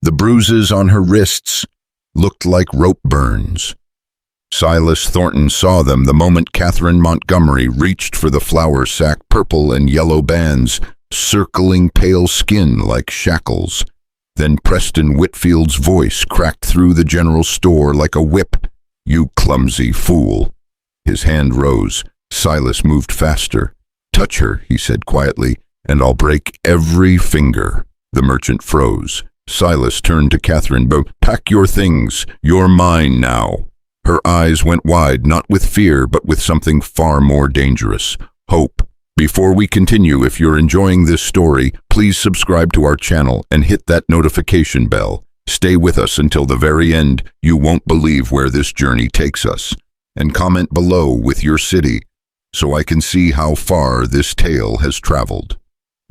The bruises on her wrists looked like rope burns. Silas Thornton saw them the moment Catherine Montgomery reached for the flour sack, purple and yellow bands circling pale skin like shackles. Then Preston Whitfield's voice cracked through the general store like a whip. "You clumsy fool." His hand rose. Silas moved faster. "Touch her," he said quietly, "and I'll break every finger." The merchant froze. Silas turned to Catherine. "Pack your things. You're mine now." Her eyes went wide, not with fear, but with something far more dangerous: hope. Before we continue, if you're enjoying this story, please subscribe to our channel and hit that notification bell. Stay with us until the very end. You won't believe where this journey takes us. And comment below with your city, so I can see how far this tale has traveled.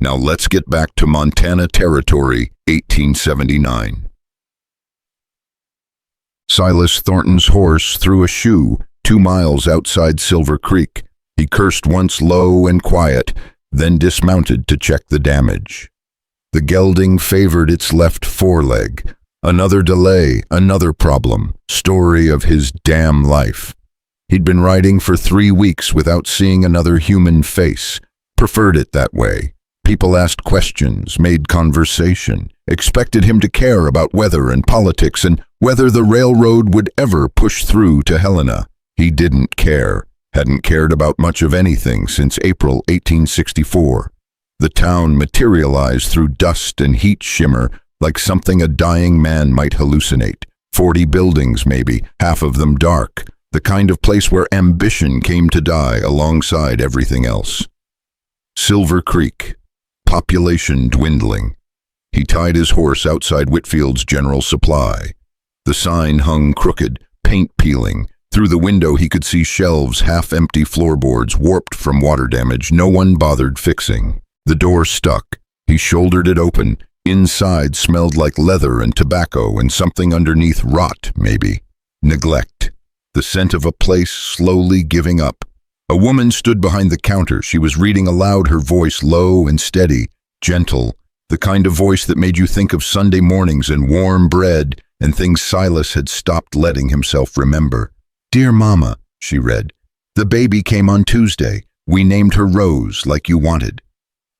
Now let's get back to Montana Territory, 1879. Silas Thornton's horse threw a shoe 2 miles outside Silver Creek. He cursed once low and quiet, then dismounted to check the damage. The gelding favored its left foreleg. Another delay, another problem. Story of his damn life. He'd been riding for 3 weeks without seeing another human face. Preferred it that way. People asked questions, made conversation, expected him to care about weather and politics and whether the railroad would ever push through to Helena. He didn't care. Hadn't cared about much of anything since April 1864. The town materialized through dust and heat shimmer like something a dying man might hallucinate. 40 buildings maybe, half of them dark. The kind of place where ambition came to die alongside everything else. Silver Creek. Population dwindling. He tied his horse outside Whitfield's General Supply. The sign hung crooked, paint peeling. Through the window he could see shelves, half-empty floorboards, warped from water damage no one bothered fixing. The door stuck. He shouldered it open. Inside smelled like leather and tobacco and something underneath, rot, maybe. Neglect. The scent of a place slowly giving up. A woman stood behind the counter. She was reading aloud, her voice low and steady, gentle, the kind of voice that made you think of Sunday mornings and warm bread and things Silas had stopped letting himself remember. "Dear Mama," she read, "the baby came on Tuesday. We named her Rose, like you wanted."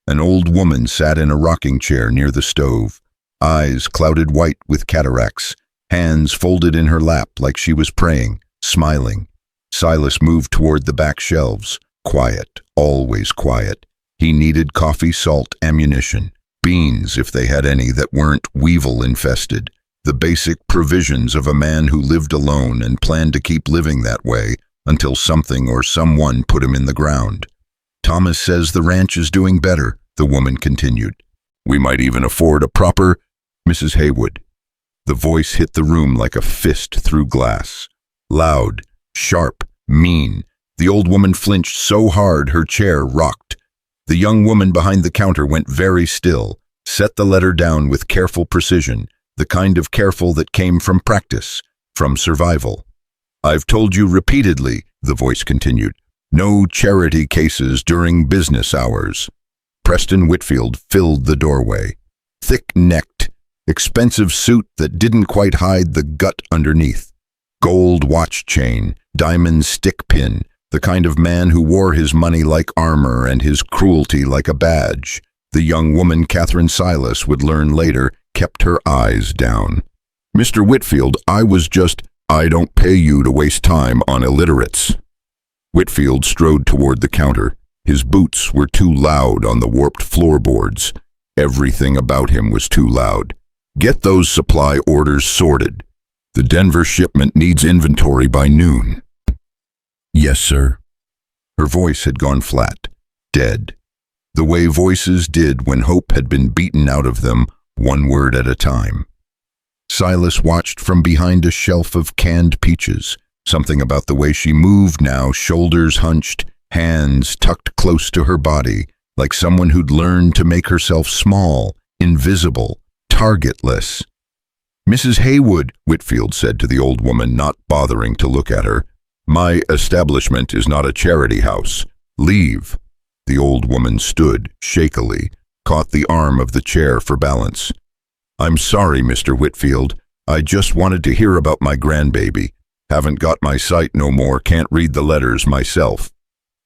An old woman sat in a rocking chair near the stove, eyes clouded white with cataracts, hands folded in her lap like she was praying, smiling. Silas moved toward the back shelves. Quiet, always quiet. He needed coffee, salt, ammunition, beans if they had any that weren't weevil-infested, the basic provisions of a man who lived alone and planned to keep living that way until something or someone put him in the ground. "Thomas says the ranch is doing better," the woman continued. "We might even afford a proper Mrs. Haywood." The voice hit the room like a fist through glass. Loud, sharp, mean. The old woman flinched so hard her chair rocked. The young woman behind the counter went very still, set the letter down with careful precision, the kind of careful that came from practice, from survival. "I've told you repeatedly," the voice continued, "no charity cases during business hours." Preston Whitfield filled the doorway. Thick-necked, expensive suit that didn't quite hide the gut underneath. Gold watch chain, diamond stick pin, the kind of man who wore his money like armor and his cruelty like a badge. The young woman Catherine Silas would learn later kept her eyes down. "Mr. Whitfield, I don't pay you to waste time on illiterates." Whitfield strode toward the counter. His boots were too loud on the warped floorboards. Everything about him was too loud. "Get those supply orders sorted. The Denver shipment needs inventory by noon." "Yes, sir." Her voice had gone flat, dead, the way voices did when hope had been beaten out of them, one word at a time. Silas watched from behind a shelf of canned peaches. Something about the way she moved now, shoulders hunched, hands tucked close to her body, like someone who'd learned to make herself small, invisible, targetless. "Mrs. Haywood," Whitfield said to the old woman, not bothering to look at her, "my establishment is not a charity house. Leave." The old woman stood, shakily, caught the arm of the chair for balance. I'm sorry, Mr. Whitfield. I just wanted to hear about my grandbaby. Haven't got my sight no more, can't read the letters myself.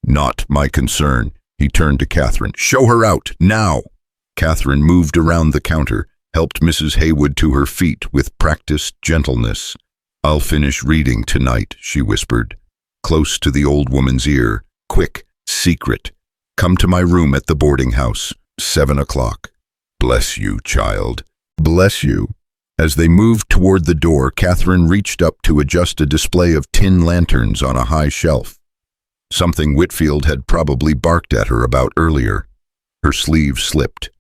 Not my concern. He turned to Catherine. Show her out, now! Catherine moved around the counter, helped Mrs. Haywood to her feet with practiced gentleness. I'll finish reading tonight, she whispered, close to the old woman's ear. Quick, secret. Come to my room at the boarding house, 7 o'clock. Bless you, child. Bless you. As they moved toward the door, Catherine reached up to adjust a display of tin lanterns on a high shelf. Something Whitfield had probably barked at her about earlier. Her sleeve slipped.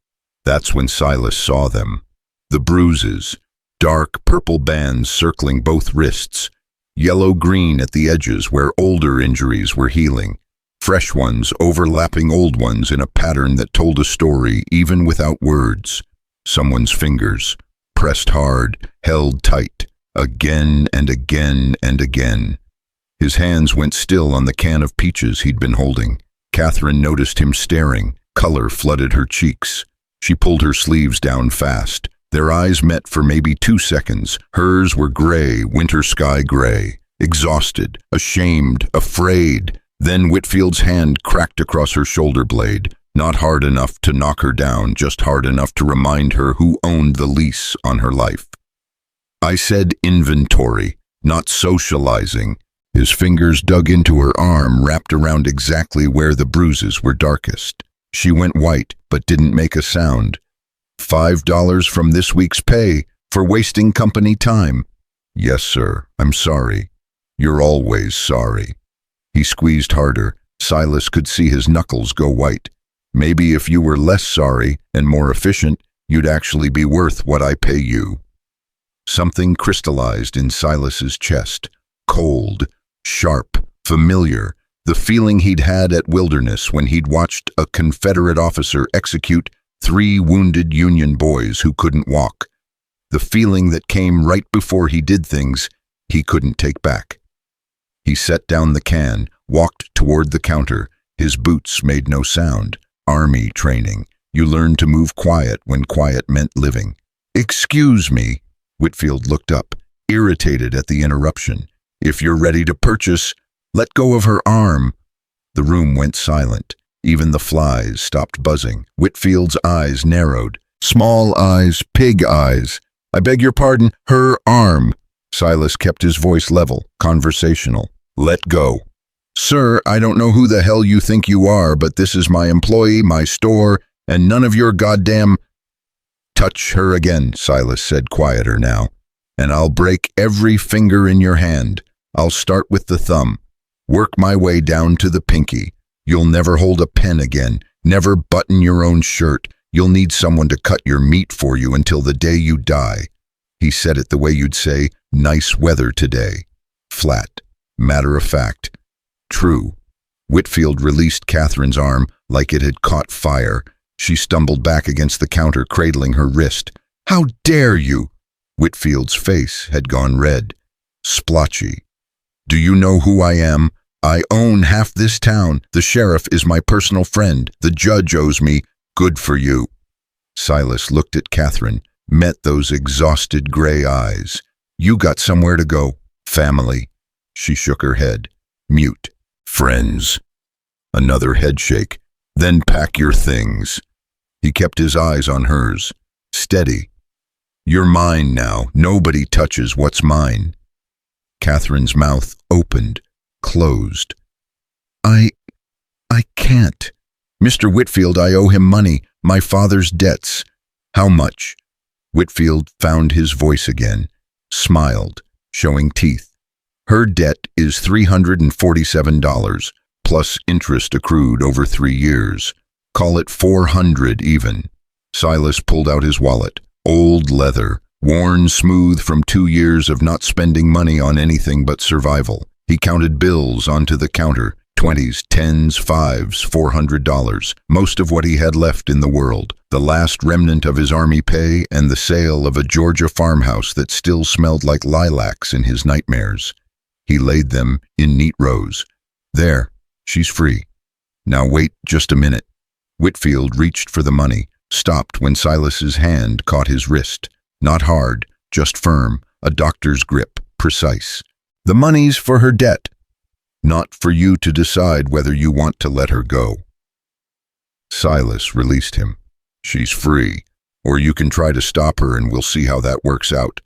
That's when Silas saw them. The bruises, dark purple bands circling both wrists, yellow-green at the edges where older injuries were healing, fresh ones overlapping old ones in a pattern that told a story even without words. Someone's fingers, pressed hard, held tight, again and again and again. His hands went still on the can of peaches he'd been holding. Catherine noticed him staring. Color flooded her cheeks. She pulled her sleeves down fast. Their eyes met for maybe 2 seconds. Hers were gray, winter sky gray. Exhausted, ashamed, afraid. Then Whitfield's hand cracked across her shoulder blade. Not hard enough to knock her down, just hard enough to remind her who owned the lease on her life. I said inventory, not socializing. His fingers dug into her arm, wrapped around exactly where the bruises were darkest. She went white, but didn't make a sound. $5 from this week's pay for wasting company time. Yes, sir, I'm sorry. You're always sorry. He squeezed harder. Silas could see his knuckles go white. Maybe if you were less sorry and more efficient, you'd actually be worth what I pay you. Something crystallized in Silas's chest. Cold, sharp, familiar. The feeling he'd had at Wilderness when he'd watched a Confederate officer execute 3 wounded Union boys who couldn't walk. The feeling that came right before he did things he couldn't take back. He set down the can, walked toward the counter. His boots made no sound. Army training. You learned to move quiet when quiet meant living. Excuse me. Whitfield looked up, irritated at the interruption. If you're ready to purchase, let go of her arm. The room went silent. Even the flies stopped buzzing. Whitfield's eyes narrowed. Small eyes, pig eyes. I beg your pardon, her arm. Silas kept his voice level, conversational. Let go. Sir, I don't know who the hell you think you are, but this is my employee, my store, and none of your goddamn... Touch her again, Silas said, quieter now, and I'll break every finger in your hand. I'll start with the thumb. Work my way down to the pinky. You'll never hold a pen again, never button your own shirt. You'll need someone to cut your meat for you until the day you die. He said it the way you'd say, nice weather today. Flat, matter of fact. True. Whitfield released Catherine's arm like it had caught fire. She stumbled back against the counter, cradling her wrist. How dare you? Whitfield's face had gone red. Splotchy. Do you know who I am? I own half this town. The sheriff is my personal friend. The judge owes me. Good for you. Silas looked at Catherine, met those exhausted gray eyes. You got somewhere to go. Family. She shook her head. Mute. Friends. Another headshake. Then pack your things. He kept his eyes on hers. Steady. You're mine now. Nobody touches what's mine. Catherine's mouth opened, closed. I can't. Mr. Whitfield, I owe him money. My father's debts. How much? Whitfield found his voice again, smiled, showing teeth. Her debt is $347, plus interest accrued over 3 years. Call it $400 even. Silas pulled out his wallet. Old leather, worn smooth from 2 years of not spending money on anything but survival. He counted bills onto the counter, 20s, 10s, 5s, $400, most of what he had left in the world, the last remnant of his army pay and the sale of a Georgia farmhouse that still smelled like lilacs in his nightmares. He laid them in neat rows. There, she's free. Now wait just a minute. Whitfield reached for the money, stopped when Silas's hand caught his wrist. Not hard, just firm, a doctor's grip, precise. The money's for her debt, not for you to decide whether you want to let her go. Silas released him. She's free, or you can try to stop her and we'll see how that works out.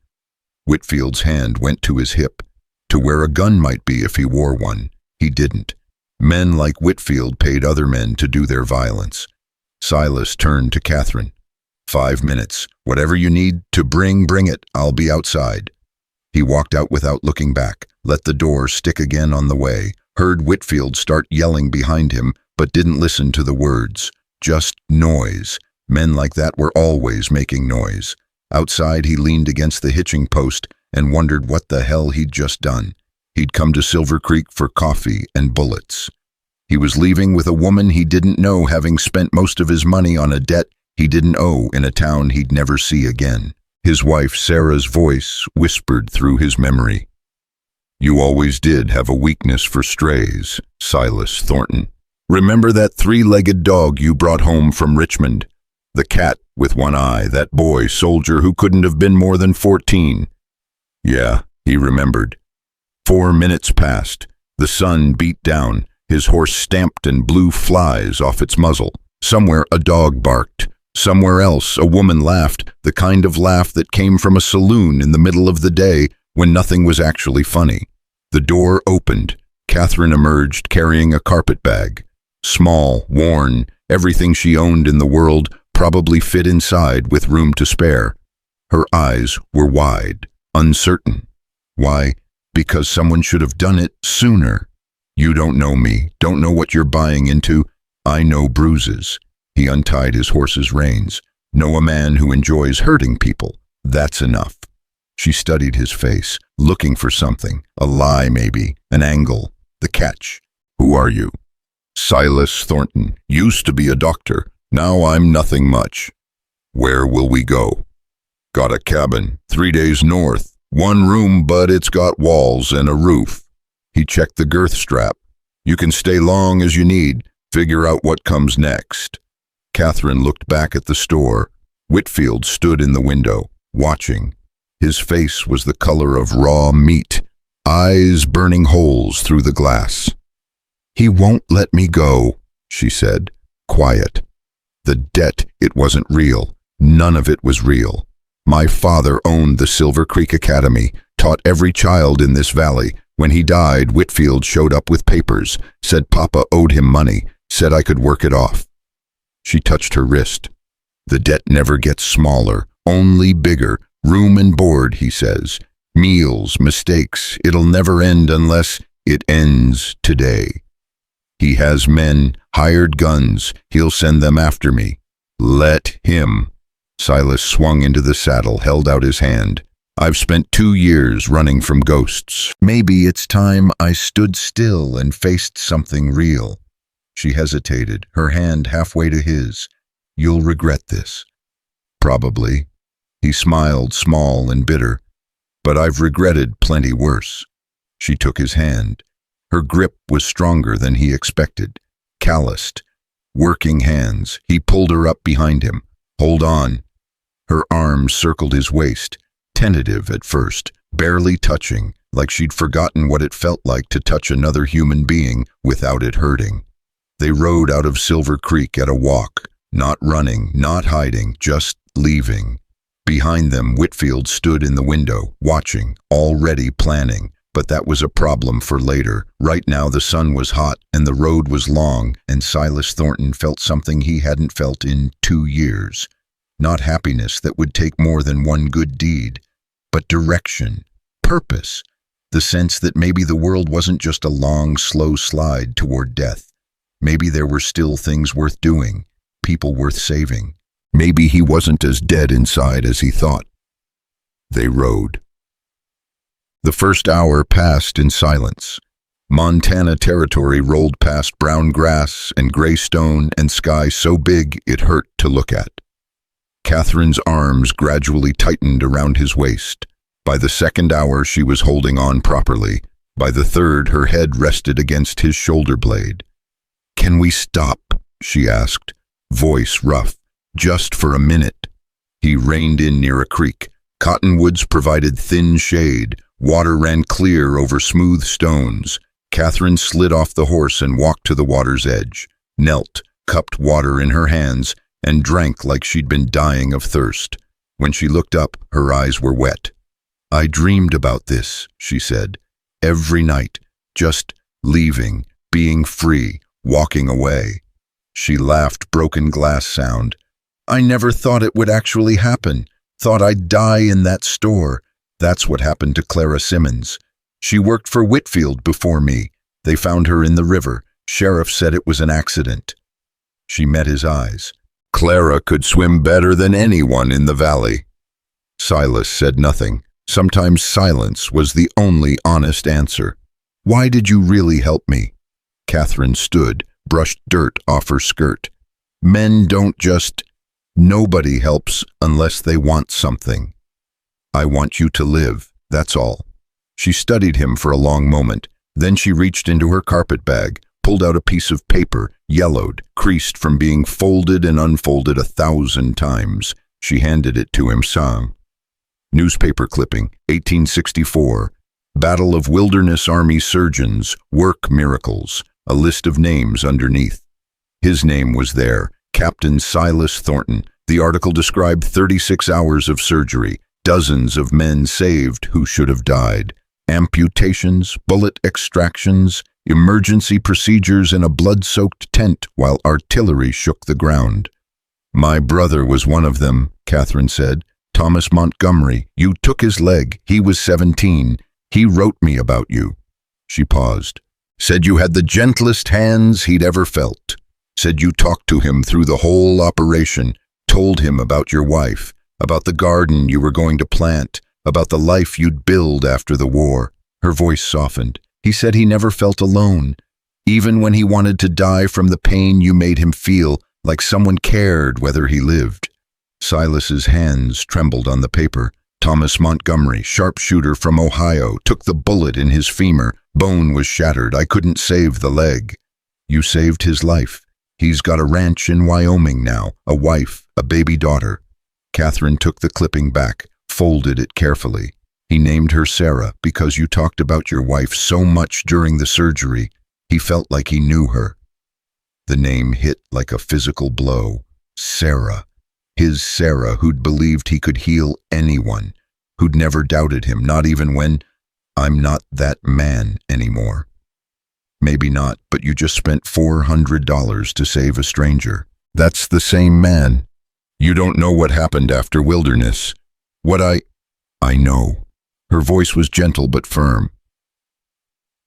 Whitfield's hand went to his hip, to where a gun might be if he wore one. He didn't. Men like Whitfield paid other men to do their violence. Silas turned to Catherine. 5 minutes. Whatever you need to bring it. I'll be outside. He walked out without looking back, let the door stick again on the way, heard Whitfield start yelling behind him, but didn't listen to the words. Just noise. Men like that were always making noise. Outside, he leaned against the hitching post and wondered what the hell he'd just done. He'd come to Silver Creek for coffee and bullets. He was leaving with a woman he didn't know, having spent most of his money on a debt he didn't owe in a town he'd never see again. His wife Sarah's voice whispered through his memory. You always did have a weakness for strays, Silas Thornton. Remember that 3-legged dog you brought home from Richmond? The cat with one eye, that boy soldier who couldn't have been more than 14. Yeah, he remembered. 4 minutes passed. The sun beat down. His horse stamped and blew flies off its muzzle. Somewhere a dog barked. Somewhere else a woman laughed, the kind of laugh that came from a saloon in the middle of the day when nothing was actually funny. The door opened. Catherine emerged carrying a carpet bag. Small, worn, everything she owned in the world probably fit inside with room to spare. Her eyes were wide, uncertain. Why? Because someone should have done it sooner. You don't know me, don't know what you're buying into. I know Bruises. He untied his horse's reins. Know a man who enjoys hurting people. That's enough. She studied his face, looking for something, a lie maybe, an angle, the catch. Who are you? Silas Thornton. Used to be a doctor. Now I'm nothing much. Where will we go? Got a cabin, 3 days north. 1 room, but it's got walls and a roof. He checked the girth strap. You can stay long as you need. Figure out what comes next. Catherine looked back at the store. Whitfield stood in the window, watching. His face was the color of raw meat, eyes burning holes through the glass. He won't let me go, she said, quiet. The debt, it wasn't real. None of it was real. My father owned the Silver Creek Academy, taught every child in this valley. When he died, Whitfield showed up with papers, said Papa owed him money, said I could work it off. She touched her wrist. The debt never gets smaller, only bigger. Room and board, he says. Meals, mistakes. It'll never end unless it ends today. He has men, hired guns. He'll send them after me. Let him. Silas swung into the saddle, held out his hand. I've spent 2 years running from ghosts. Maybe it's time I stood still and faced something real. She hesitated, her hand halfway to his. You'll regret this. Probably. He smiled, small and bitter. But I've regretted plenty worse. She took his hand. Her grip was stronger than he expected. Calloused. Working hands. He pulled her up behind him. Hold on. Her arms circled his waist. Tentative at first, barely touching, like she'd forgotten what it felt like to touch another human being without it hurting. They rode out of Silver Creek at a walk, not running, not hiding, just leaving. Behind them, Whitfield stood in the window, watching, already planning, but that was a problem for later. Right now the sun was hot and the road was long, and Silas Thornton felt something he hadn't felt in 2 years. Not happiness that would take more than one good deed, but direction, purpose, the sense that maybe the world wasn't just a long, slow slide toward death. Maybe there were still things worth doing, people worth saving. Maybe he wasn't as dead inside as he thought. They rode. The first hour passed in silence. Montana territory rolled past brown grass and gray stone and sky so big it hurt to look at. Catherine's arms gradually tightened around his waist. By the second hour, she was holding on properly. By the third, her head rested against his shoulder blade. Can we stop? She asked, voice rough. Just for a minute. He reined in near a creek. Cottonwoods provided thin shade. Water ran clear over smooth stones. Catherine slid off the horse and walked to the water's edge, knelt, cupped water in her hands, and drank like she'd been dying of thirst. When she looked up, her eyes were wet. "I dreamed about this," she said. "Every night, just leaving, being free, walking away." She laughed, broken glass sound. "I never thought it would actually happen. Thought I'd die in that store. That's what happened to Clara Simmons. She worked for Whitfield before me. They found her in the river. Sheriff said it was an accident." She met his eyes. "Clara could swim better than anyone in the valley." Silas said nothing. Sometimes silence was the only honest answer. "Why did you really help me?" Catherine stood, brushed dirt off her skirt. "Men don't just... Nobody helps unless they want something. I want you to live, that's all." She studied him for a long moment. Then she reached into her carpet bag, pulled out a piece of paper, yellowed, creased from being folded and unfolded 1,000 times. She handed it to him, sang. Newspaper clipping, 1864. Battle of Wilderness Army Surgeons, Work Miracles. A list of names underneath. His name was there, Captain Silas Thornton. The article described 36 hours of surgery, dozens of men saved who should have died, amputations, bullet extractions, emergency procedures in a blood-soaked tent while artillery shook the ground. "My brother was one of them," Catherine said. "Thomas Montgomery. You took his leg. He was 17. He wrote me about you." She paused. "Said you had the gentlest hands he'd ever felt. Said you talked to him through the whole operation, told him about your wife, about the garden you were going to plant, about the life you'd build after the war." Her voice softened. "He said he never felt alone. Even when he wanted to die from the pain, you made him feel like someone cared whether he lived." Silas's hands trembled on the paper. "Thomas Montgomery, sharpshooter from Ohio, took the bullet in his femur. Bone was shattered. I couldn't save the leg. You saved his life. He's got a ranch in Wyoming now, a wife, a baby daughter." Catherine took the clipping back, folded it carefully. "He named her Sarah because you talked about your wife so much during the surgery. He felt like he knew her." The name hit like a physical blow. Sarah. His Sarah, who'd believed he could heal anyone, who'd never doubted him, not even when, "I'm not that man anymore." "Maybe not, but you just spent $400 to save a stranger. That's the same man. You don't know what happened after Wilderness. What I know." Her voice was gentle but firm.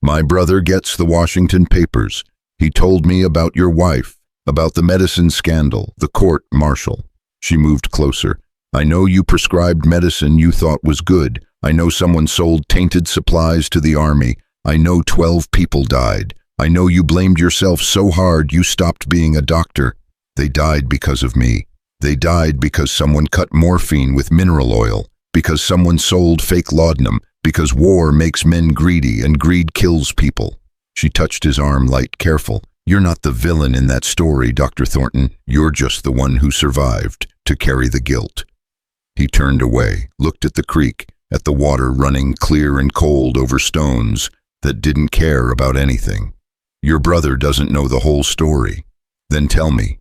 "My brother gets the Washington papers. He told me about your wife, about the medicine scandal, the court-martial." She moved closer. "I know you prescribed medicine you thought was good. I know someone sold tainted supplies to the army. I know 12 people died. I know you blamed yourself so hard you stopped being a doctor. They died because of me. They died because someone cut morphine with mineral oil, because someone sold fake laudanum, because war makes men greedy and greed kills people." She touched his arm light, careful. "You're not the villain in that story, Dr. Thornton. You're just the one who survived to carry the guilt." He turned away, looked at the creek, at the water running clear and cold over stones that didn't care about anything. "Your brother doesn't know the whole story." "Then tell me."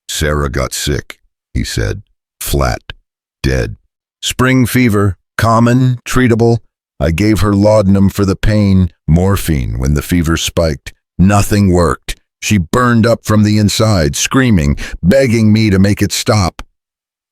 "Sarah got sick," he said. "Flat. Dead. Spring fever. Common. Treatable. I gave her laudanum for the pain, morphine when the fever spiked. Nothing worked. She burned up from the inside, screaming, begging me to make it stop."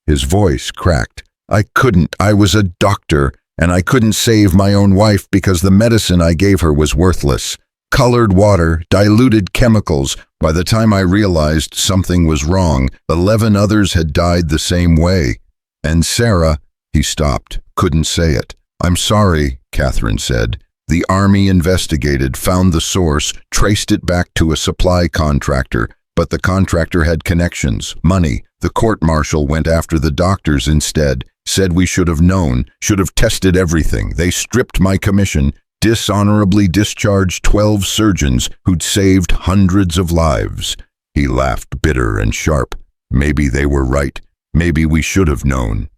His voice cracked. "I couldn't. I was a doctor, and I couldn't save my own wife because the medicine I gave her was worthless. Colored water, diluted chemicals. By the time I realized something was wrong, 11 others had died the same way. And Sarah..." He stopped, couldn't say it. "I'm sorry," Catherine said. "The army investigated, found the source, traced it back to a supply contractor, but the contractor had connections, money. The court-martial went after the doctors instead, said we should have known, should have tested everything. They stripped my commission, dishonorably discharged 12 surgeons who'd saved hundreds of lives." He laughed, bitter and sharp. "Maybe they were right. Maybe we should have known."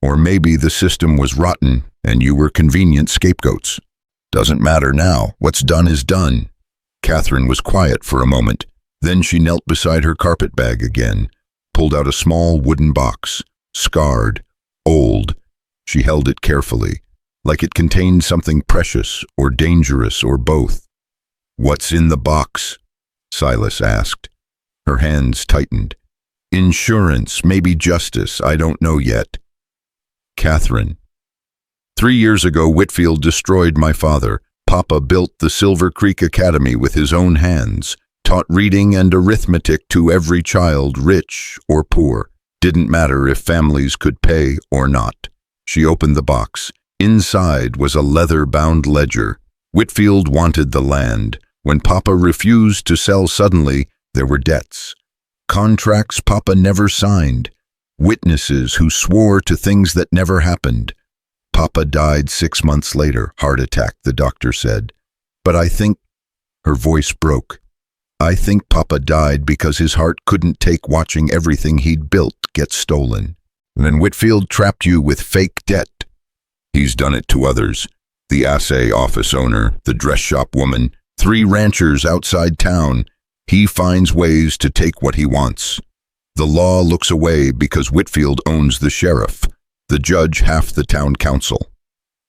Or maybe the system was rotten and you were convenient scapegoats. Doesn't matter now. What's done is done. Catherine was quiet for a moment. Then she knelt beside her carpet bag again, pulled out a small wooden box, scarred, old. She held it carefully, like it contained something precious or dangerous or both. "What's in the box?" Silas asked. Her hands tightened. "Insurance, maybe justice, I don't know yet." Catherine. 3 years ago, Whitfield destroyed my father. Papa built the Silver Creek Academy with his own hands, taught reading and arithmetic to every child, rich or poor. Didn't matter if families could pay or not. She opened the box. Inside was a leather-bound ledger. Whitfield wanted the land. When Papa refused to sell suddenly, there were debts. Contracts Papa never signed. Witnesses who swore to things that never happened. Papa died 6 months later, heart attack, the doctor said. But I think, her voice broke, I think Papa died because his heart couldn't take watching everything he'd built get stolen. Then Whitfield trapped you with fake debt. He's done it to others. The assay office owner, the dress shop woman, 3 ranchers outside town. He finds ways to take what he wants. The law looks away because Whitfield owns the sheriff, the judge half the town council.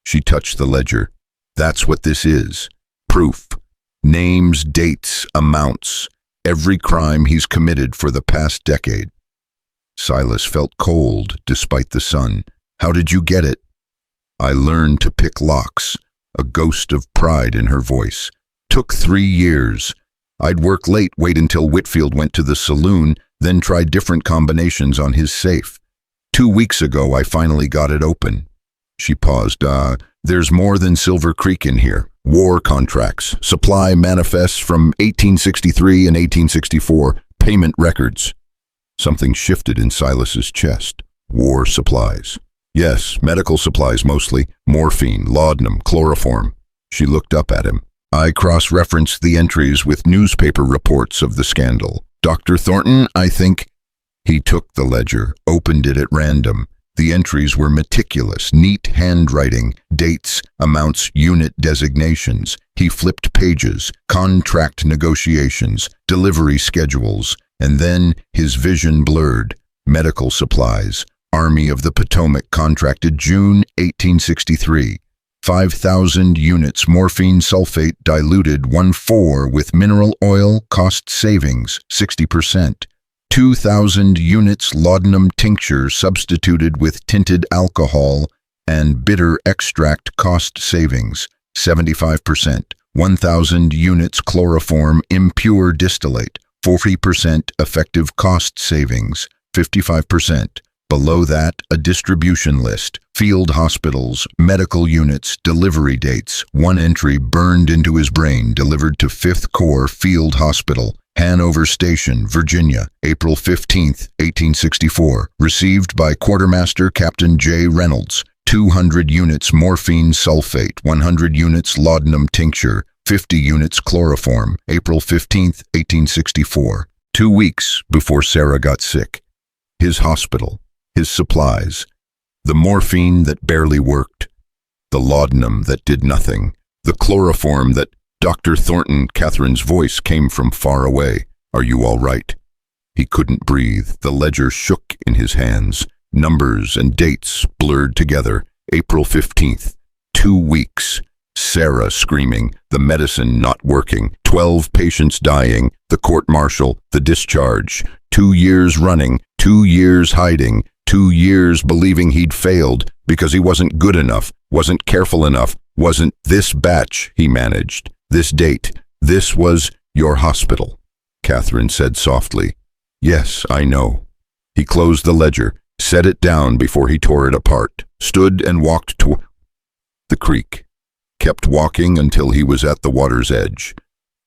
She touched the ledger. That's what this is. Proof. Names, dates, amounts. Every crime he's committed for the past decade. Silas felt cold despite the sun. How did you get it? I learned to pick locks. A ghost of pride in her voice. Took 3 years. I'd work late, wait until Whitfield went to the saloon, then try different combinations on his safe. 2 weeks ago, I finally got it open. She paused. There's more than Silver Creek in here. War contracts, supply manifests from 1863 and 1864, payment records. Something shifted in Silas's chest. War supplies. Yes, medical supplies mostly. Morphine, laudanum, chloroform. She looked up at him. I cross-referenced the entries with newspaper reports of the scandal. Dr. Thornton, I think. He took the ledger, opened it at random. The entries were meticulous, neat handwriting, dates, amounts, unit designations. He flipped pages, contract negotiations, delivery schedules, and then his vision blurred. Medical supplies. Army of the Potomac contracted June 1863. 5,000 units morphine sulfate diluted 1,4 with mineral oil, cost savings 60%. 2,000 units laudanum tincture substituted with tinted alcohol and bitter extract, cost savings 75%. 1,000 units chloroform impure distillate 40% effective, cost savings 55%. Below that, a distribution list, field hospitals, medical units, delivery dates. One entry burned into his brain, delivered to 5th Corps Field Hospital, Hanover Station, Virginia, April 15, 1864. Received by Quartermaster Captain J. Reynolds. 200 units morphine sulfate, 100 units laudanum tincture, 50 units chloroform, April 15, 1864. 2 weeks before Sarah got sick. His hospital. His supplies, the morphine that barely worked, the laudanum that did nothing, the chloroform that Dr. Thornton, Catherine's voice came from far away. Are you all right? He couldn't breathe. The ledger shook in his hands. Numbers and dates blurred together. April 15th. 2 weeks. Sarah screaming, the medicine not working, 12 patients dying, the court-martial, the discharge, 2 years running, 2 years hiding, 2 years believing he'd failed because he wasn't good enough, wasn't careful enough, wasn't this batch he managed, this date. This was your hospital, Catherine said softly. Yes, I know. He closed the ledger, set it down before he tore it apart, stood and walked toward the creek, kept walking until he was at the water's edge,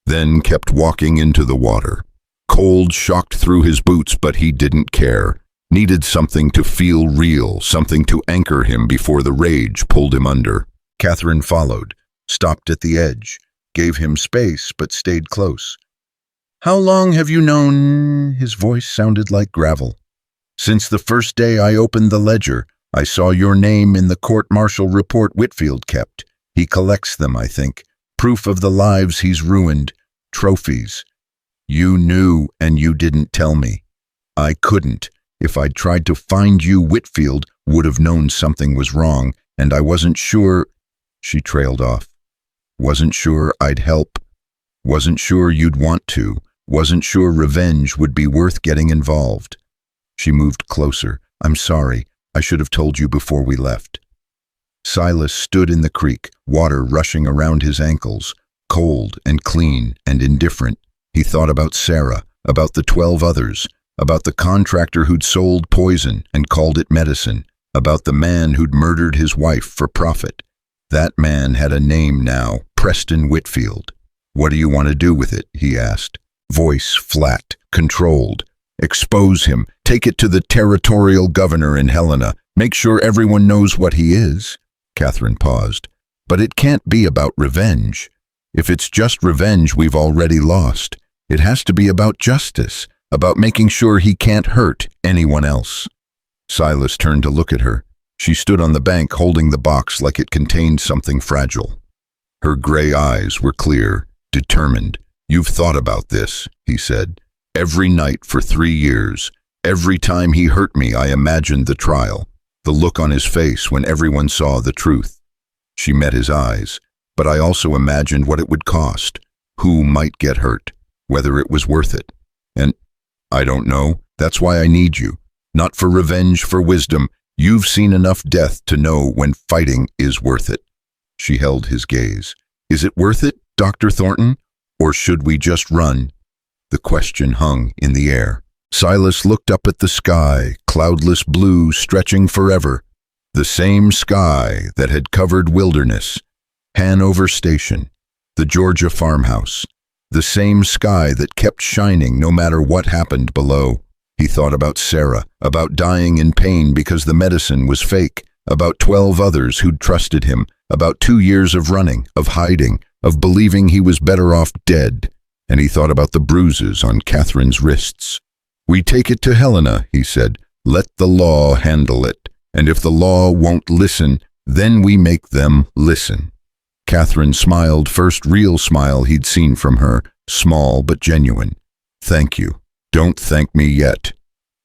then kept walking into the water. Cold shocked through his boots, but he didn't care. Needed something to feel real, something to anchor him before the rage pulled him under. Catherine followed, stopped at the edge, gave him space but stayed close. How long have you known? His voice sounded like gravel. Since the first day I opened the ledger, I saw your name in the court-martial report Whitfield kept. He collects them, I think. Proof of the lives he's ruined. Trophies. You knew and you didn't tell me. I couldn't. If I'd tried to find you, Whitfield would have known something was wrong, and I wasn't sure. She trailed off. Wasn't sure I'd help. Wasn't sure you'd want to. Wasn't sure revenge would be worth getting involved. She moved closer. I'm sorry. I should have told you before we left. Silas stood in the creek, water rushing around his ankles, cold and clean and indifferent. He thought about Sarah, about the 12 others, about the contractor who'd sold poison and called it medicine, about the man who'd murdered his wife for profit. That man had a name now, Preston Whitfield. What do you want to do with it? He asked. Voice flat, controlled. Expose him. Take it to the territorial governor in Helena. Make sure everyone knows what he is. Catherine paused. But it can't be about revenge. If it's just revenge, we've already lost. It has to be about justice, about making sure he can't hurt anyone else. Silas turned to look at her. She stood on the bank holding the box like it contained something fragile. Her gray eyes were clear, determined. You've thought about this, he said. Every night for 3 years. Every time he hurt me, I imagined the trial, the look on his face when everyone saw the truth. She met his eyes, but I also imagined what it would cost, who might get hurt, whether it was worth it. And I don't know. That's why I need you. Not for revenge, for wisdom. You've seen enough death to know when fighting is worth it. She held his gaze. Is it worth it, Dr. Thornton? Or should we just run? The question hung in the air. Silas looked up at the sky, cloudless blue stretching forever. The same sky that had covered Wilderness, Hanover Station, the Georgia farmhouse. The same sky that kept shining no matter what happened below. He thought about Sarah, about dying in pain because the medicine was fake, about 12 others who'd trusted him, about 2 years of running, of hiding, of believing he was better off dead. And he thought about the bruises on Catherine's wrists. We take it to Helena, he said. Let the law handle it. And if the law won't listen, then we make them listen. Catherine smiled, first real smile he'd seen from her, small but genuine. Thank you. Don't thank me yet.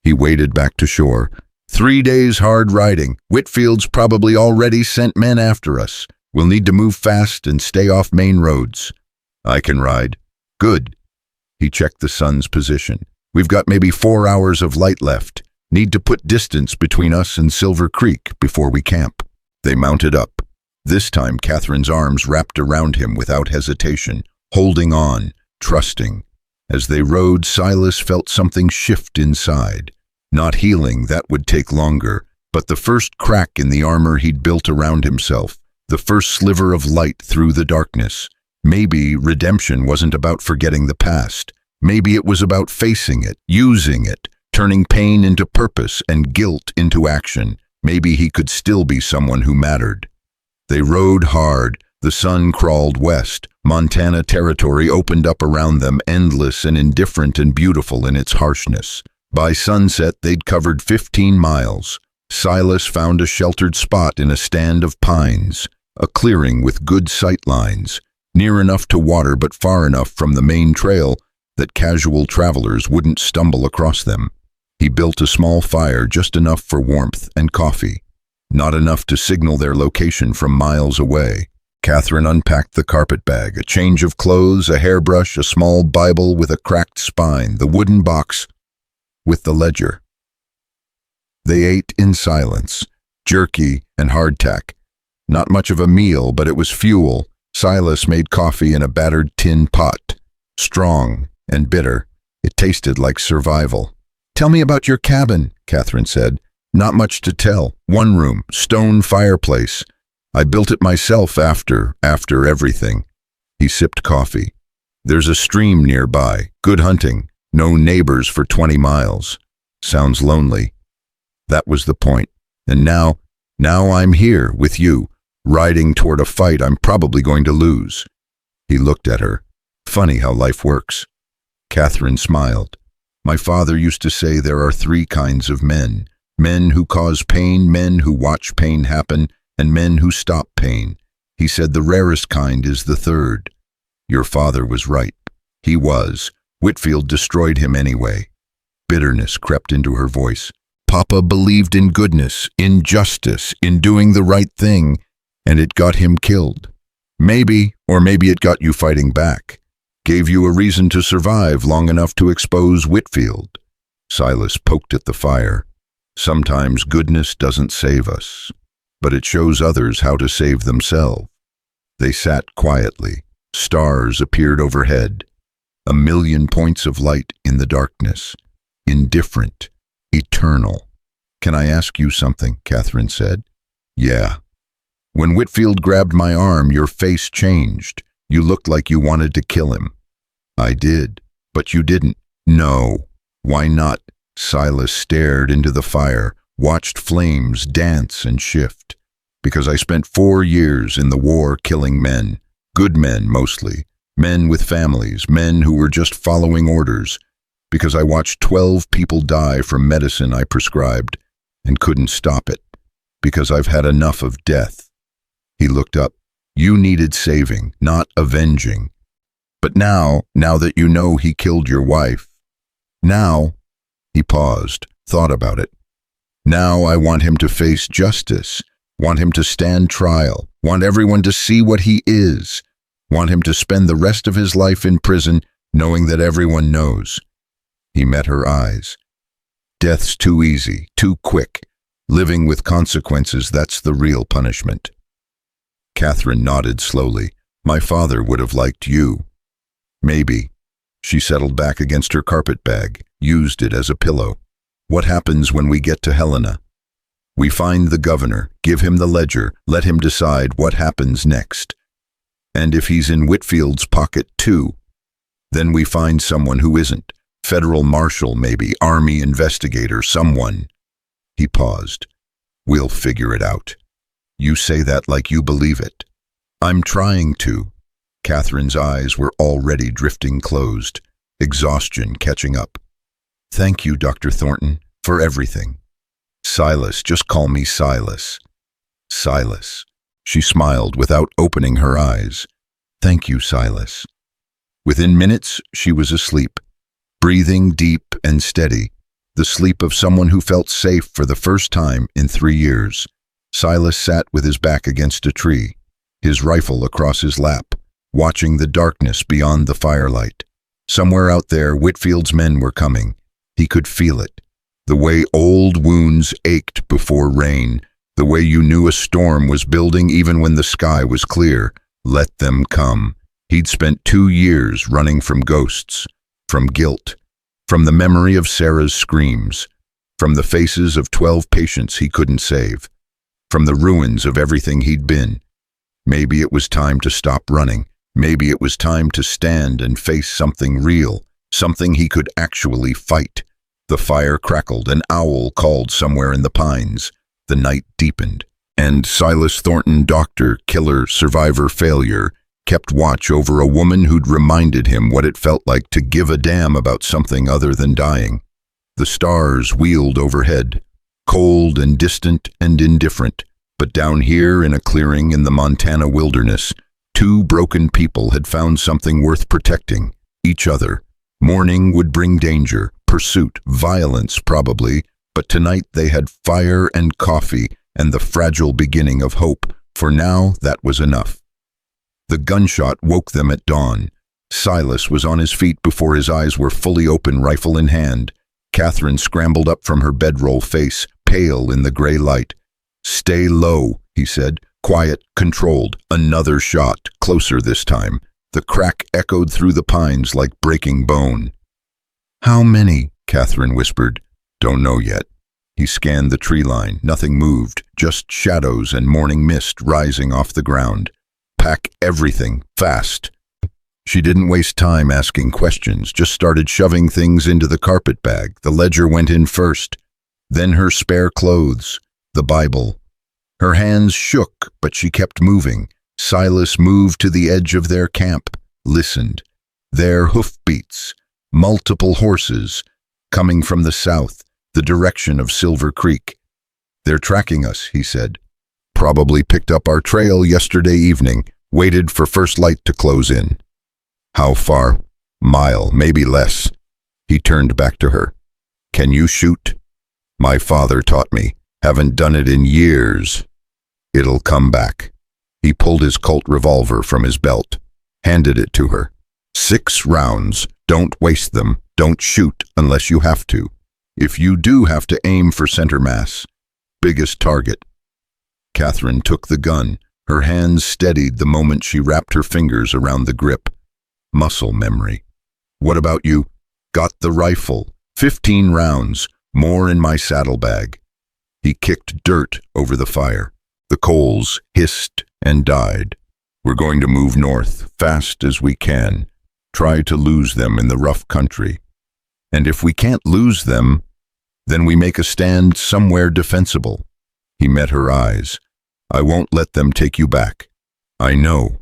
He waded back to shore. 3 days hard riding. Whitfield's probably already sent men after us. We'll need to move fast and stay off main roads. I can ride. Good. He checked the sun's position. We've got maybe 4 hours of light left. Need to put distance between us and Silver Creek before we camp. They mounted up. This time Catherine's arms wrapped around him without hesitation, holding on, trusting. As they rode, Silas felt something shift inside. Not healing, that would take longer, but the first crack in the armor he'd built around himself, the first sliver of light through the darkness. Maybe redemption wasn't about forgetting the past. Maybe it was about facing it, using it, turning pain into purpose and guilt into action. Maybe he could still be someone who mattered. They rode hard. The sun crawled west. Montana territory opened up around them, endless and indifferent and beautiful in its harshness. By sunset, they'd covered 15 miles. Silas found a sheltered spot in a stand of pines, a clearing with good sight lines, near enough to water but far enough from the main trail that casual travelers wouldn't stumble across them. He built a small fire, just enough for warmth and coffee, not enough to signal their location from miles away. Catherine unpacked the carpet bag, a change of clothes, a hairbrush, a small Bible with a cracked spine, the wooden box with the ledger. They ate in silence, jerky and hardtack. Not much of a meal, but it was fuel. Silas made coffee in a battered tin pot, strong and bitter. It tasted like survival. Tell me about your cabin, Catherine said. Not much to tell. 1 room, stone fireplace. I built it myself after everything. He sipped coffee. There's a stream nearby. Good hunting. No neighbors for 20 miles. Sounds lonely. That was the point. And now I'm here with you, riding toward a fight I'm probably going to lose. He looked at her. Funny how life works. Catherine smiled. My father used to say there are 3 kinds of men. Men who cause pain, men who watch pain happen, and men who stop pain. He said the rarest kind is the third. Your father was right. He was. Whitfield destroyed him anyway. Bitterness crept into her voice. Papa believed in goodness, in justice, in doing the right thing, and it got him killed. Maybe, or maybe it got you fighting back. Gave you a reason to survive long enough to expose Whitfield. Silas poked at the fire. Sometimes goodness doesn't save us, but it shows others how to save themselves. They sat quietly. Stars appeared overhead. 1,000,000 points of light in the darkness. Indifferent. Eternal. Can I ask you something? Catherine said. Yeah. When Whitfield grabbed my arm, your face changed. You looked like you wanted to kill him. I did, but you didn't. No. Why not? Silas stared into the fire, watched flames dance and shift. Because I spent 4 years in the war killing men. Good men, mostly. Men with families, men who were just following orders. Because I watched 12 people die from medicine I prescribed and couldn't stop it. Because I've had enough of death. He looked up. You needed saving, not avenging. But now that you know he killed your wife, now, he paused, thought about it. Now I want him to face justice, want him to stand trial, want everyone to see what he is, want him to spend the rest of his life in prison knowing that everyone knows. He met her eyes. Death's too easy, too quick. Living with consequences, that's the real punishment. Catherine nodded slowly. My father would have liked you. Maybe. She settled back against her carpet bag, used it as a pillow. What happens when we get to Helena? We find the governor, give him the ledger, let him decide what happens next. And if he's in Whitfield's pocket too, then we find someone who isn't. Federal marshal, maybe, army investigator, someone. He paused. We'll figure it out. You say that like you believe it. I'm trying to. Catherine's eyes were already drifting closed, exhaustion catching up. Thank you, Dr. Thornton, for everything. Silas, just call me Silas. Silas. She smiled without opening her eyes. Thank you, Silas. Within minutes, she was asleep, breathing deep and steady, the sleep of someone who felt safe for the first time in 3 years. Silas sat with his back against a tree, his rifle across his lap, watching the darkness beyond the firelight. Somewhere out there, Whitfield's men were coming. He could feel it. The way old wounds ached before rain, the way you knew a storm was building even when the sky was clear. Let them come. He'd spent 2 years running from ghosts, from guilt, from the memory of Sarah's screams, from the faces of 12 patients he couldn't save, from the ruins of everything he'd been. Maybe it was time to stop running. Maybe it was time to stand and face something real, something he could actually fight. The fire crackled, an owl called somewhere in the pines. The night deepened, and Silas Thornton, doctor, killer, survivor, failure, kept watch over a woman who'd reminded him what it felt like to give a damn about something other than dying. The stars wheeled overhead, cold and distant and indifferent, but down here in a clearing in the Montana wilderness, 2 broken people had found something worth protecting, each other. Morning would bring danger, pursuit, violence probably, but tonight they had fire and coffee and the fragile beginning of hope. For now, that was enough. The gunshot woke them at dawn. Silas was on his feet before his eyes were fully open, rifle in hand. Catherine scrambled up from her bedroll, face pale in the gray light. Stay low, he said, quiet, controlled. Another shot, closer this time. The crack echoed through the pines like breaking bone. How many? Catherine whispered. Don't know yet. He scanned the tree line. Nothing moved, just shadows and morning mist rising off the ground. Pack everything, fast. She didn't waste time asking questions, just started shoving things into the carpet bag. The ledger went in first, then her spare clothes, the Bible. Her hands shook, but she kept moving. Silas moved to the edge of their camp, listened. Their hoofbeats, multiple horses, coming from the south, the direction of Silver Creek. "They're tracking us," he said. "Probably picked up our trail yesterday evening, waited for first light to close in." "How far?" "Mile, maybe less." He turned back to her. "Can you shoot?" "My father taught me. Haven't done it in years." "It'll come back." He pulled his Colt revolver from his belt, handed it to her. 6 rounds. Don't waste them. Don't shoot unless you have to. If you do have to aim for center mass, biggest target. Catherine took the gun. Her hands steadied the moment she wrapped her fingers around the grip. Muscle memory. "What about you?" "Got the rifle. 15 rounds. More in my saddlebag." He kicked dirt over the fire. The coals hissed and died. "We're going to move north, fast as we can. Try to lose them in the rough country. And if we can't lose them, then we make a stand somewhere defensible." He met her eyes. "I won't let them take you back." "I know."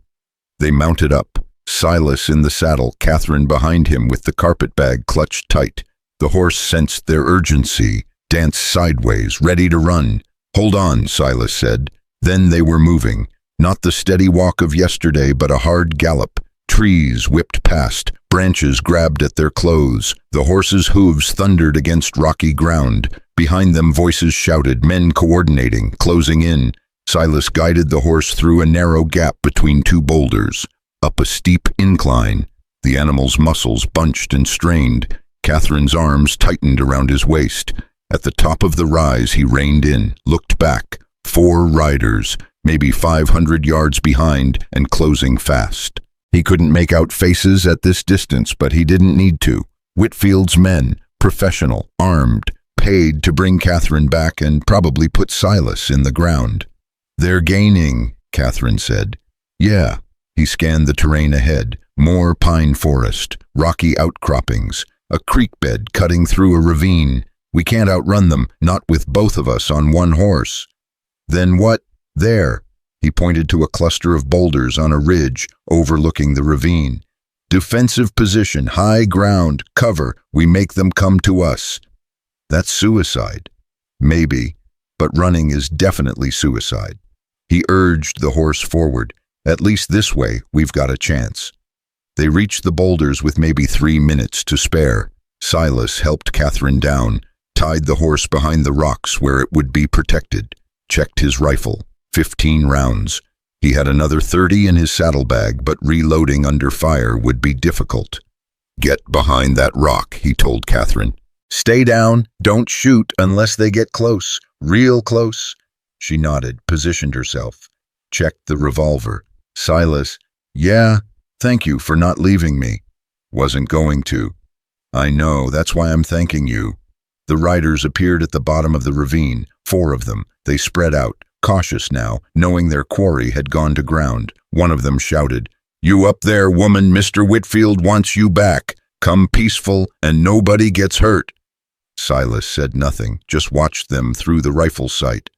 They mounted up, Silas in the saddle, Catherine behind him with the carpetbag clutched tight. The horse sensed their urgency, danced sideways, ready to run. "Hold on," Silas said. Then they were moving. Not the steady walk of yesterday, but a hard gallop. Trees whipped past, branches grabbed at their clothes. The horses' hooves thundered against rocky ground. Behind them voices shouted, men coordinating, closing in. Silas guided the horse through a narrow gap between 2 boulders. Up a steep incline. The animal's muscles bunched and strained. Catherine's arms tightened around his waist. At the top of the rise he reined in, looked back. 4 riders, maybe 500 yards behind and closing fast. He couldn't make out faces at this distance, but he didn't need to. Whitfield's men, professional, armed, paid to bring Catherine back and probably put Silas in the ground. "They're gaining," Catherine said. "Yeah." He scanned the terrain ahead. More pine forest, rocky outcroppings, a creek bed cutting through a ravine. "We can't outrun them, not with both of us on one horse." "Then what?" "There." He pointed to a cluster of boulders on a ridge overlooking the ravine. "Defensive position, high ground, cover. We make them come to us." "That's suicide." "Maybe, but running is definitely suicide." He urged the horse forward. "At least this way, we've got a chance." They reached the boulders with maybe 3 minutes to spare. Silas helped Catherine down, tied the horse behind the rocks where it would be protected, checked his rifle. 15 rounds. He had another 30 in his saddlebag, but reloading under fire would be difficult. "Get behind that rock," he told Catherine. "Stay down. Don't shoot unless they get close. Real close." She nodded, positioned herself, checked the revolver. "Silas." "Yeah, thank you for not leaving me." "Wasn't going to." "I know, that's why I'm thanking you." The riders appeared at the bottom of the ravine, 4 of them. They spread out, cautious now, knowing their quarry had gone to ground. One of them shouted, "You up there, woman, Mr. Whitfield wants you back. Come peaceful and nobody gets hurt." Silas said nothing, just watched them through the rifle sight.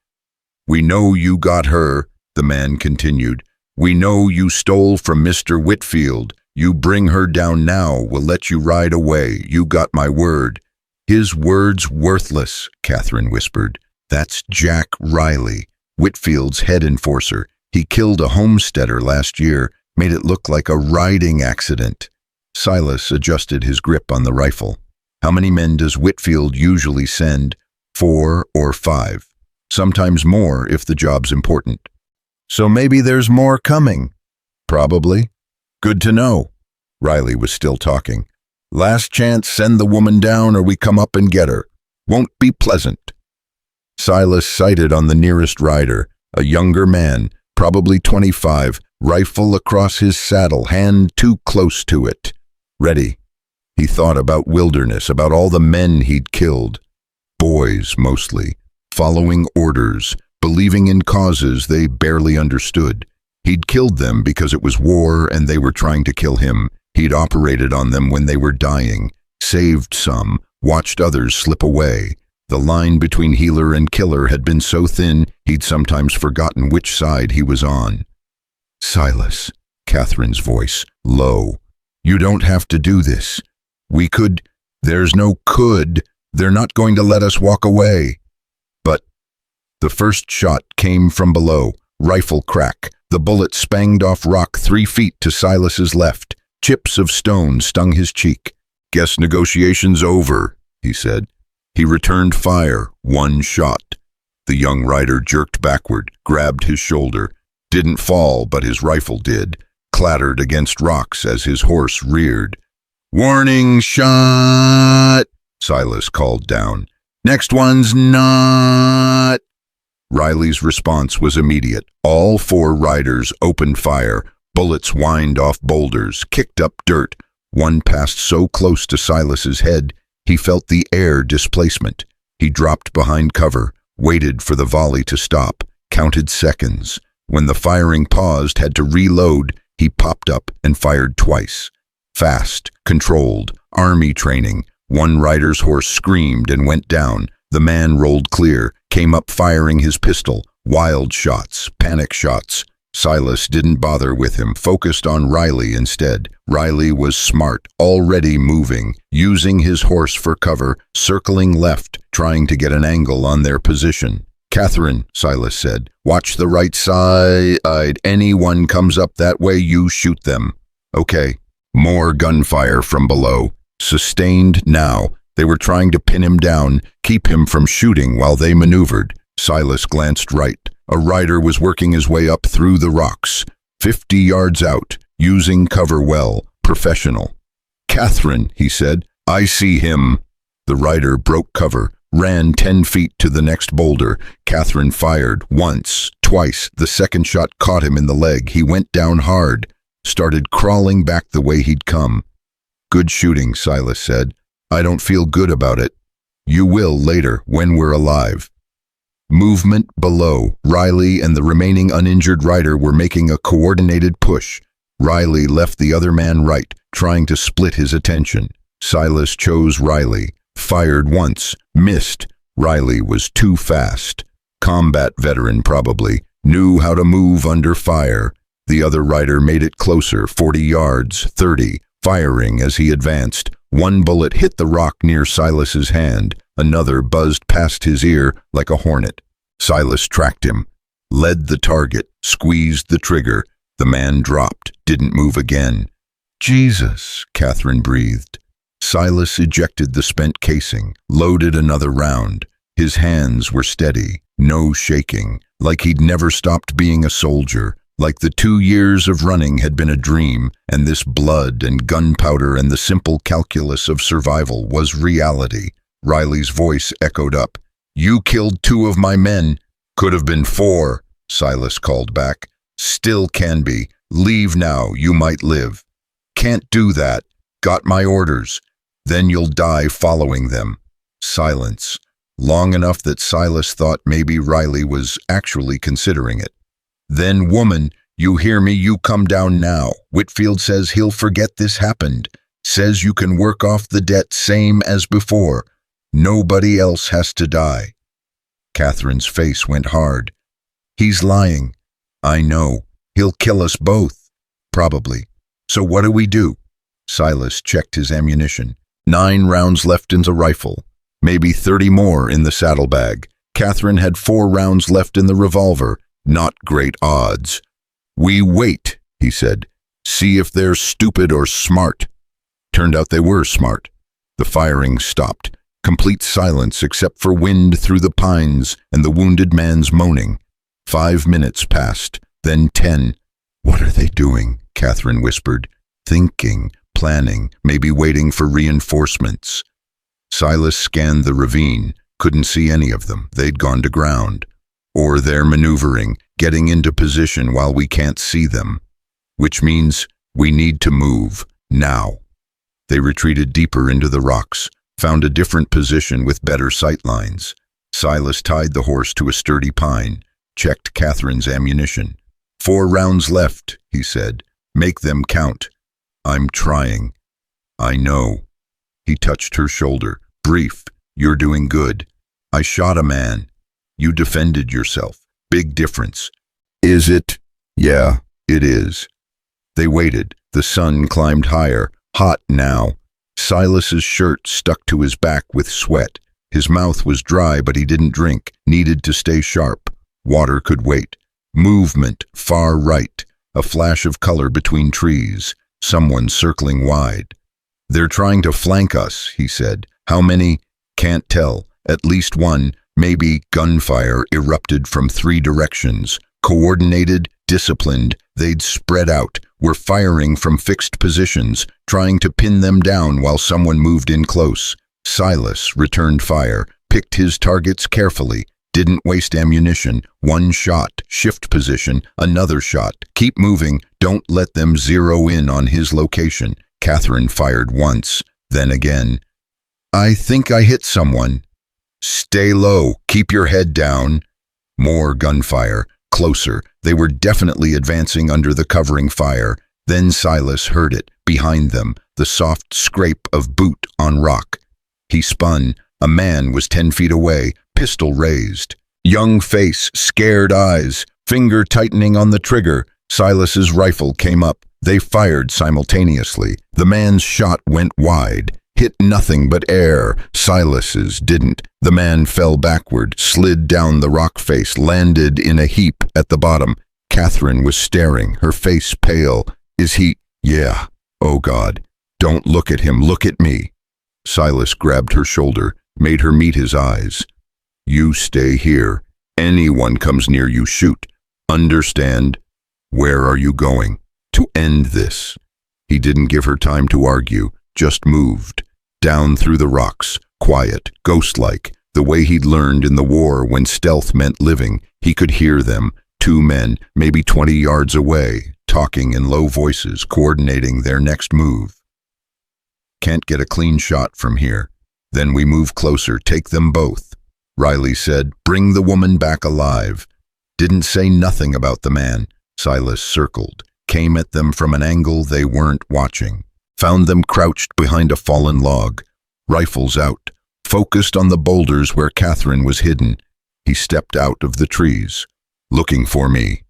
"We know you got her," the man continued. "We know you stole from Mr. Whitfield. You bring her down now, we'll let you ride away. You got my word." "His word's worthless," Catherine whispered. "That's Jack Riley, Whitfield's head enforcer. He killed a homesteader last year, made it look like a riding accident." Silas adjusted his grip on the rifle. "How many men does Whitfield usually send?" 4 or 5. Sometimes more if the job's important. "So maybe there's more coming." "Probably." "Good to know." Riley was still talking. "Last chance, send the woman down or we come up and get her. Won't be pleasant." Silas sighted on the nearest rider, a younger man, probably 25, rifle across his saddle, hand too close to it. Ready. He thought about wilderness, about all the men he'd killed. Boys, mostly, following orders, believing in causes they barely understood. He'd killed them because it was war and they were trying to kill him. He'd operated on them when they were dying, saved some, watched others slip away. The line between healer and killer had been so thin he'd sometimes forgotten which side he was on. "Silas," Catherine's voice, low. "You don't have to do this. We could." "There's no could," They're not going to let us walk away. But the first shot came from below. Rifle crack. The bullet spanged off rock 3 feet to Silas's left. Chips of stone stung his cheek. "Guess negotiation's over," he said. He returned fire, 1 shot. The young rider jerked backward, grabbed his shoulder. Didn't fall, but his rifle did. Clattered against rocks as his horse reared. "Warning shot," Silas called down. "Next one's not." Riley's response was immediate. All 4 riders opened fire. Bullets whined off boulders, kicked up dirt. One passed so close to Silas's head, he felt the air displacement. He dropped behind cover, waited for the volley to stop, counted seconds. When the firing paused, had to reload, he popped up and fired twice. Fast, controlled, army training. One rider's horse screamed and went down. The man rolled clear, came up firing his pistol. Wild shots, panic shots. Silas didn't bother with him, focused on Riley instead. Riley was smart, already moving, using his horse for cover, circling left, trying to get an angle on their position. "Catherine," Silas said, "watch the right side. Anyone comes up that way, you shoot them." "Okay." More gunfire from below. Sustained now. They were trying to pin him down, keep him from shooting while they maneuvered. Silas glanced right. A rider was working his way up through the rocks, 50 yards out, using cover well, professional. "Catherine," he said, "I see him." The rider broke cover, ran 10 feet to the next boulder. Catherine fired once, twice. The second shot caught him in the leg. He went down hard, started crawling back the way he'd come. "Good shooting," Silas said. "I don't feel good about it." "You will later, when we're alive." Movement below. Riley and the remaining uninjured rider were making a coordinated push. Riley left the other man right, trying to split his attention. Silas chose Riley. Fired once. Missed. Riley was too fast. Combat veteran probably. Knew how to move under fire. The other rider made it closer, 40 yards, 30, firing as he advanced. One bullet hit the rock near Silas's hand. Another buzzed past his ear like a hornet. Silas tracked him, led the target, squeezed the trigger. The man dropped, didn't move again. "Jesus," Catherine breathed. Silas ejected the spent casing, loaded another round. His hands were steady, no shaking, like he'd never stopped being a soldier, like the 2 years of running had been a dream, and this blood and gunpowder and the simple calculus of survival was reality. Riley's voice echoed up. "You killed 2 of my men." "Could have been 4, Silas called back. "Still can be. Leave now, you might live." "Can't do that. Got my orders." "Then you'll die following them." Silence. Long enough that Silas thought maybe Riley was actually considering it. "Then, woman, you hear me, you come down now. Whitfield says he'll forget this happened. Says you can work off the debt same as before. Nobody else has to die." Catherine's face went hard. "He's lying." "I know. He'll kill us both." "Probably. So what do we do?" Silas checked his ammunition. 9 rounds left in the rifle. Maybe 30 more in the saddlebag. Catherine had 4 rounds left in the revolver. Not great odds. "We wait," he said. "See if they're stupid or smart." Turned out they were smart. The firing stopped. Complete silence except for wind through the pines and the wounded man's moaning. 5 minutes passed, then 10. "What are they doing?" Catherine whispered. "Thinking, planning, maybe waiting for reinforcements." Silas scanned the ravine, couldn't see any of them. They'd gone to ground. Or they're maneuvering, getting into position while we can't see them. Which means we need to move, now. They retreated deeper into the rocks, found a different position with better sight lines. Silas tied the horse to a sturdy pine, checked Catherine's ammunition. 4 rounds left, he said. "Make them count." "I'm trying." "I know." He touched her shoulder. "Brief. You're doing good. I shot a man. You defended yourself. Big difference." "Is it?" "Yeah, it is." They waited. The sun climbed higher, hot now. Silas's shirt stuck to his back with sweat. His mouth was dry, but he didn't drink, needed to stay sharp. Water could wait. Movement, far right. A flash of color between trees. Someone circling wide. "They're trying to flank us," he said. "How many? Can't tell. At least one, maybe." Gunfire erupted from 3 directions. Coordinated, disciplined, they'd spread out, were firing from fixed positions, trying to pin them down while someone moved in close. Silas returned fire, picked his targets carefully, didn't waste ammunition. 1 shot, shift position, another shot. Keep moving, don't let them zero in on his location. Catherine fired once, then again. "I think I hit someone." "Stay low, keep your head down." More gunfire, closer. They were definitely advancing under the covering fire. Then Silas heard it, behind them, the soft scrape of boot on rock. He spun. A man was 10 feet away, pistol raised. Young face, scared eyes, finger tightening on the trigger. Silas's rifle came up. They fired simultaneously. The man's shot went wide, hit nothing but air. Silas's didn't. The man fell backward, slid down the rock face, landed in a heap at the bottom. Catherine was staring, her face pale. "Is he?" "Yeah." "Oh God. Don't look at him, look at me." Silas grabbed her shoulder, made her meet his eyes. "You stay here. Anyone comes near you, shoot. Understand?" "Where are you going?" "To end this." He didn't give her time to argue, just moved. Down through the rocks, quiet, ghost-like, the way he'd learned in the war when stealth meant living. He could hear them, 2 men, maybe 20 yards away, talking in low voices, coordinating their next move. "Can't get a clean shot from here." "Then we move closer, take them both." Riley said, "Bring the woman back alive." Didn't say nothing about the man. Silas circled, came at them from an angle they weren't watching. Found them crouched behind a fallen log, rifles out, focused on the boulders where Catherine was hidden. He stepped out of the trees. "Looking for me."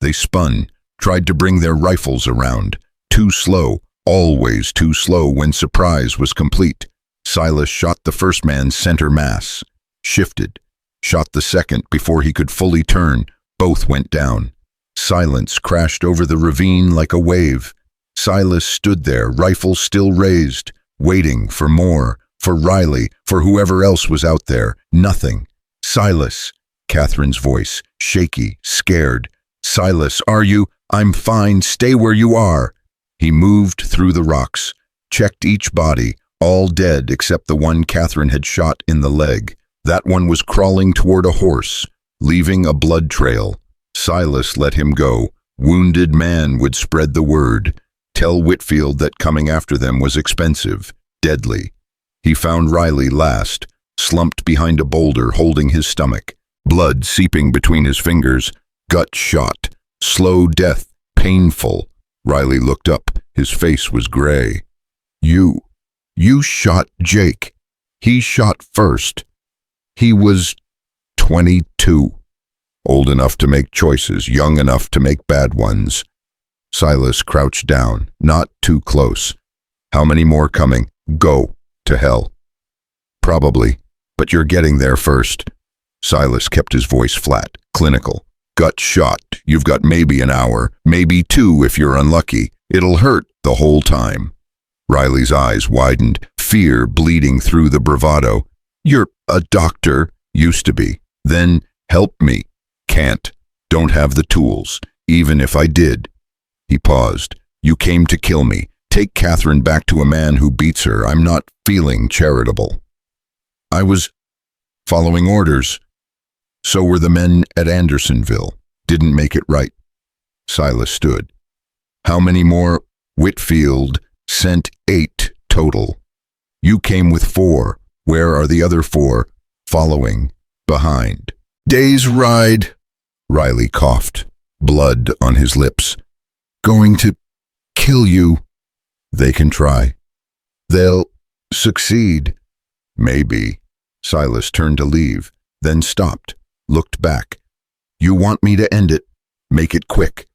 They spun, tried to bring their rifles around. Too slow, always too slow when surprise was complete. Silas shot the first man's center mass, shifted, shot the second before he could fully turn. Both went down. Silence crashed over the ravine like a wave. Silas stood there, rifle still raised, waiting for more, for Riley, for whoever else was out there. Nothing. "Silas," Catherine's voice, shaky, scared. "Silas, are you?" "I'm fine, stay where you are." He moved through the rocks, checked each body, all dead except the one Catherine had shot in the leg. That one was crawling toward a horse, leaving a blood trail. Silas let him go. Wounded man would spread the word. Tell Whitfield that coming after them was expensive, deadly. He found Riley last, slumped behind a boulder, holding his stomach. Blood seeping between his fingers. Gut shot. Slow death. Painful. Riley looked up. His face was gray. You shot Jake. He shot first. He was 22. Old enough to make choices, young enough to make bad ones. Silas crouched down, not too close. "How many more coming?" "Go to hell." "Probably, but you're getting there first." Silas kept his voice flat, clinical. "Gut shot. You've got maybe an hour, maybe 2 if you're unlucky. It'll hurt the whole time." Riley's eyes widened, fear bleeding through the bravado. "You're a doctor." "Used to be. Then, help me." "Can't. Don't have the tools. Even if I did." He paused. "You came to kill me. Take Catherine back to a man who beats her. I'm not feeling charitable." "I was following orders." "So were the men at Andersonville. Didn't make it right." Silas stood. "How many more?" "Whitfield sent 8 total. You came with 4. Where are the other 4? "Following. Behind." "Day's ride." Riley coughed, blood on his lips. "Going to kill you." "They can try." "They'll succeed." "Maybe." Silas turned to leave, then stopped, looked back. "You want me to end it? Make it quick."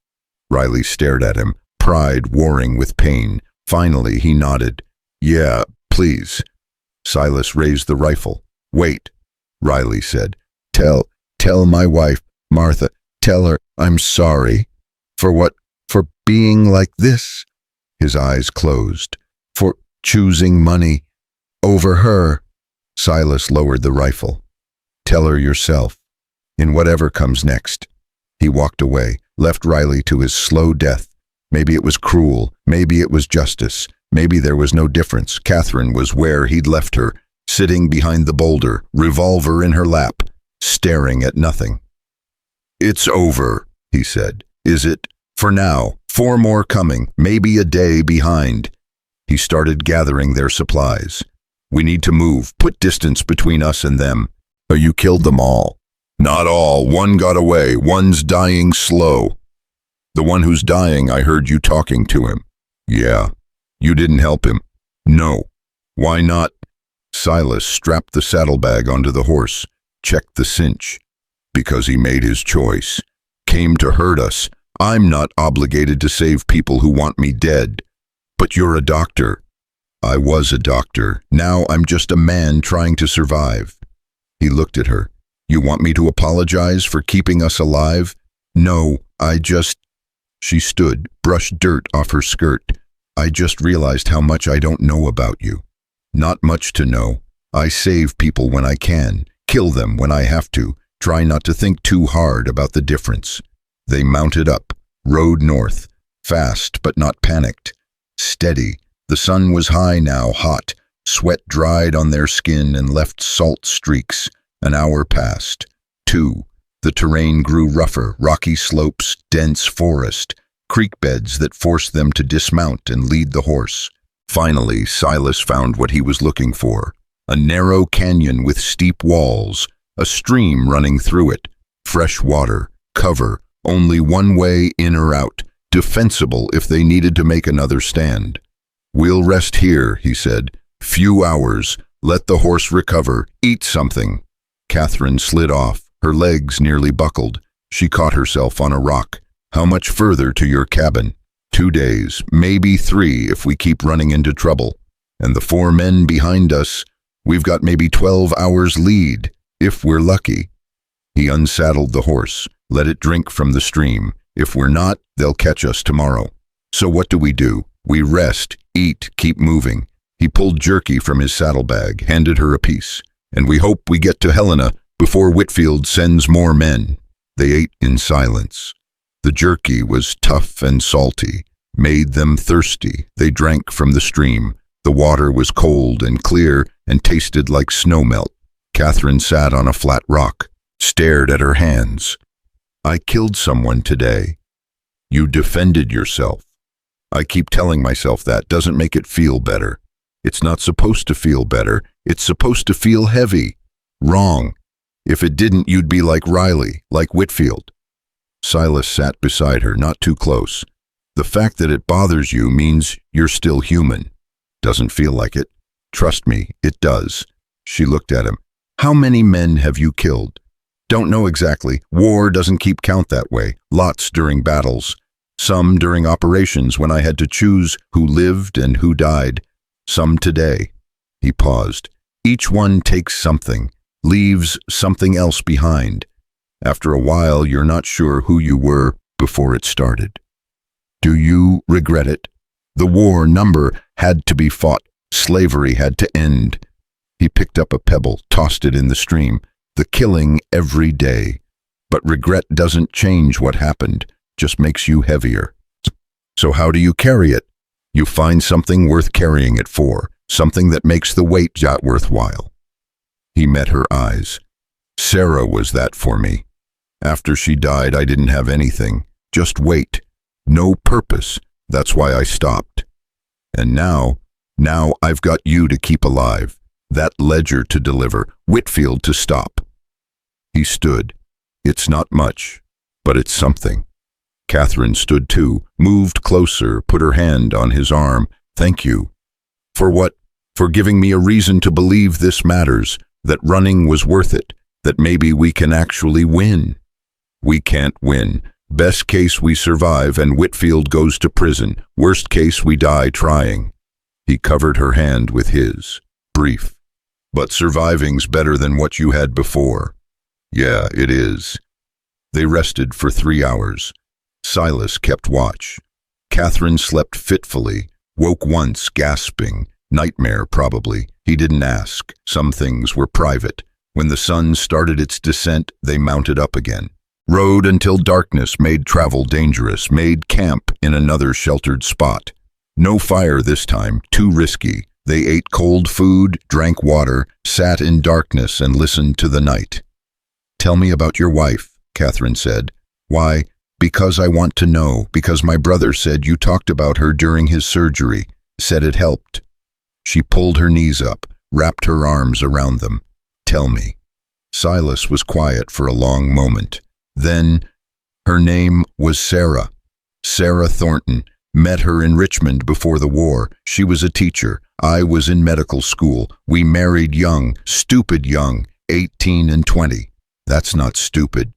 Riley stared at him, pride warring with pain. Finally, he nodded. "Yeah, please." Silas raised the rifle. "Wait," Riley said. Tell my wife, Martha, tell her I'm sorry." "For what? For being like this?" His eyes closed. "For choosing money over her." Silas lowered the rifle. "Tell her yourself, in whatever comes next." He walked away, left Riley to his slow death. Maybe it was cruel, maybe it was justice, maybe there was no difference. Catherine was where he'd left her, sitting behind the boulder, revolver in her lap, staring at nothing. "It's over," he said. "Is it? For now. 4 more coming, maybe a day behind." He started gathering their supplies. "We need to move, put distance between us and them." "Oh, you killed them all?" "Not all. One got away. One's dying slow." "The one who's dying, I heard you talking to him." "Yeah." "You didn't help him?" "No." "Why not?" Silas strapped the saddlebag onto the horse, checked the cinch. "Because he made his choice. Came to hurt us. I'm not obligated to save people who want me dead." "But you're a doctor." "I was a doctor. Now I'm just a man trying to survive." He looked at her. "You want me to apologize for keeping us alive?" "No, I just..." She stood, brushed dirt off her skirt. "I just realized how much I don't know about you." "Not much to know. I save people when I can, kill them when I have to, try not to think too hard about the difference." They mounted up, rode north, fast but not panicked, steady. The sun was high now, hot. Sweat dried on their skin and left salt streaks. An hour passed. 2. The terrain grew rougher, rocky slopes, dense forest, creek beds that forced them to dismount and lead the horse. Finally, Silas found what he was looking for. A narrow canyon with steep walls, a stream running through it, fresh water, cover, only one way in or out, defensible if they needed to make another stand. "We'll rest here," he said. "Few hours. Let the horse recover. Eat something." Catherine slid off, her legs nearly buckled. She caught herself on a rock. "How much further to your cabin?" 2 days, maybe 3 if we keep running into trouble. And the 4 men behind us, we've got maybe 12 hours lead, if we're lucky." He unsaddled the horse, let it drink from the stream. "If we're not, they'll catch us tomorrow. So what do? We rest, eat, keep moving." He pulled jerky from his saddlebag, handed her a piece. "And we hope we get to Helena before Whitfield sends more men." They ate in silence. The jerky was tough and salty, made them thirsty. They drank from the stream. The water was cold and clear and tasted like snowmelt. Catherine sat on a flat rock, stared at her hands. "I killed someone today." "You defended yourself." "I keep telling myself that. Doesn't make it feel better." "It's not supposed to feel better. It's supposed to feel heavy." "Wrong. If it didn't, you'd be like Riley, like Whitfield." Silas sat beside her, not too close. "The fact that it bothers you means you're still human." "Doesn't feel like it." "Trust me, it does." She looked at him. "How many men have you killed?" "Don't know exactly. War doesn't keep count that way. Lots during battles. Some during operations when I had to choose who lived and who died. Some today." He paused. "Each one takes something, leaves something else behind. After a while, you're not sure who you were before it started." "Do you regret it?" "The war number had to be fought. Slavery had to end." He picked up a pebble, tossed it in the stream. "The killing every day. But regret doesn't change what happened, just makes you heavier." "So how do you carry it?" "You find something worth carrying it for, something that makes the weight worthwhile." He met her eyes. "Sarah was that for me. After she died, I didn't have anything, just weight, no purpose. That's why I stopped. And now I've got you to keep alive, that ledger to deliver, Whitfield to stop." He stood. "It's not much, but it's something." Catherine stood too, moved closer, put her hand on his arm. "Thank you." "For what?" "For giving me a reason to believe this matters, that running was worth it, that maybe we can actually win." "We can't win. Best case we survive and Whitfield goes to prison. Worst case we die trying." He covered her hand with his. Brief. But surviving's better than what you had before. Yeah, it is. They rested for 3 hours. Silas kept watch. Catherine slept fitfully, woke once, gasping. Nightmare, probably. He didn't ask. Some things were private. When the sun started its descent, they mounted up again. Rode until darkness made travel dangerous, made camp in another sheltered spot. No fire this time, too risky. They ate cold food, drank water, sat in darkness and listened to the night. "Tell me about your wife," Catherine said. "Why? Because I want to know, because my brother said you talked about her during his surgery, said it helped." She pulled her knees up, wrapped her arms around them. "Tell me." Silas was quiet for a long moment. Then, her name was Sarah. Sarah Thornton. Met her in Richmond before the war. She was a teacher. I was in medical school. We married young, stupid young, 18 and 20. That's not stupid.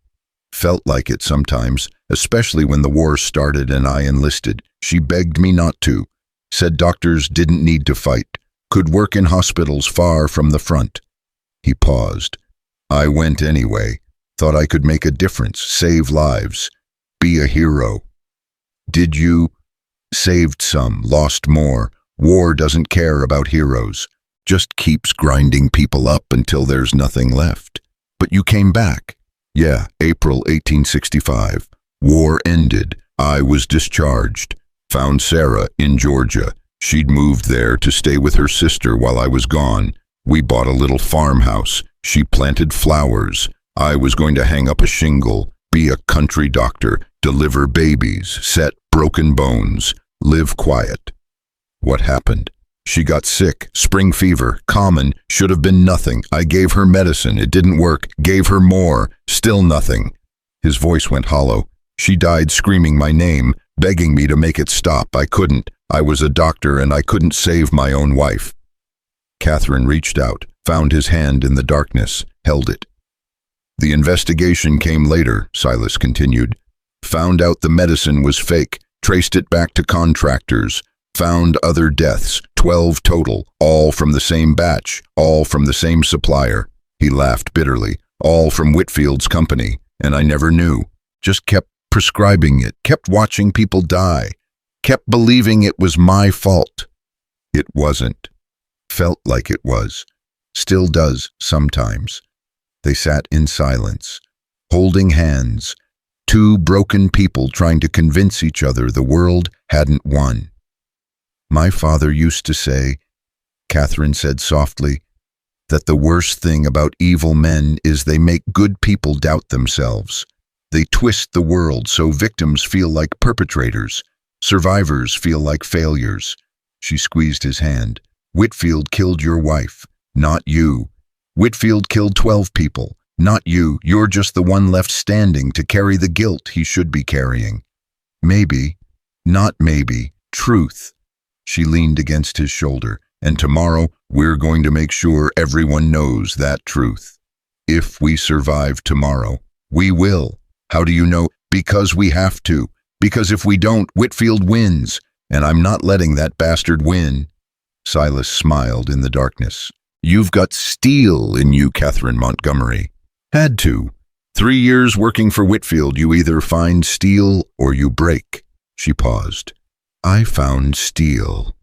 Felt like it sometimes, especially when the war started and I enlisted. She begged me not to. Said doctors didn't need to fight. Could work in hospitals far from the front. He paused. I went anyway. Thought I could make a difference, save lives, be a hero. Did you? Saved some, lost more. War doesn't care about heroes. Just keeps grinding people up until there's nothing left. But you came back. Yeah, April 1865. War ended. I was discharged. Found Sarah in Georgia. She'd moved there to stay with her sister while I was gone. We bought a little farmhouse. She planted flowers. I was going to hang up a shingle, be a country doctor, deliver babies, set broken bones, live quiet. What happened? She got sick, spring fever, common, should have been nothing. I gave her medicine, it didn't work, gave her more, still nothing. His voice went hollow. She died screaming my name, begging me to make it stop. I couldn't. I was a doctor and I couldn't save my own wife. Catherine reached out, found his hand in the darkness, held it. The investigation came later, Silas continued. Found out the medicine was fake, traced it back to contractors, found other deaths, 12 total, all from the same batch, all from the same supplier. He laughed bitterly, all from Whitfield's company, and I never knew. Just kept prescribing it, kept watching people die, kept believing it was my fault. It wasn't. Felt like it was. Still does sometimes. They sat in silence, holding hands, two broken people trying to convince each other the world hadn't won. My father used to say, Catherine said softly, that the worst thing about evil men is they make good people doubt themselves. They twist the world so victims feel like perpetrators, survivors feel like failures. She squeezed his hand. Whitfield killed your wife, not you. Whitfield killed 12 people, not you. You're just the one left standing to carry the guilt he should be carrying. Maybe, not maybe, truth. She leaned against his shoulder, and tomorrow we're going to make sure everyone knows that truth. If we survive tomorrow, we will. How do you know? Because we have to. Because if we don't, Whitfield wins, and I'm not letting that bastard win. Silas smiled in the darkness. You've got steel in you, Catherine Montgomery. Had to. 3 years working for Whitfield, you either find steel or you break. She paused. I found steel.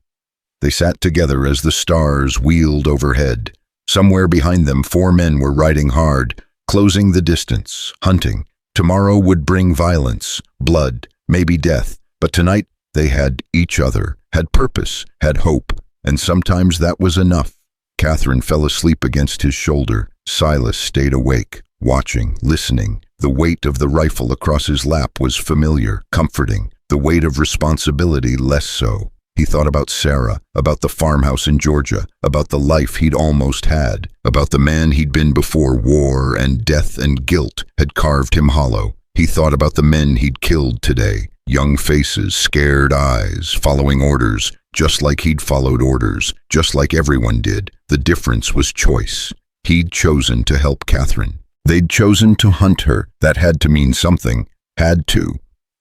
They sat together as the stars wheeled overhead. Somewhere behind them, 4 men were riding hard, closing the distance, hunting. Tomorrow would bring violence, blood, maybe death, but tonight they had each other, had purpose, had hope, and sometimes that was enough. Catherine fell asleep against his shoulder. Silas stayed awake, watching, listening. The weight of the rifle across his lap was familiar, comforting. The weight of responsibility less so. He thought about Sarah, about the farmhouse in Georgia, about the life he'd almost had, about the man he'd been before war and death and guilt had carved him hollow. He thought about the men he'd killed today, young faces, scared eyes, following orders, just like he'd followed orders, just like everyone did. The difference was choice. He'd chosen to help Catherine. They'd chosen to hunt her. That had to mean something. Had to.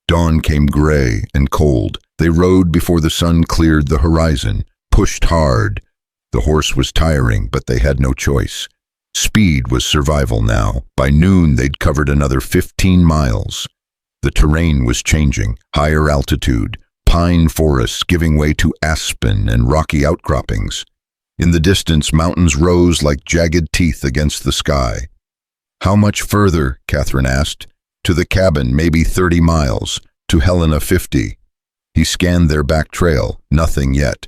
Dawn came gray and cold. They rode before the sun cleared the horizon, pushed hard. The horse was tiring, but they had no choice. Speed was survival now. By noon, they'd covered another 15 miles. The terrain was changing, higher altitude, pine forests giving way to aspen and rocky outcroppings. In the distance, mountains rose like jagged teeth against the sky. "How much further?" Catherine asked. "To the cabin, maybe 30 miles. To Helena, 50. He scanned their back trail. Nothing yet.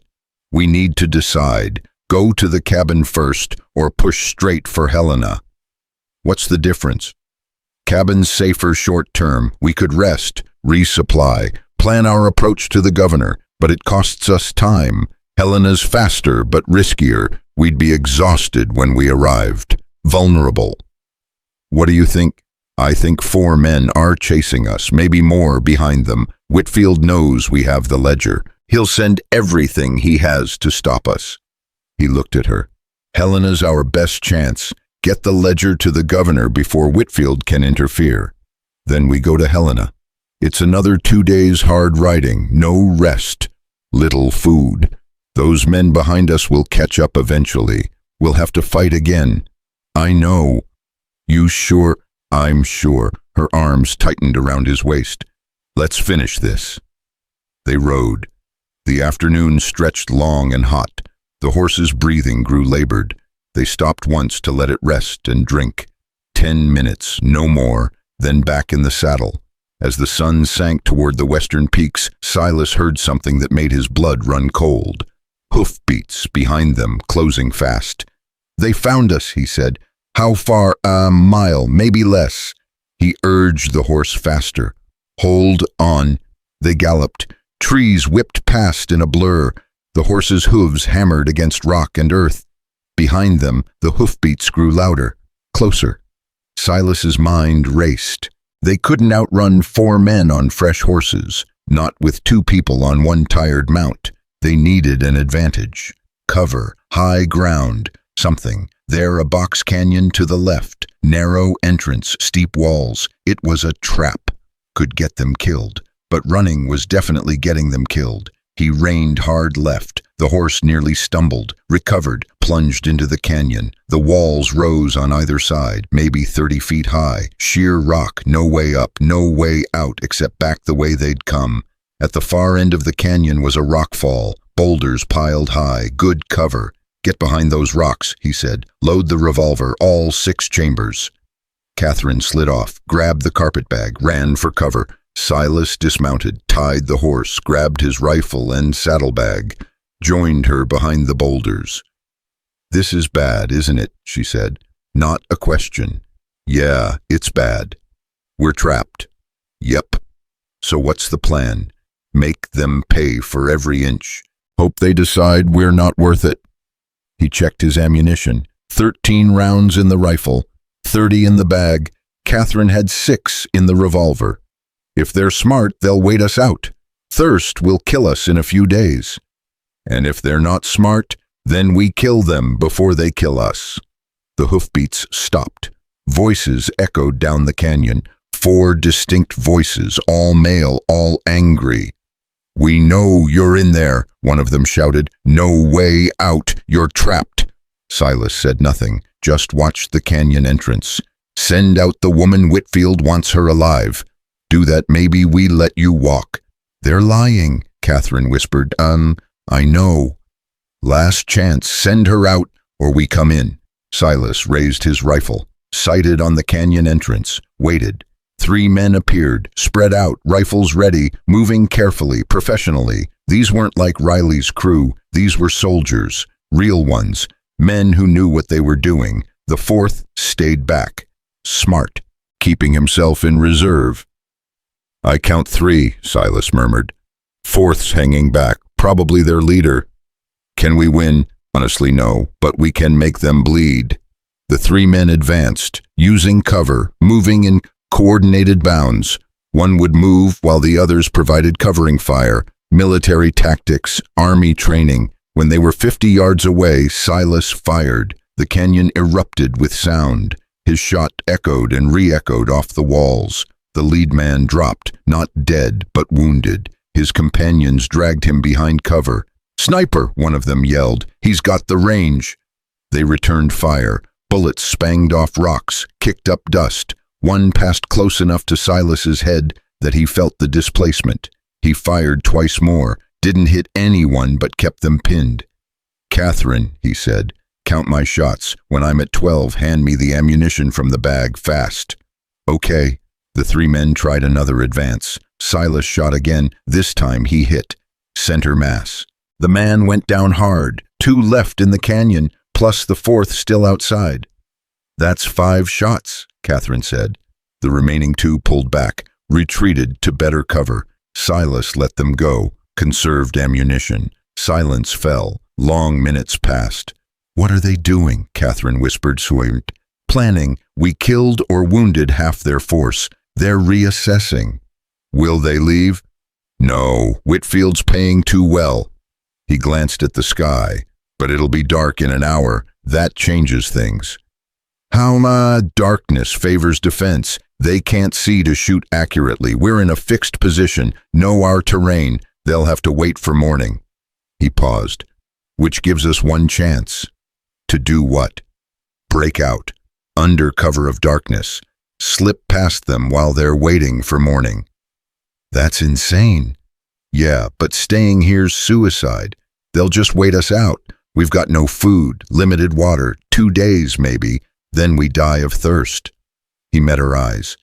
"We need to decide. Go to the cabin first or push straight for Helena." "What's the difference?" "Cabin's safer short term. We could rest, resupply, plan our approach to the governor, but it costs us time. Helena's faster but riskier. We'd be exhausted when we arrived. Vulnerable." "What do you think?" "I think 4 men are chasing us, maybe more behind them. Whitfield knows we have the ledger. He'll send everything he has to stop us." He looked at her. "Helena's our best chance. Get the ledger to the governor before Whitfield can interfere. Then we go to Helena. It's another 2 days hard riding, no rest, little food. Those men behind us will catch up eventually. We'll have to fight again." "I know." "You sure?" "I'm sure." Her arms tightened around his waist. "Let's finish this." They rode. The afternoon stretched long and hot. The horse's breathing grew labored. They stopped once to let it rest and drink. 10 minutes, no more, then back in the saddle. As the sun sank toward the western peaks, Silas heard something that made his blood run cold. Hoofbeats behind them, closing fast. "They found us," he said. "How far?" "A mile, maybe less." He urged the horse faster. "Hold on." They galloped. Trees whipped past in a blur. The horse's hooves hammered against rock and earth. Behind them, the hoofbeats grew louder, closer. Silas's mind raced. They couldn't outrun 4 men on fresh horses, not with 2 people on one tired mount. They needed an advantage. Cover, high ground, something. There a box canyon to the left, narrow entrance, steep walls. It was a trap. Could get them killed. But running was definitely getting them killed. He reined hard left. The horse nearly stumbled, recovered, plunged into the canyon. The walls rose on either side, maybe 30 feet high. Sheer rock, no way up, no way out except back the way they'd come. At the far end of the canyon was a rock fall, boulders piled high, good cover. "Get behind those rocks," he said. "Load the revolver, all 6 chambers." Catherine slid off, grabbed the carpet bag, ran for cover. Silas dismounted, tied the horse, grabbed his rifle and saddlebag, joined her behind the boulders. "This is bad, isn't it?" she said. Not a question. "Yeah, it's bad. We're trapped." "Yep. So what's the plan?" "Make them pay for every inch. Hope they decide we're not worth it." He checked his ammunition. 13 rounds in the rifle, 30 in the bag. Catherine had 6 in the revolver. "If they're smart, they'll wait us out. Thirst will kill us in a few days. And if they're not smart, then we kill them before they kill us." The hoofbeats stopped. Voices echoed down the canyon. 4 distinct voices, all male, all angry. "We know you're in there," one of them shouted. "No way out. You're trapped." Silas said nothing, just watched the canyon entrance. "Send out the woman. Whitfield wants her alive. Do that, maybe we let you walk." "They're lying," Catherine whispered. I know." "Last chance. Send her out or we come in." Silas raised his rifle, sighted on the canyon entrance, waited. 3 men appeared, spread out, rifles ready, moving carefully, professionally. These weren't like Riley's crew. These were soldiers, real ones, men who knew what they were doing. The 4th stayed back, smart, keeping himself in reserve. "I count 3, Silas murmured. 4th's hanging back, probably their leader." "Can we win?" "Honestly, no, but we can make them bleed." The 3 men advanced, using cover, moving in coordinated bounds. One would move while the others provided covering fire. Military tactics, army training. When they were 50 yards away, Silas fired. The canyon erupted with sound. His shot echoed and re-echoed off the walls. The lead man dropped, not dead, but wounded. His companions dragged him behind cover. "Sniper!" one of them yelled. "He's got the range." They returned fire. Bullets spanged off rocks, kicked up dust. One passed close enough to Silas's head that he felt the displacement. He fired twice more, didn't hit anyone but kept them pinned. "Catherine," he said, "count my shots. When I'm at 12, hand me the ammunition from the bag, fast." "Okay." The three men tried another advance. Silas shot again. This time he hit. Center mass. The man went down hard. 2 left in the canyon, plus the 4th still outside. "That's 5 shots," Catherine said. The remaining 2 pulled back, retreated to better cover. Silas let them go, conserved ammunition. Silence fell. Long minutes passed. "What are they doing?" Catherine whispered, swift. "Planning. We killed or wounded half their force. They're reassessing." "Will they leave?" "No, Whitfield's paying too well." He glanced at the sky. "But it'll be dark in an hour. That changes things." Darkness favors defense. They can't see to shoot accurately. We're in a fixed position. Know our terrain. They'll have to wait for morning." He paused. "Which gives us one chance." "To do what?" "Break out. Under cover of darkness. Slip past them while they're waiting for morning." "That's insane." "Yeah, but staying here's suicide. They'll just wait us out. We've got no food, limited water, 2 days maybe, then we die of thirst." He met her eyes.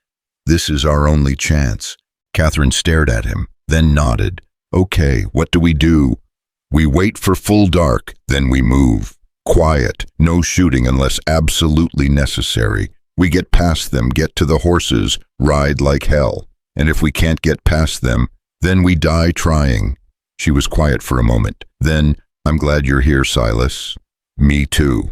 "This is our only chance." Catherine stared at him, then nodded. "Okay, what do we do?" "We wait for full dark, then we move. Quiet, no shooting unless absolutely necessary. We get past them, get to the horses, ride like hell. And if we can't get past them, then we die trying." She was quiet for a moment. Then, "I'm glad you're here, Silas." "Me too."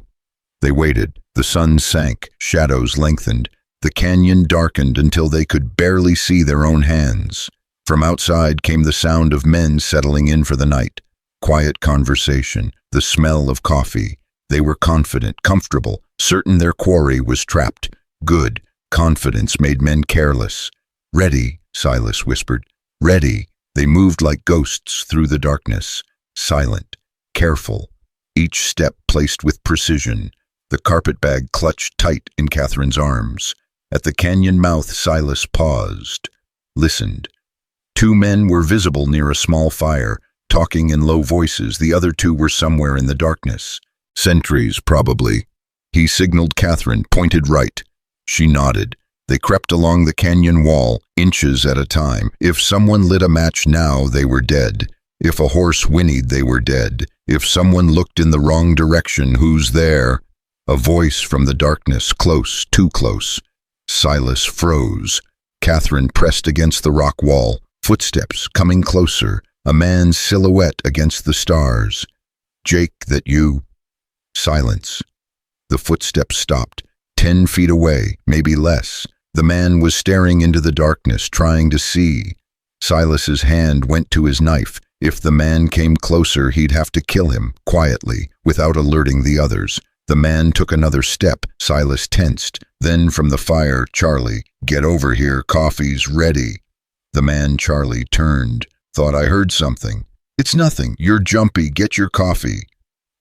They waited. The sun sank, shadows lengthened. The canyon darkened until they could barely see their own hands. From outside came the sound of men settling in for the night. Quiet conversation, the smell of coffee. They were confident, comfortable, certain their quarry was trapped. Good. Confidence made men careless. "Ready," Silas whispered. "Ready." They moved like ghosts through the darkness. Silent, careful, each step placed with precision. The carpet bag clutched tight in Catherine's arms. At the canyon mouth, Silas paused, listened. 2 men were visible near a small fire, talking in low voices. The other 2 were somewhere in the darkness. Sentries, probably. He signaled Catherine, pointed right. She nodded. They crept along the canyon wall, inches at a time. If someone lit a match now, they were dead. If a horse whinnied, they were dead. If someone looked in the wrong direction, who's there? A voice from the darkness, close, too close. Silas froze. Catherine pressed against the rock wall. Footsteps coming closer. A man's silhouette against the stars. "Jake, that you?" Silence. The footsteps stopped. 10 feet away, maybe less. The man was staring into the darkness, trying to see. Silas's hand went to his knife. If the man came closer, he'd have to kill him, quietly, without alerting the others. The man took another step. Silas tensed. Then from the fire, "Charlie, get over here, coffee's ready." The man, Charlie, turned. "Thought I heard something." "It's nothing. You're jumpy. Get your coffee."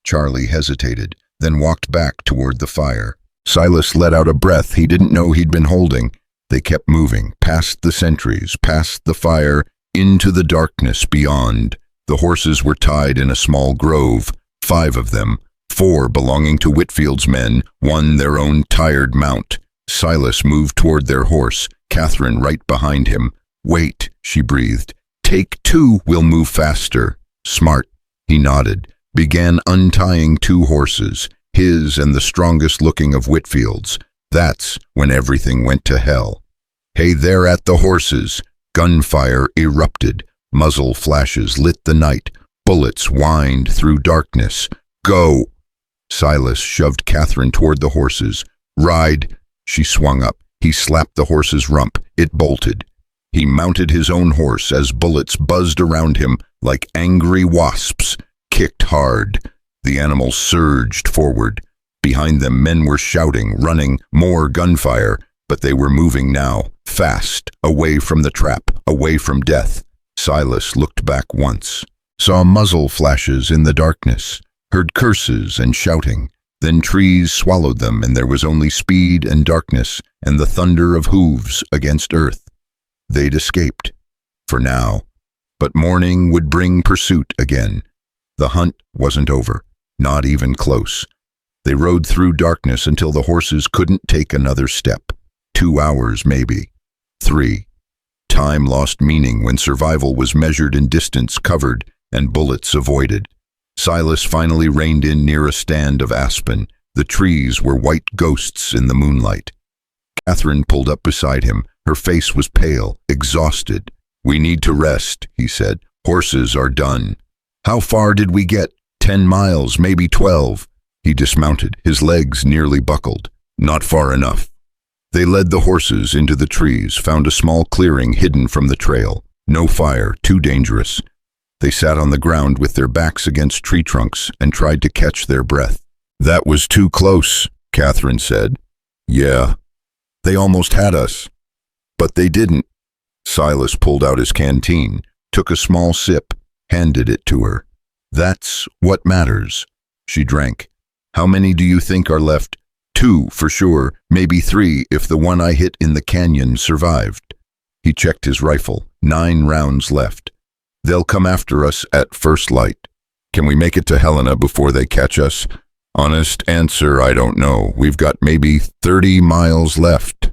Charlie hesitated, then walked back toward the fire. Silas let out a breath he didn't know he'd been holding. They kept moving, past the sentries, past the fire, into the darkness beyond. The horses were tied in a small grove, 5 of them, 4 belonging to Whitfield's men, 1 their own tired mount. Silas moved toward their horse, Catherine right behind him. "Wait," she breathed. "Take 2, we'll move faster." "Smart," he nodded, began untying 2 horses, his and the strongest looking of Whitfield's. That's when everything went to hell. "Hey, they're at the horses." Gunfire erupted. Muzzle flashes lit the night. Bullets whined through darkness. "Go!" Silas shoved Catherine toward the horses. "Ride." She swung up. He slapped the horse's rump. It bolted. He mounted his own horse as bullets buzzed around him like angry wasps, kicked hard. The animal surged forward. Behind them, men were shouting, running, more gunfire, but they were moving now, fast, away from the trap, away from death. Silas looked back once. saw muzzle flashes in the darkness, heard curses and shouting. Then trees swallowed them, and there was only speed and darkness and the thunder of hooves against earth. They'd escaped, for now. But morning would bring pursuit again. The hunt wasn't over, not even close. They rode through darkness until the horses couldn't take another step. 2 hours, maybe. 3. Time lost meaning when survival was measured in distance covered and bullets avoided. Silas finally reined in near a stand of aspen. The trees were white ghosts in the moonlight. Catherine pulled up beside him. Her face was pale, exhausted. "We need to rest," he said. "Horses are done." "How far did we get?" 10 miles, maybe 12. He dismounted, his legs nearly buckled. "Not far enough." They led the horses into the trees, found a small clearing hidden from the trail. No fire, too dangerous. They sat on the ground with their backs against tree trunks and tried to catch their breath. "That was too close," Catherine said. "Yeah, they almost had us." "But they didn't." Silas pulled out his canteen, took a small sip, handed it to her. "That's what matters." She drank. "How many do you think are left?" 2, for sure, maybe 3 if the one I hit in the canyon survived. He checked his rifle. 9 rounds left. "They'll come after us at first light." "Can we make it to Helena before they catch us?" "Honest answer, I don't know. We've got maybe 30 miles left.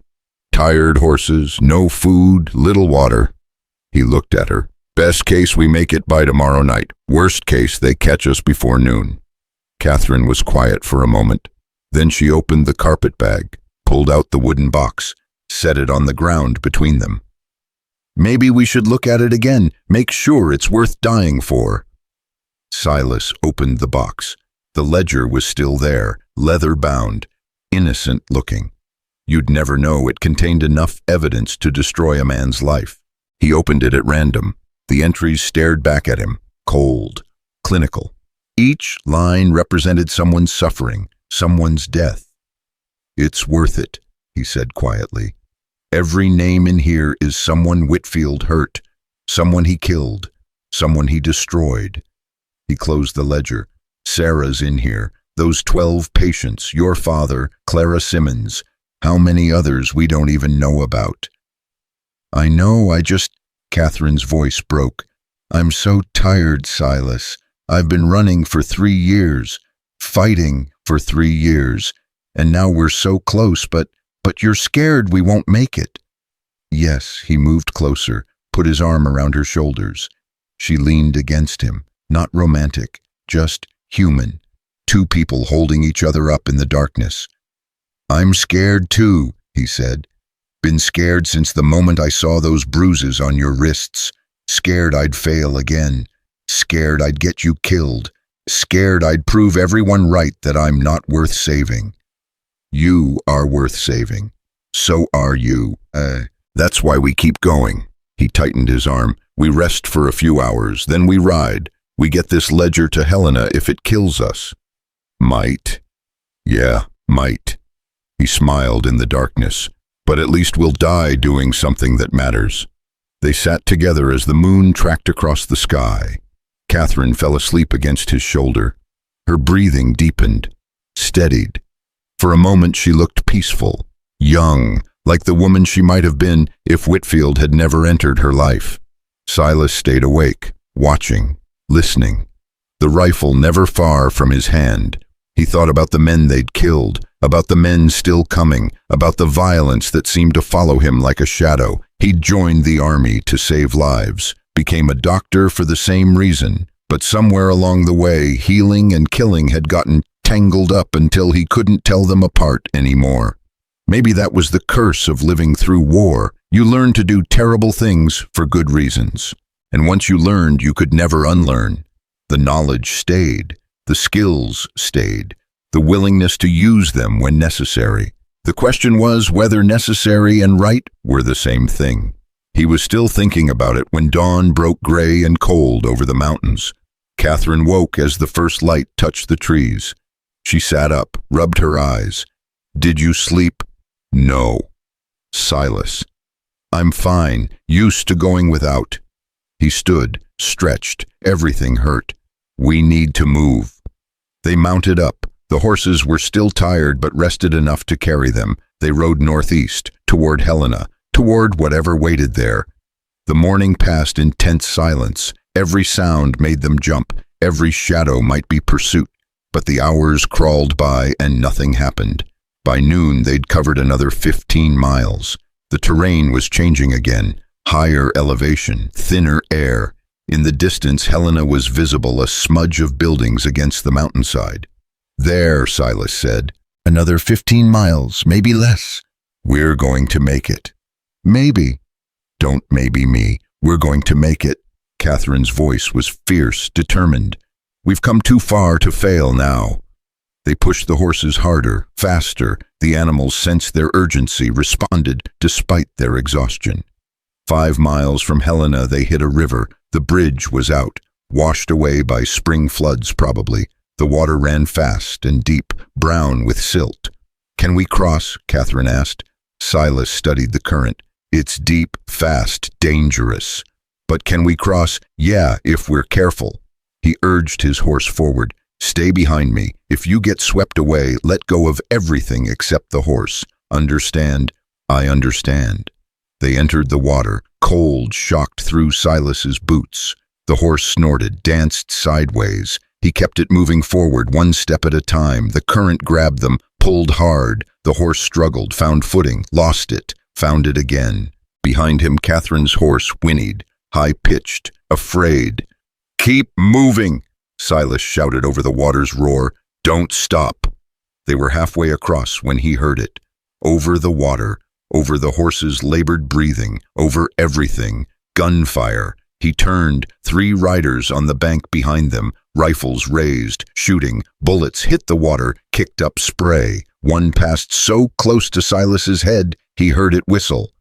Tired horses, no food, little water." He looked at her. "Best case, we make it by tomorrow night. Worst case, they catch us before noon." Catherine was quiet for a moment. Then she opened the carpet bag, pulled out the wooden box, set it on the ground between them. "Maybe we should look at it again, make sure it's worth dying for." Silas opened the box. The ledger was still there, leather-bound, innocent-looking. You'd never know it contained enough evidence to destroy a man's life. He opened it at random. The entries stared back at him, cold, clinical. Each line represented someone's suffering, someone's death. "It's worth it," he said quietly. "Every name in here is someone Whitfield hurt, someone he killed, someone he destroyed." He closed the ledger. "Sarah's in here, those 12 patients, your father, Clara Simmons. How many others we don't even know about?" "I know, Catherine's voice broke. "I'm so tired, Silas. I've been running for 3 years, fighting for 3 years, and now we're so close, but you're scared we won't make it." "Yes," he moved closer, put his arm around her shoulders. She leaned against him, not romantic, just human. 2 people holding each other up in the darkness. "I'm scared too," he said. "Been scared since the moment I saw those bruises on your wrists. Scared I'd fail again. Scared I'd get you killed. Scared I'd prove everyone right that I'm not worth saving. You are worth saving. So are you. That's why we keep going." He tightened his arm. "We rest for a few hours, then we ride. We get this ledger to Helena if it kills us." "Might." "Yeah, might." He smiled in the darkness. "But at least we'll die doing something that matters." They sat together as the moon tracked across the sky. Catherine fell asleep against his shoulder. Her breathing deepened, steadied. For a moment she looked peaceful, young, like the woman she might have been if Whitfield had never entered her life. Silas stayed awake, watching, listening. The rifle never far from his hand. He thought about the men they'd killed, about the men still coming, about the violence that seemed to follow him like a shadow. He'd joined the army to save lives, became a doctor for the same reason, but somewhere along the way, healing and killing had gotten tangled up until he couldn't tell them apart anymore. Maybe that was the curse of living through war. You learn to do terrible things for good reasons. And once you learned, you could never unlearn. The knowledge stayed. The skills stayed. The willingness to use them when necessary. The question was whether necessary and right were the same thing. He was still thinking about it when dawn broke gray and cold over the mountains. Catherine woke as the first light touched the trees. She sat up, rubbed her eyes. "Did you sleep?" "No." "Silas." "I'm fine, used to going without." He stood, stretched, everything hurt. We need to move. They mounted up. The horses were still tired but rested enough to carry them. They rode northeast, toward Helena, toward whatever waited there. The morning passed in tense silence. Every sound made them jump. Every shadow might be pursuit. But the hours crawled by and nothing happened. By noon, they'd covered another 15 miles. The terrain was changing again. Higher elevation, thinner air. In the distance, Helena was visible, a smudge of buildings against the mountainside. There, Silas said. Another 15 miles, maybe less. We're going to make it. Maybe. Don't maybe me. We're going to make it. Catherine's voice was fierce, determined. We've come too far to fail now. They pushed the horses harder, faster. The animals sensed their urgency, responded despite their exhaustion. 5 miles from Helena, they hit a river. The bridge was out, washed away by spring floods probably. The water ran fast and deep, brown with silt. Can we cross? Catherine asked. Silas studied the current. It's deep, fast, dangerous. But can we cross? Yeah, if we're careful. He urged his horse forward. Stay behind me. If you get swept away, let go of everything except the horse. Understand? I understand. They entered the water. Cold shocked through Silas's boots. The horse snorted, danced sideways. He kept it moving forward, one step at a time. The current grabbed them, pulled hard. The horse struggled, found footing, lost it, found it again. Behind him, Catherine's horse whinnied, high-pitched, afraid. Keep moving, Silas shouted over the water's roar. Don't stop. They were halfway across when he heard it. Over the water, over the horse's labored breathing, over everything. Gunfire. He turned, 3 riders on the bank behind them, rifles raised, shooting. Bullets hit the water, kicked up spray. One passed so close to Silas's head, he heard it whistle.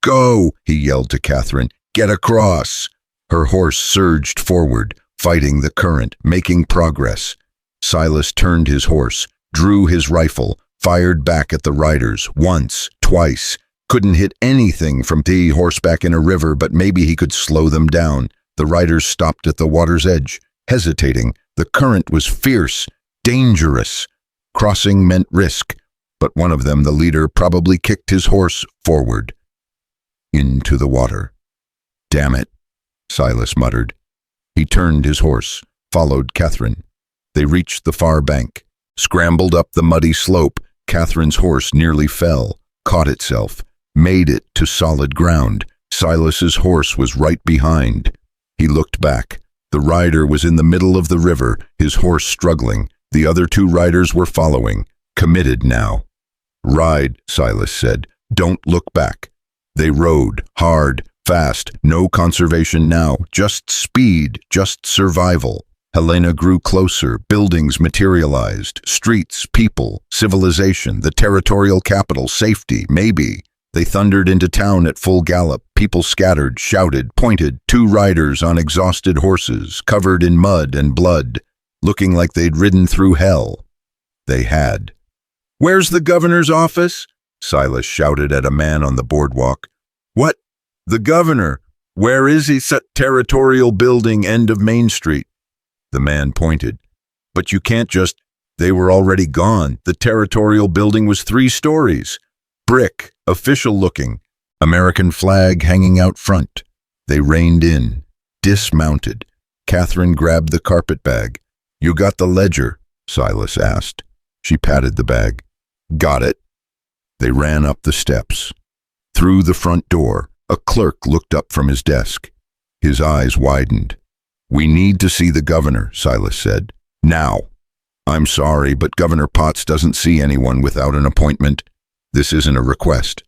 Go, he yelled to Catherine. Get across. Her horse surged forward, fighting the current, making progress. Silas turned his horse, drew his rifle, fired back at the riders, once, twice. Couldn't hit anything from the horseback in a river, but maybe he could slow them down. The riders stopped at the water's edge, hesitating. The current was fierce, dangerous. Crossing meant risk, but one of them, the leader, probably kicked his horse forward. Into the water. Damn it, Silas muttered. He turned his horse, followed Catherine. They reached the far bank, scrambled up the muddy slope. Catherine's horse nearly fell, caught itself, made it to solid ground. Silas's horse was right behind. He looked back. The rider was in the middle of the river, his horse struggling. The other 2 riders were following, committed now. Ride, Silas said. Don't look back. They rode, hard, fast, no conservation now, just speed, just survival. Helena grew closer, buildings materialized, streets, people, civilization, the territorial capital, safety, maybe. They thundered into town at full gallop. People scattered, shouted, pointed. 2 riders on exhausted horses, covered in mud and blood, looking like they'd ridden through hell. They had. Where's the governor's office? Silas shouted at a man on the boardwalk. What? The governor? Where is he? Territorial building, end of Main Street. The man pointed. But you can't just... They were already gone. The territorial building was 3 stories. Brick, official looking. American flag hanging out front. They reined in, dismounted. Catherine grabbed the carpet bag. You got the ledger? Silas asked. She patted the bag. Got it. They ran up the steps. Through the front door, a clerk looked up from his desk. His eyes widened. We need to see the governor, Silas said. Now. I'm sorry, but Governor Potts doesn't see anyone without an appointment. This isn't a request.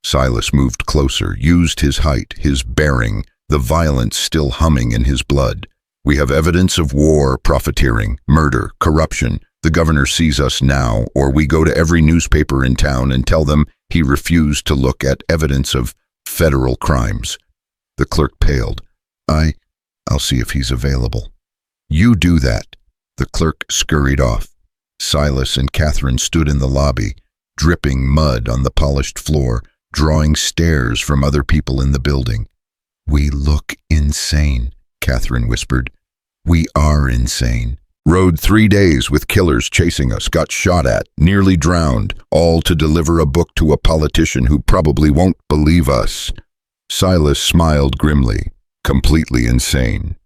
Silas moved closer, used his height, his bearing, the violence still humming in his blood. We have evidence of war, profiteering, murder, corruption. The governor sees us now, or we go to every newspaper in town and tell them he refused to look at evidence of federal crimes. The clerk paled. I'll see if he's available. You do that. The clerk scurried off. Silas and Catherine stood in the lobby, dripping mud on the polished floor, drawing stares from other people in the building. We look insane, Catherine whispered. We are insane. Rode 3 days with killers chasing us, got shot at, nearly drowned, all to deliver a book to a politician who probably won't believe us. Silas smiled grimly. Completely insane.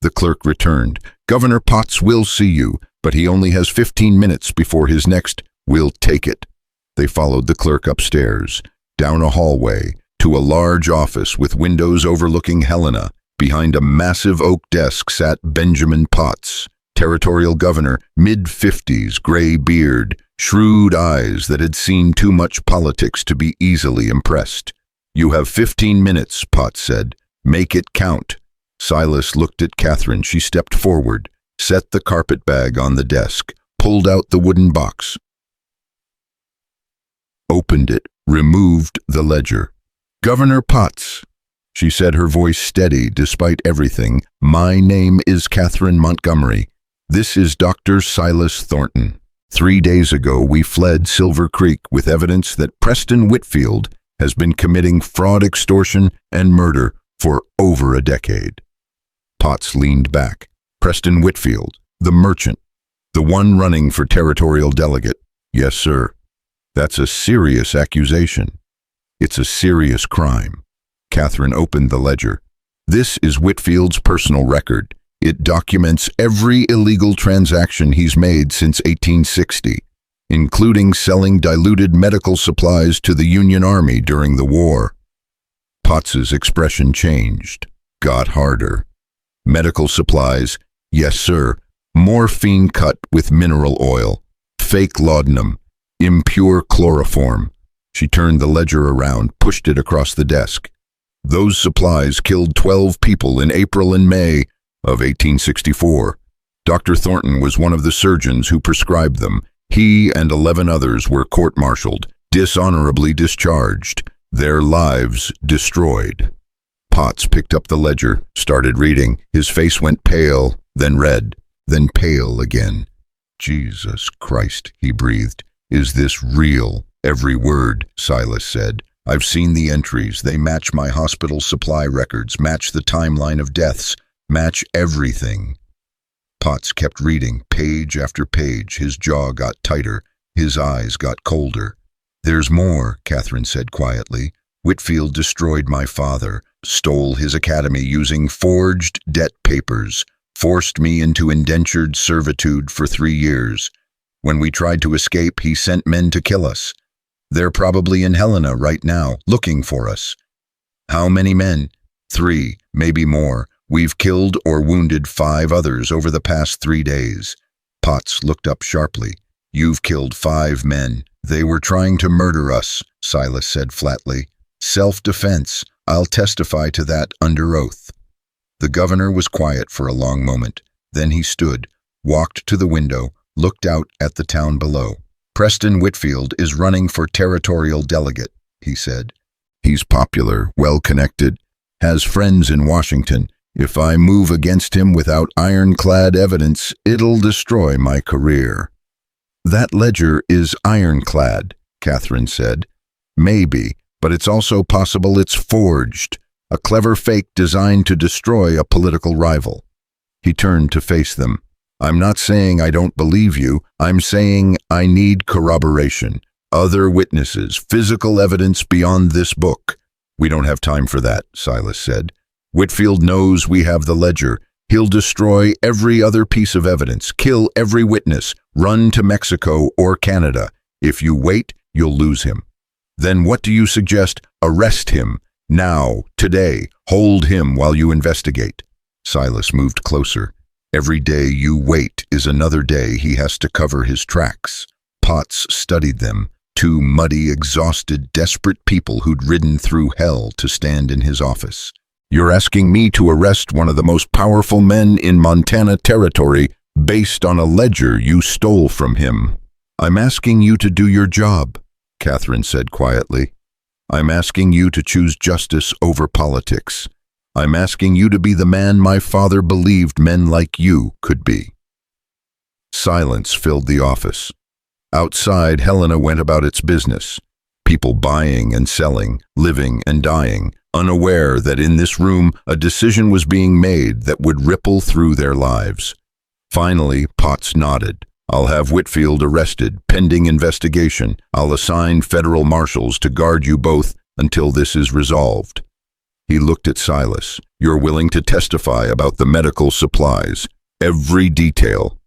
The clerk returned. Governor Potts will see you, but he only has 15 minutes before his next "We'll take it." They followed the clerk upstairs, down a hallway, to a large office with windows overlooking Helena. Behind a massive oak desk sat Benjamin Potts, territorial governor, mid-50s, gray beard, shrewd eyes that had seen too much politics to be easily impressed. You have 15 minutes, Potts said. Make it count. Silas looked at Catherine. She stepped forward, set the carpet bag on the desk, pulled out the wooden box, opened it, removed the ledger. Governor Potts, she said, her voice steady despite everything. My name is Catherine Montgomery. This is Dr. Silas Thornton. 3 days ago, we fled Silver Creek with evidence that Preston Whitfield has been committing fraud, extortion, and murder for over a decade. Potts leaned back. Preston Whitfield, the merchant, the one running for territorial delegate. Yes, sir. That's a serious accusation. It's a serious crime. Catherine opened the ledger. This is Whitfield's personal record. It documents every illegal transaction he's made since 1860, including selling diluted medical supplies to the Union Army during the war. Potts's expression changed, got harder. Medical supplies, yes, sir. Morphine cut with mineral oil, fake laudanum, impure chloroform. She turned the ledger around, pushed it across the desk. Those supplies killed 12 people in April and May of 1864. Dr. Thornton was one of the surgeons who prescribed them. He and 11 others were court-martialed, dishonorably discharged, their lives destroyed. Potts picked up the ledger, started reading. His face went pale, then red, then pale again. Jesus Christ, he breathed. Is this real? Every word, Silas said. I've seen the entries. They match my hospital supply records, match the timeline of deaths, match everything. Potts kept reading, page after page. His jaw got tighter. His eyes got colder. There's more, Catherine said quietly. Whitfield destroyed my father, stole his academy using forged debt papers, forced me into indentured servitude for 3 years. When we tried to escape, he sent men to kill us. They're probably in Helena right now, looking for us. How many men? 3, maybe more. We've killed or wounded 5 others over the past 3 days. Potts looked up sharply. You've killed 5 men. They were trying to murder us, Silas said flatly. Self-defense. I'll testify to that under oath. The governor was quiet for a long moment. Then he stood, walked to the window, looked out at the town below. Preston Whitfield is running for territorial delegate, he said. He's popular, well-connected, has friends in Washington. If I move against him without ironclad evidence, it'll destroy my career. That ledger is ironclad, Catherine said. Maybe, but it's also possible it's forged, a clever fake designed to destroy a political rival. He turned to face them. I'm not saying I don't believe you. I'm saying I need corroboration, other witnesses, physical evidence beyond this book. We don't have time for that, Silas said. Whitfield knows we have the ledger. He'll destroy every other piece of evidence, kill every witness, run to Mexico or Canada. If you wait, you'll lose him. Then what do you suggest? Arrest him. Now, today. Hold him while you investigate. Silas moved closer. Every day you wait is another day he has to cover his tracks. Potts studied them, 2 muddy, exhausted, desperate people who'd ridden through hell to stand in his office. You're asking me to arrest one of the most powerful men in Montana territory based on a ledger you stole from him. I'm asking you to do your job, Catherine said quietly. I'm asking you to choose justice over politics. I'm asking you to be the man my father believed men like you could be. Silence filled the office. Outside, Helena went about its business. People buying and selling, living and dying, unaware that in this room a decision was being made that would ripple through their lives. Finally, Potts nodded. "I'll have Whitfield arrested, pending investigation. I'll assign federal marshals to guard you both until this is resolved." He looked at Silas. "You're willing to testify about the medical supplies, every detail.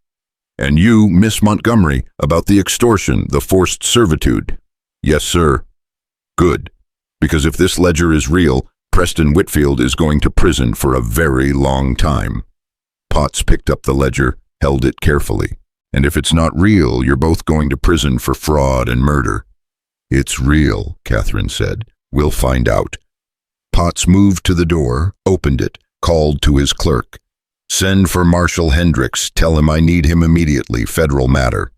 And you, Miss Montgomery, about the extortion, the forced servitude." "Yes, sir." "Good. Because if this ledger is real, Preston Whitfield is going to prison for a very long time." Potts picked up the ledger, held it carefully. "And if it's not real, you're both going to prison for fraud and murder." "It's real," Catherine said. "We'll find out." Potts moved to the door, opened it, called to his clerk. "Send for Marshal Hendricks. Tell him I need him immediately. Federal matter."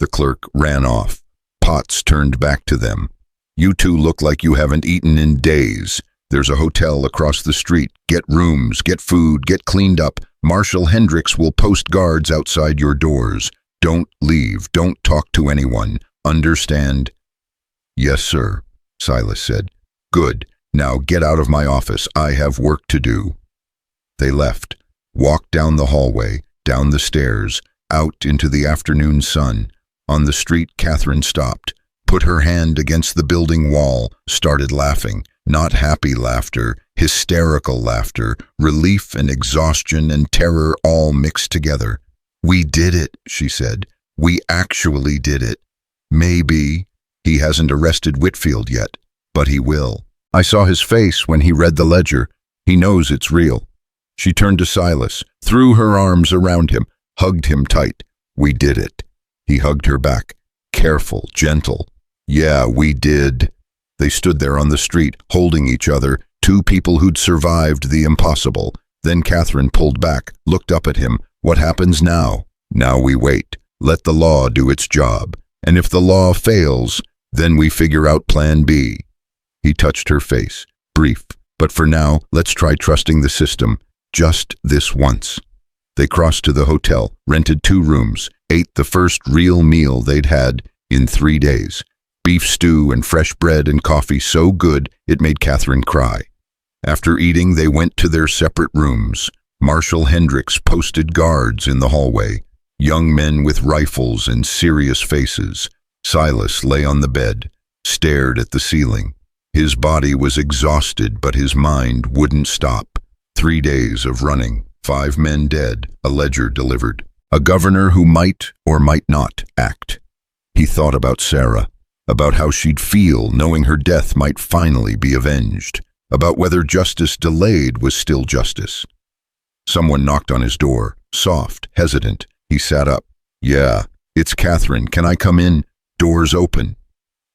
The clerk ran off. Potts turned back to them. "You two look like you haven't eaten in days. There's a hotel across the street. Get rooms, get food, get cleaned up. Marshal Hendricks will post guards outside your doors. Don't leave. Don't talk to anyone. Understand?" "Yes, sir," Silas said. "Good. Now get out of my office. I have work to do." They left, walked down the hallway, down the stairs, out into the afternoon sun. On the street, Catherine stopped, put her hand against the building wall, started laughing. Not happy laughter, hysterical laughter, relief and exhaustion and terror all mixed together. "We did it," she said. "We actually did it. Maybe he hasn't arrested Whitfield yet, but he will. I saw his face when he read the ledger. He knows it's real." She turned to Silas, threw her arms around him, hugged him tight. "We did it." He hugged her back, careful, gentle. "Yeah, we did." They stood there on the street, holding each other, two people who'd survived the impossible. Then Catherine pulled back, looked up at him. "What happens now?" "Now we wait. Let the law do its job. And if the law fails, then we figure out plan B." He touched her face, brief. "But for now, let's try trusting the system. Just this once." They crossed to the hotel, rented 2 rooms, ate the first real meal they'd had in 3 days. Beef stew and fresh bread and coffee so good it made Catherine cry. After eating, they went to their separate rooms. Marshal Hendricks posted guards in the hallway, young men with rifles and serious faces. Silas lay on the bed, stared at the ceiling. His body was exhausted, but his mind wouldn't stop. 3 days of running, 5 men dead, a ledger delivered. A governor who might or might not act. He thought about Sarah, about how she'd feel knowing her death might finally be avenged, about whether justice delayed was still justice. Someone knocked on his door, soft, hesitant. He sat up. "Yeah, it's Catherine. Can I come in?" "Door's open."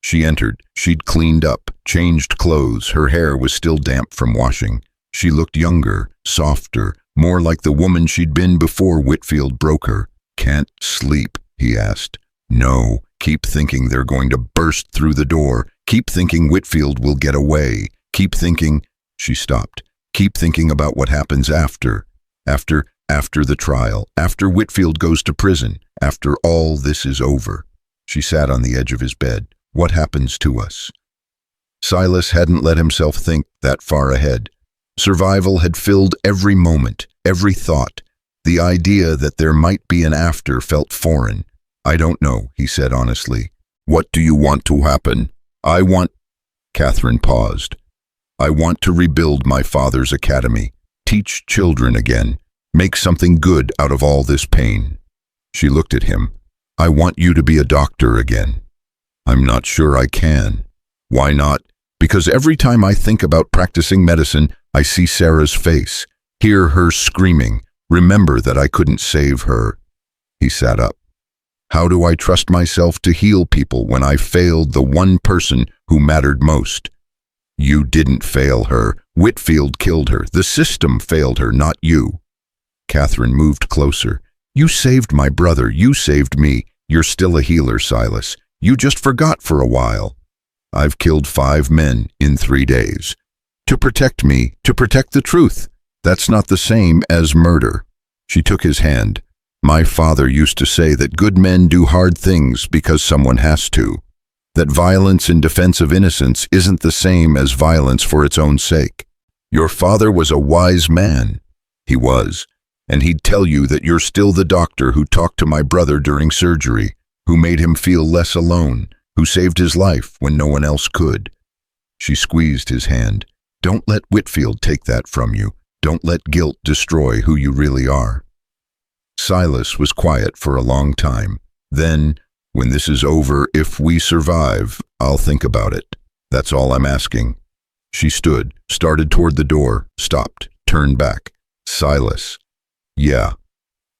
She entered. She'd cleaned up, changed clothes. Her hair was still damp from washing. She looked younger, softer, more like the woman she'd been before Whitfield broke her. "Can't sleep?" he asked. "No. Keep thinking they're going to burst through the door. Keep thinking Whitfield will get away. Keep thinking—" She stopped. "Keep thinking about what happens after the trial, after Whitfield goes to prison, after all this is over." She sat on the edge of his bed. "What happens to us?" Silas hadn't let himself think that far ahead. Survival had filled every moment, every thought. The idea that there might be an after felt foreign. "I don't know," he said honestly. "What do you want to happen?" "I want—" Catherine paused. "I want to rebuild my father's academy, teach children again, make something good out of all this pain." She looked at him. "I want you to be a doctor again." "I'm not sure I can." "Why not?" "Because every time I think about practicing medicine, I see Sarah's face, hear her screaming, remember that I couldn't save her." He sat up. "How do I trust myself to heal people when I failed the one person who mattered most?" "You didn't fail her. Whitfield killed her. The system failed her, not you." Catherine moved closer. "You saved my brother. You saved me. You're still a healer, Silas. You just forgot for a while. I've killed 5 men in 3 days. To protect me, to protect the truth. That's not the same as murder." She took his hand. "My father used to say that good men do hard things because someone has to." that violence in defense of innocence isn't the same as violence for its own sake. Your father was a wise man. He was. And he'd tell you that you're still the doctor who talked to my brother during surgery, who made him feel less alone, who saved his life when no one else could. She squeezed his hand. Don't let Whitfield take that from you. Don't let guilt destroy who you really are. Silas was quiet for a long time. Then, when this is over, if we survive, I'll think about it. That's all I'm asking. She stood, started toward the door, stopped, turned back. Silas. Yeah.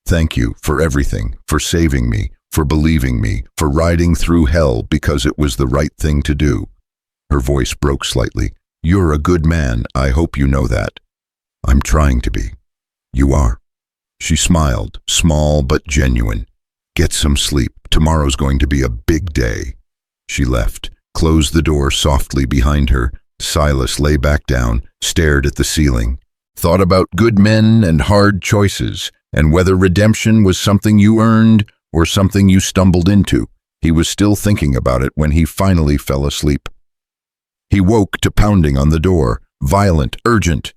Thank you for everything, for saving me, for believing me, for riding through hell because it was the right thing to do. Her voice broke slightly. You're a good man. I hope you know that. I'm trying to be. You are. She smiled, small but genuine. Get some sleep. Tomorrow's going to be a big day. She left, closed the door softly behind her. Silas lay back down, stared at the ceiling, thought about good men and hard choices, and whether redemption was something you earned or something you stumbled into. He was still thinking about it when he finally fell asleep. He woke to pounding on the door, violent, urgent.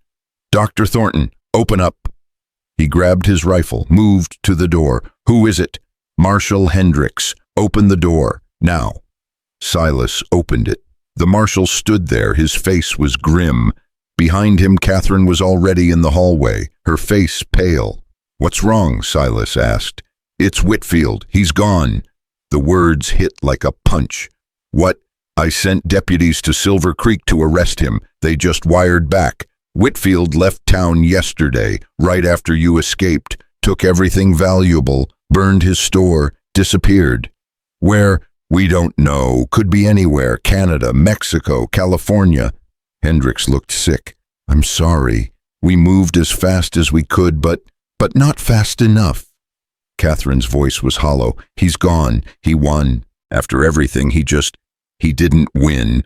Dr. Thornton, open up. He grabbed his rifle, moved to the door. Who is it? Marshal Hendricks. Open the door, now. Silas opened it. The marshal stood there, his face was grim. Behind him, Catherine was already in the hallway, her face pale. What's wrong? Silas asked. It's Whitfield. He's gone. The words hit like a punch. What? I sent deputies to Silver Creek to arrest him. They just wired back. Whitfield left town yesterday, right after you escaped, took everything valuable, burned his store, disappeared. Where? We don't know. Could be anywhere. Canada, Mexico, California. Hendricks looked sick. I'm sorry. We moved as fast as we could, but not fast enough. Catherine's voice was hollow. He's gone. He won. After everything, he didn't win.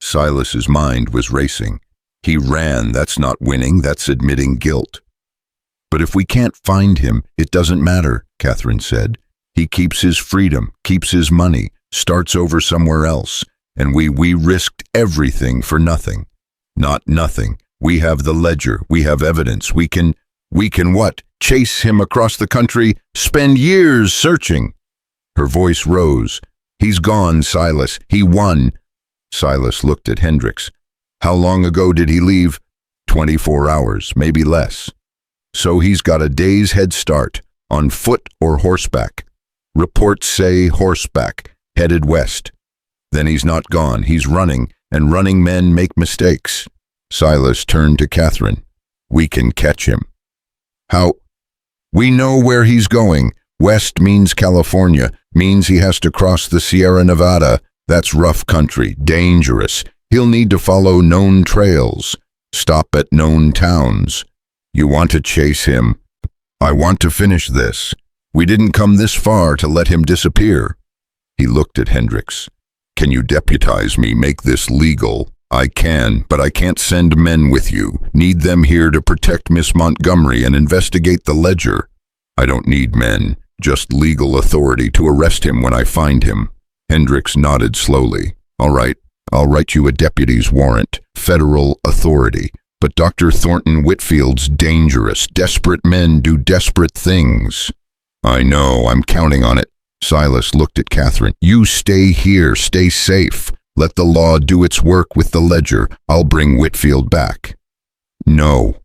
Silas's mind was racing. He ran. That's not winning. That's admitting guilt. But if we can't find him, it doesn't matter, Catherine said. He keeps his freedom, keeps his money, starts over somewhere else, and we risked everything for nothing. Not nothing. We have the ledger, we have evidence, we can what? Chase him across the country, spend years searching. Her voice rose. He's gone, Silas. He won. Silas looked at Hendricks. How long ago did he leave? 24 hours, maybe less. So he's got a day's head start, on foot or horseback. Reports say horseback, headed west. Then he's not gone, he's running, and running men make mistakes. Silas turned to Catherine. We can catch him. How? We know where he's going. West means California, means he has to cross the Sierra Nevada. That's rough country, dangerous. He'll need to follow known trails, stop at known towns. You want to chase him. I want to finish this. We didn't come this far to let him disappear. He looked at Hendricks. Can you deputize me, make this legal? I can, but I can't send men with you. Need them here to protect Miss Montgomery and investigate the ledger. I don't need men, just legal authority to arrest him when I find him. Hendricks nodded slowly. All right, I'll write you a deputy's warrant, federal authority. But Dr. Thornton Whitfield's dangerous. Desperate men do desperate things. I know, I'm counting on it. Silas looked at Catherine. You stay here, stay safe. Let the law do its work with the ledger. I'll bring Whitfield back. No.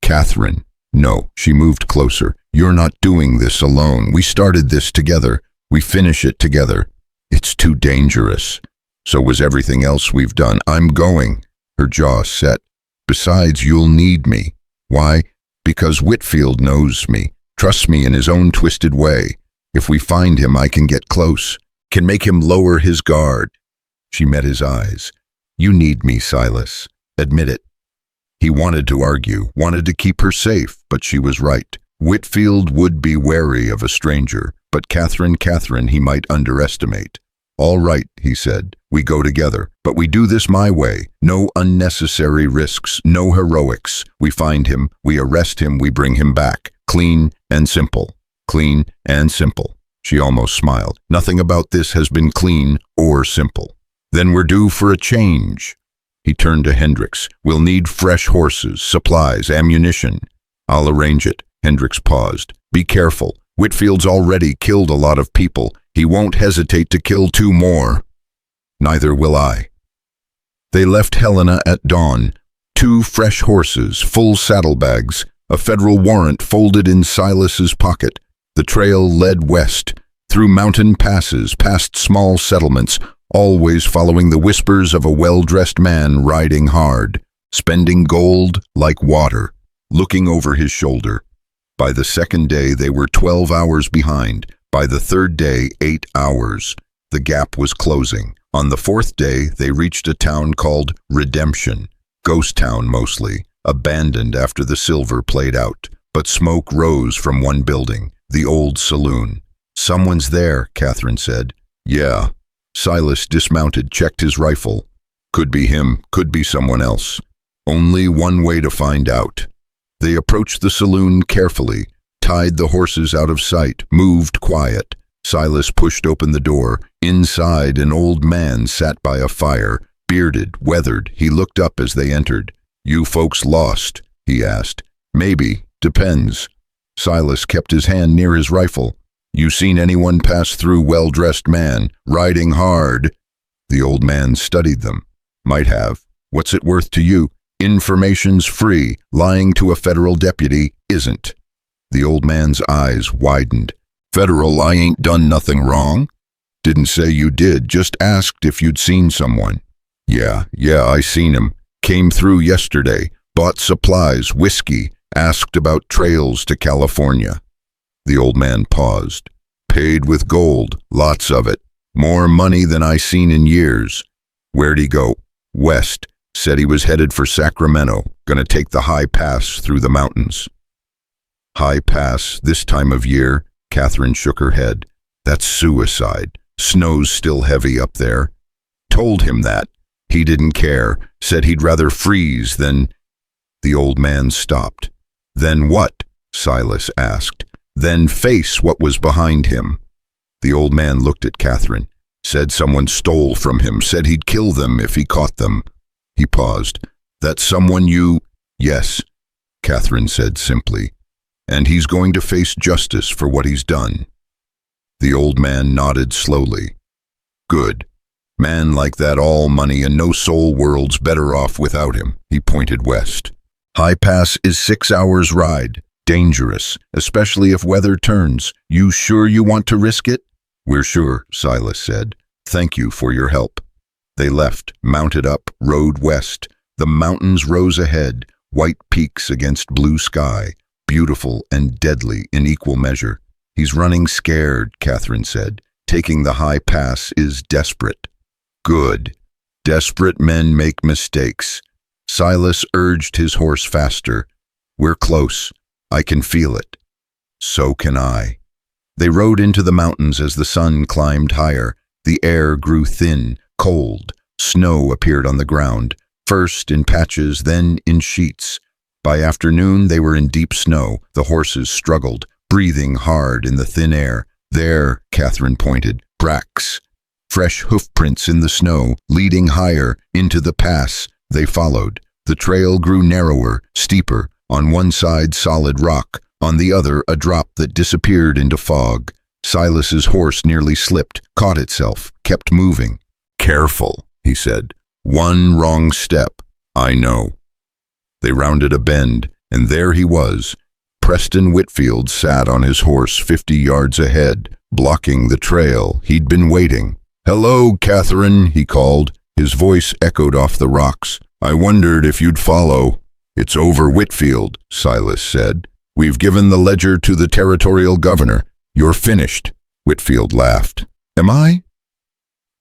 Catherine, no. She moved closer. You're not doing this alone. We started this together. We finish it together. It's too dangerous. So was everything else we've done. I'm going. Her jaw set. Besides, you'll need me. Why? Because Whitfield knows me, trusts me in his own twisted way. If we find him, I can get close, can make him lower his guard. She met his eyes. You need me, Silas. Admit it. He wanted to argue, wanted to keep her safe, but she was right. Whitfield would be wary of a stranger, but Catherine he might underestimate. All right, he said, we go together, but we do this my way. No unnecessary risks, no heroics. We find him, we arrest him, we bring him back. Clean and simple. Clean and simple. She almost smiled. Nothing about this has been clean or simple. Then we're due for a change. He turned to Hendricks. We'll need fresh horses, supplies, ammunition. I'll arrange it. Hendricks paused. Be careful. Whitfield's already killed a lot of people. He won't hesitate to kill 2 more. Neither will I. They left Helena at dawn. 2 fresh horses, full saddlebags, a federal warrant folded in Silas's pocket. The trail led west, through mountain passes, past small settlements, always following the whispers of a well-dressed man riding hard, spending gold like water, looking over his shoulder. By the 2nd day, they were 12 hours behind. By the 3rd day, 8 hours. The gap was closing. On the 4th day, they reached a town called Redemption. Ghost town mostly, abandoned after the silver played out. But smoke rose from one building, the old saloon. Someone's there, Catherine said. Yeah. Silas dismounted, checked his rifle. Could be him, could be someone else. Only one way to find out. They approached the saloon carefully, tied the horses out of sight, moved quiet. Silas pushed open the door. Inside, an old man sat by a fire, bearded, weathered. He looked up as they entered. You folks lost? He asked. Maybe, depends. Silas kept his hand near his rifle. You seen anyone pass through well-dressed man, riding hard? The old man studied them. Might have. What's it worth to you? Information's free. Lying to a federal deputy isn't. The old man's eyes widened. Federal, I ain't done nothing wrong. Didn't say you did, just asked if you'd seen someone. Yeah, I seen him. Came through yesterday, bought supplies, whiskey, asked about trails to California. The old man paused. Paid with gold, lots of it. More money than I seen in years. Where'd he go? West. Said he was headed for Sacramento, gonna take the high pass through the mountains. High pass, this time of year? Catherine shook her head. That's suicide. Snow's still heavy up there. Told him that. He didn't care. Said he'd rather freeze than... The old man stopped. Then what? Silas asked. Then face what was behind him. The old man looked at Catherine. Said someone stole from him. Said he'd kill them if he caught them. He paused. That someone you... Yes, Catherine said simply. And he's going to face justice for what he's done. The old man nodded slowly. Good. Man like that, all money and no soul, world's better off without him. He pointed west. High Pass is 6 hours ride. Dangerous, especially if weather turns. You sure you want to risk it? We're sure, Silas said. Thank you for your help. They left, mounted up, rode west. The mountains rose ahead, white peaks against blue sky, beautiful and deadly in equal measure. He's running scared, Catherine said. Taking the high pass is desperate. Good. Desperate men make mistakes. Silas urged his horse faster. We're close. I can feel it. So can I. They rode into the mountains as the sun climbed higher. The air grew thin, cold. Snow appeared on the ground, first in patches, then in sheets. By afternoon, they were in deep snow. The horses struggled, breathing hard in the thin air. There, Catherine pointed, tracks. Fresh hoofprints in the snow, leading higher into the pass. They followed. The trail grew narrower, steeper. On one side, solid rock. On the other, a drop that disappeared into fog. Silas's horse nearly slipped, caught itself, kept moving. Careful, he said. One wrong step. I know. They rounded a bend, and there he was. Preston Whitfield sat on his horse 50 yards ahead, blocking the trail. He'd been waiting. Hello, Catherine, he called. His voice echoed off the rocks. I wondered if you'd follow. It's over, Whitfield, Silas said. We've given the ledger to the territorial governor. You're finished. Whitfield laughed. Am I?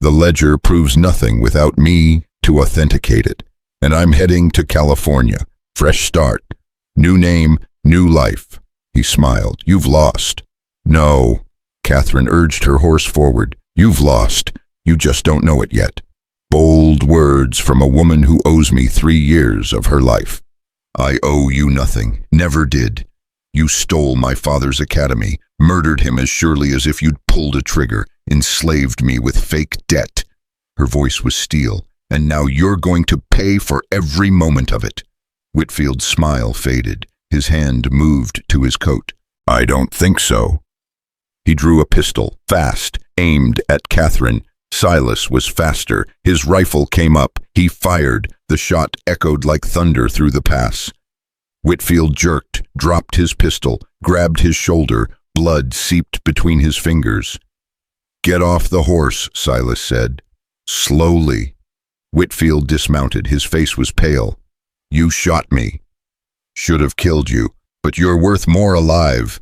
The ledger proves nothing without me to authenticate it. And I'm heading to California. Fresh start. New name, new life. He smiled. You've lost. No. Catherine urged her horse forward. You've lost. You just don't know it yet. Bold words from a woman who owes me 3 years of her life. I owe you nothing. Never did. You stole my father's academy, murdered him as surely as if you'd pulled a trigger, enslaved me with fake debt. Her voice was steel. "And now you're going to pay for every moment of it." Whitfield's smile faded. His hand moved to his coat. "I don't think so." He drew a pistol, fast, aimed at Catherine. Silas was faster. His rifle came up. He fired. The shot echoed like thunder through the pass. Whitfield jerked, dropped his pistol, grabbed his shoulder. Blood seeped between his fingers. "Get off the horse," Silas said. "Slowly." Whitfield dismounted. His face was pale. "You shot me. Should have killed you, but you're worth more alive."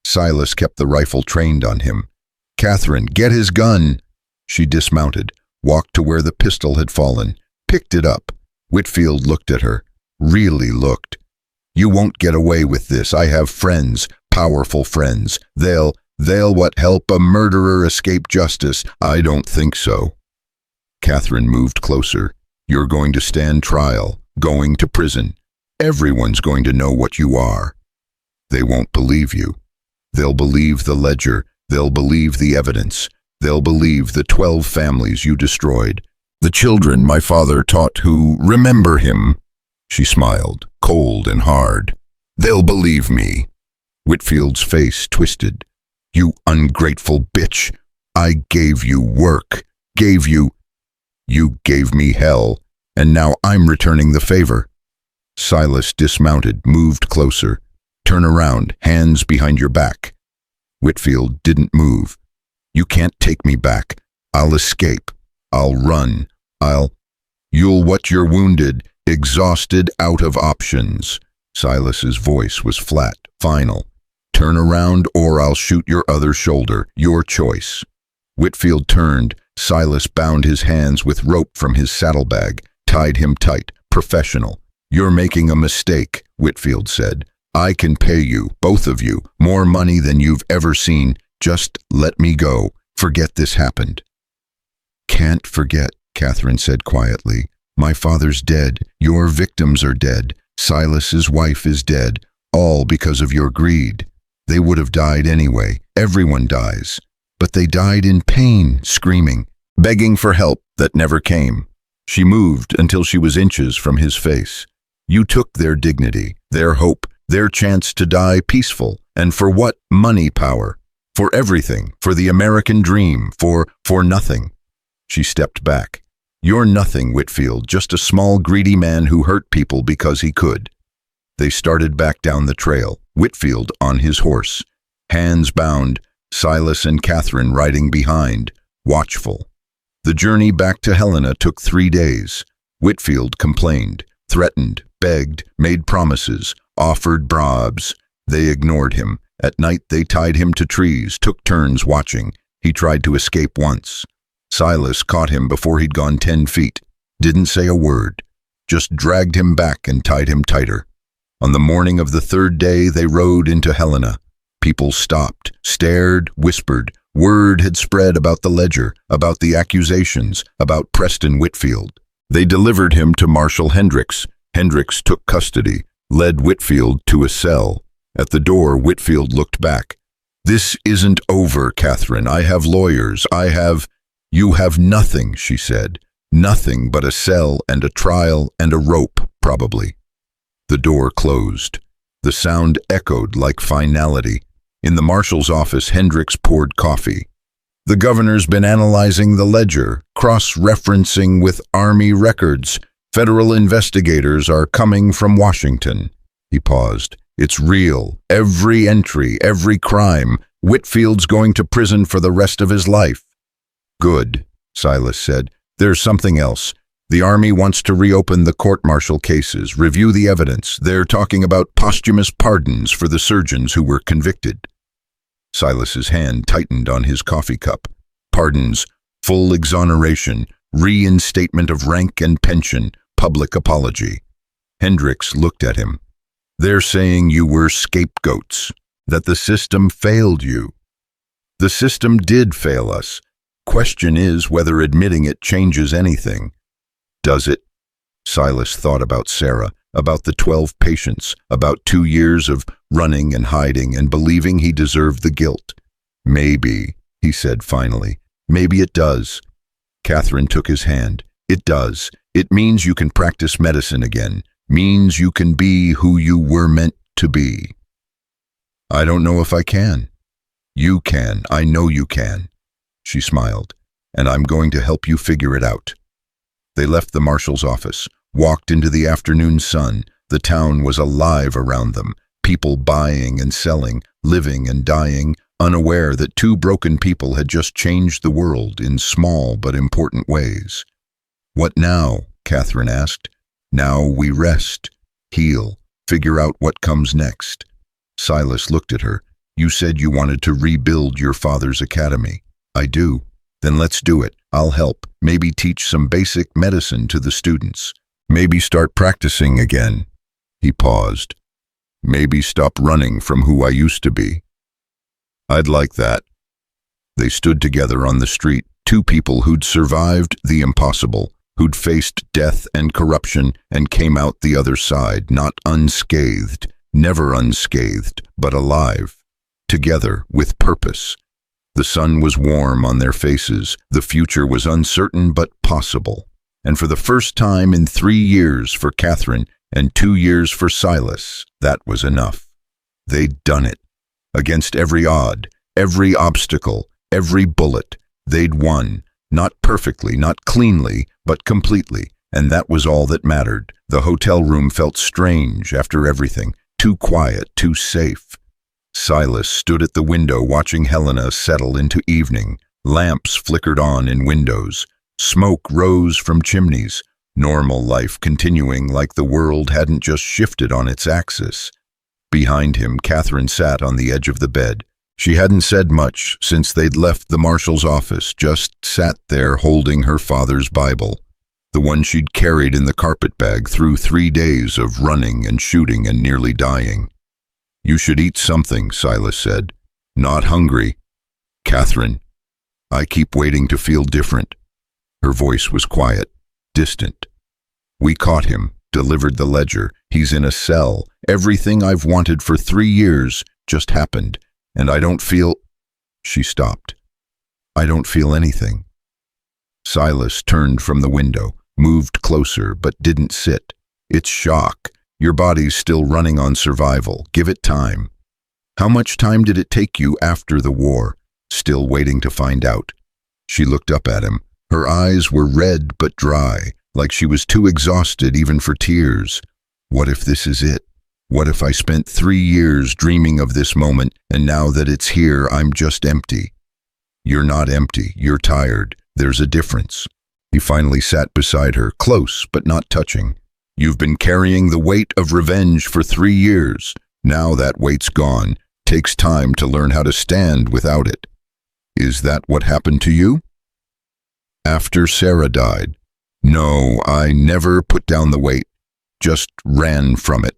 Silas kept the rifle trained on him. "Catherine, get his gun." She dismounted, walked to where the pistol had fallen, picked it up. Whitfield looked at her, really looked. "You won't get away with this. I have friends, powerful friends. They'll what, help a murderer escape justice? I don't think so." Catherine moved closer. "You're going to stand trial, going to prison. Everyone's going to know what you are. They won't believe you. They'll believe the ledger. They'll believe the evidence. They'll believe the 12 families you destroyed. The children my father taught who remember him." She smiled, cold and hard. "They'll believe me." Whitfield's face twisted. "You ungrateful bitch. I gave you work. You gave me hell, and now I'm returning the favor." Silas dismounted, moved closer. "Turn around, hands behind your back." Whitfield didn't move. "You can't take me back. I'll escape. I'll run. You're wounded, exhausted, out of options." Silas's voice was flat, final. "Turn around or I'll shoot your other shoulder. Your choice." Whitfield turned. Silas bound his hands with rope from his saddlebag, tied him tight, professional. "You're making a mistake," Whitfield said. "I can pay you, both of you, more money than you've ever seen. Just let me go. Forget this happened." "Can't forget," Catherine said quietly. "My father's dead. Your victims are dead. Silas's wife is dead. All because of your greed. They would have died anyway. Everyone dies. But they died in pain, screaming, begging for help that never came." She moved until she was inches from his face. "You took their dignity, their hope, their chance to die peaceful. And for what? Money, power. For everything. For the American dream. For nothing." She stepped back. "You're nothing, Whitfield, just a small, greedy man who hurt people because he could." They started back down the trail, Whitfield on his horse, hands bound, Silas and Catherine riding behind, watchful. The journey back to Helena took 3 days. Whitfield complained, threatened, begged, made promises, offered bribes. They ignored him. At night they tied him to trees, took turns watching. He tried to escape once. Silas caught him before he'd gone 10 feet. Didn't say a word. Just dragged him back and tied him tighter. On the morning of the 3rd day they rode into Helena. People stopped, stared, whispered. Word had spread about the ledger, about the accusations, about Preston Whitfield. They delivered him to Marshal Hendricks. Hendricks took custody, led Whitfield to a cell. At the door, Whitfield looked back. "This isn't over, Catherine. I have lawyers. You have nothing," she said. "Nothing but a cell and a trial and a rope, probably." The door closed. The sound echoed like finality. In the marshal's office, Hendricks poured coffee. "The governor's been analyzing the ledger, cross-referencing with Army records. Federal investigators are coming from Washington." He paused. "It's real. Every entry, every crime. Whitfield's going to prison for the rest of his life." "Good," Silas said. "There's something else. The Army wants to reopen the court-martial cases, review the evidence. They're talking about posthumous pardons for the surgeons who were convicted." Silas's hand tightened on his coffee cup. Pardons, full exoneration, reinstatement of rank and pension, public apology. Hendricks looked at him. "They're saying you were scapegoats, that the system failed you." "The system did fail us. Question is whether admitting it changes anything." "Does it?" Silas thought about Sarah, about the 12 patients, about 2 years of running and hiding and believing he deserved the guilt. "Maybe," he said finally. "Maybe it does. Catherine took his hand. It does. It means you can practice medicine again. Means you can be who you were meant to be. I don't know if I can. You can. I know you can. She smiled. And I'm going to help you figure it out. They left the marshal's office, walked into the afternoon sun. The town was alive around them. People buying and selling, living and dying, unaware that two broken people had just changed the world in small but important ways. What now? Catherine asked. Now we rest, heal, figure out what comes next. Silas looked at her. You said you wanted to rebuild your father's academy. I do. Then let's do it. I'll help. Maybe teach some basic medicine to the students. Maybe start practicing again. He paused. Maybe stop running from who I used to be. I'd like that. They stood together on the street, two people who'd survived the impossible, who'd faced death and corruption and came out the other side, not unscathed, never unscathed, but alive, together with purpose. The sun was warm on their faces, the future was uncertain but possible. And for the first time in 3 years for Catherine and 2 years for Silas, that was enough. They'd done it. Against every odd, every obstacle, every bullet, they'd won. Not perfectly, not cleanly, but completely, and that was all that mattered. The hotel room felt strange after everything, too quiet, too safe. Silas stood at the window watching Helena settle into evening. Lamps flickered on in windows. Smoke rose from chimneys. Normal life continuing like the world hadn't just shifted on its axis. Behind him, Catherine sat on the edge of the bed. She hadn't said much since they'd left the marshal's office, just sat there holding her father's Bible, the one she'd carried in the carpetbag through 3 days of running and shooting and nearly dying. You should eat something, Silas said. Not hungry. Catherine, I keep waiting to feel different. Her voice was quiet, distant. We caught him, delivered the ledger. He's in a cell. Everything I've wanted for 3 years just happened, and I don't feel... She stopped. I don't feel anything. Silas turned from the window, moved closer, but didn't sit. It's shock. Your body's still running on survival. Give it time. How much time did it take you after the war? Still waiting to find out. She looked up at him. Her eyes were red but dry, like she was too exhausted even for tears. What if this is it? What if I spent 3 years dreaming of this moment, and now that it's here, I'm just empty? You're not empty. You're tired. There's a difference. He finally sat beside her, close but not touching. You've been carrying the weight of revenge for 3 years. Now that weight's gone. Takes time to learn how to stand without it. Is that what happened to you? After Sarah died. No, I never put down the weight. Just ran from it.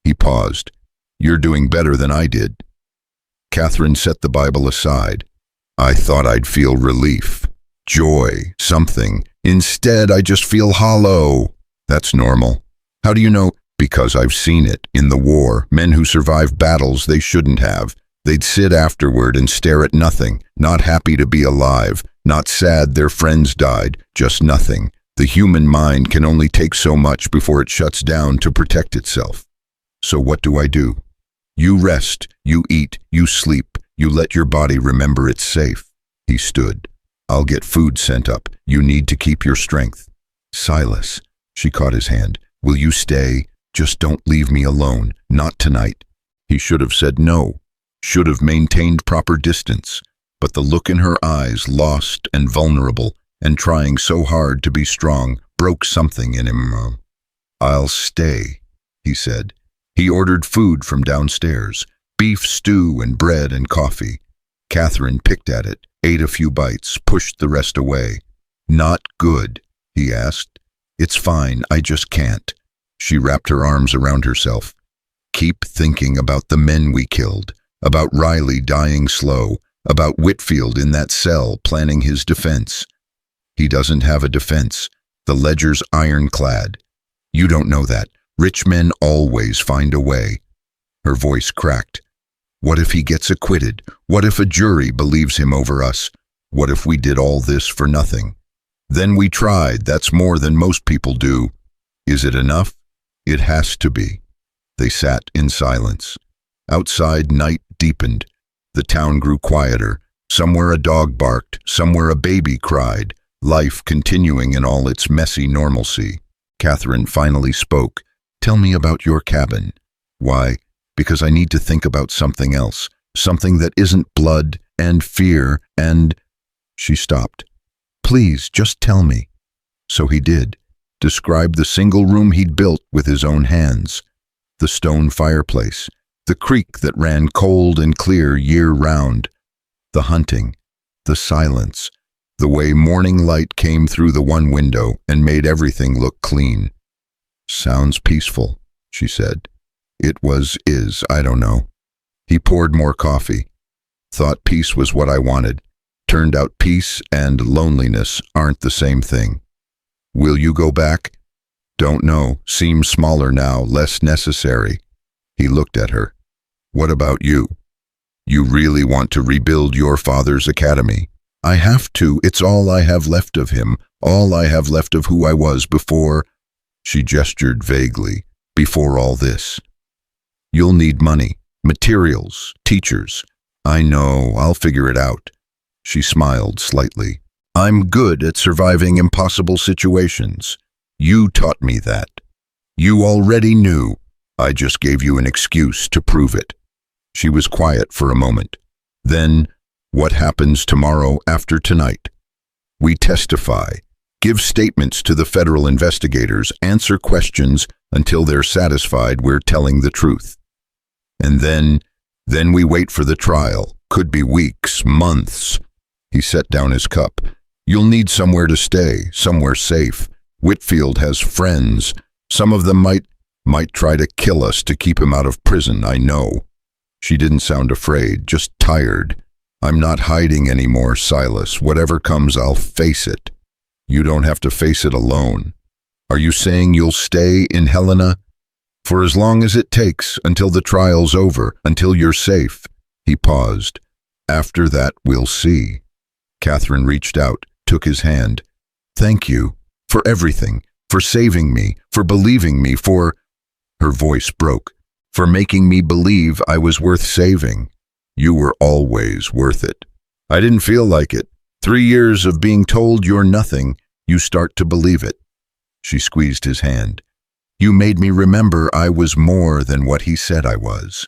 He paused. You're doing better than I did. Catherine set the Bible aside. I thought I'd feel relief, joy, something. Instead, I just feel hollow. That's normal. How do you know? Because I've seen it in the war. Men who survive battles they shouldn't have. They'd sit afterward and stare at nothing, not happy to be alive, not sad their friends died, just nothing. The human mind can only take so much before it shuts down to protect itself. So what do? You rest, you eat, you sleep, you let your body remember it's safe. He stood. I'll get food sent up. You need to keep your strength. Silas. She caught his hand. Will you stay? Just don't leave me alone. Not tonight. He should have said no. Should have maintained proper distance. But the look in her eyes, lost and vulnerable, and trying so hard to be strong, broke something in him. I'll stay, he said. He ordered food from downstairs, beef stew and bread and coffee. Catherine picked at it, ate a few bites, pushed the rest away. Not good, he asked. It's fine, I just can't. She wrapped her arms around herself. Keep thinking about the men we killed, about Riley dying slow, about Whitfield in that cell planning his defense. He doesn't have a defense. The ledger's ironclad. You don't know that. Rich men always find a way. Her voice cracked. What if he gets acquitted? What if a jury believes him over us? What if we did all this for nothing? Then we tried. That's more than most people do. Is it enough? It has to be. They sat in silence. Outside, night deepened. The town grew quieter. Somewhere a dog barked, somewhere a baby cried, life continuing in all its messy normalcy. Catherine finally spoke. Tell me about your cabin. Why? Because I need to think about something else, something that isn't blood and fear and… She stopped. Please, just tell me. So he did. Described the single room he'd built with his own hands. The stone fireplace. The creek that ran cold and clear year-round. The hunting. The silence. The way morning light came through the one window and made everything look clean. Sounds peaceful, she said. It is, I don't know. He poured more coffee. Thought peace was what I wanted. Turned out peace and loneliness aren't the same thing. Will you go back? Don't know. Seems smaller now, less necessary. He looked at her. What about you? You really want to rebuild your father's academy? I have to. It's all I have left of him, all I have left of who I was before… She gestured vaguely. Before all this. You'll need money, materials, teachers. I know, I'll figure it out. She smiled slightly. I'm good at surviving impossible situations. You taught me that. You already knew. I just gave you an excuse to prove it. She was quiet for a moment. Then, what happens tomorrow after tonight? We testify, give statements to the federal investigators, answer questions until they're satisfied we're telling the truth. And then we wait for the trial. Could be weeks, months. He set down his cup. You'll need somewhere to stay, somewhere safe. Whitfield has friends. Some of them might try to kill us to keep him out of prison, I know. She didn't sound afraid, just tired. I'm not hiding anymore, Silas. Whatever comes, I'll face it. You don't have to face it alone. Are you saying you'll stay in Helena? For as long as it takes, until the trial's over, until you're safe. He paused. After that, we'll see. Catherine reached out, took his hand. Thank you. For everything. For saving me. For believing me. For… Her voice broke. For making me believe I was worth saving. You were always worth it. I didn't feel like it. 3 years of being told you're nothing, you start to believe it. She squeezed his hand. You made me remember I was more than what he said I was.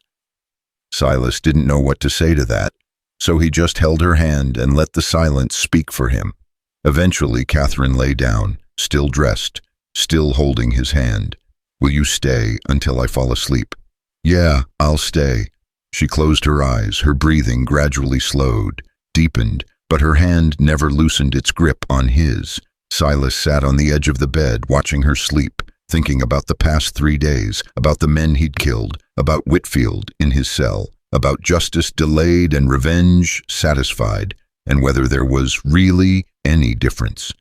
Silas didn't know what to say to that, so he just held her hand and let the silence speak for him. Eventually, Catherine lay down, still dressed, still holding his hand. Will you stay until I fall asleep? Yeah, I'll stay. She closed her eyes, her breathing gradually slowed, deepened, but her hand never loosened its grip on his. Silas sat on the edge of the bed, watching her sleep, thinking about the past 3 days, about the men he'd killed, about Whitfield in his cell, about justice delayed and revenge satisfied, and whether there was really any difference.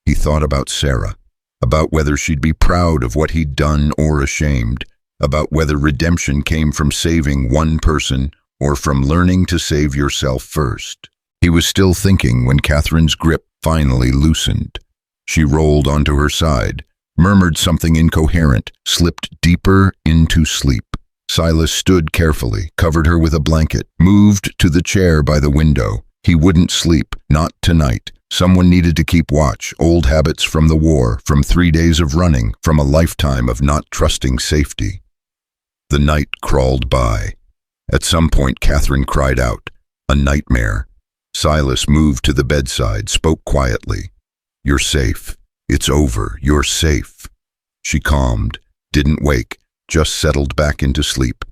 He thought about Sarah, about whether she'd be proud of what he'd done or ashamed, about whether redemption came from saving one person or from learning to save yourself first. He was still thinking when Catherine's grip finally loosened. She rolled onto her side, murmured something incoherent, slipped deeper into sleep. Silas stood carefully, covered her with a blanket, moved to the chair by the window. He wouldn't sleep, not tonight. Someone needed to keep watch, old habits from the war, from 3 days of running, from a lifetime of not trusting safety. The night crawled by. At some point, Catherine cried out, a nightmare. Silas moved to the bedside, spoke quietly. You're safe. It's over. You're safe. She calmed, didn't wake, just settled back into sleep.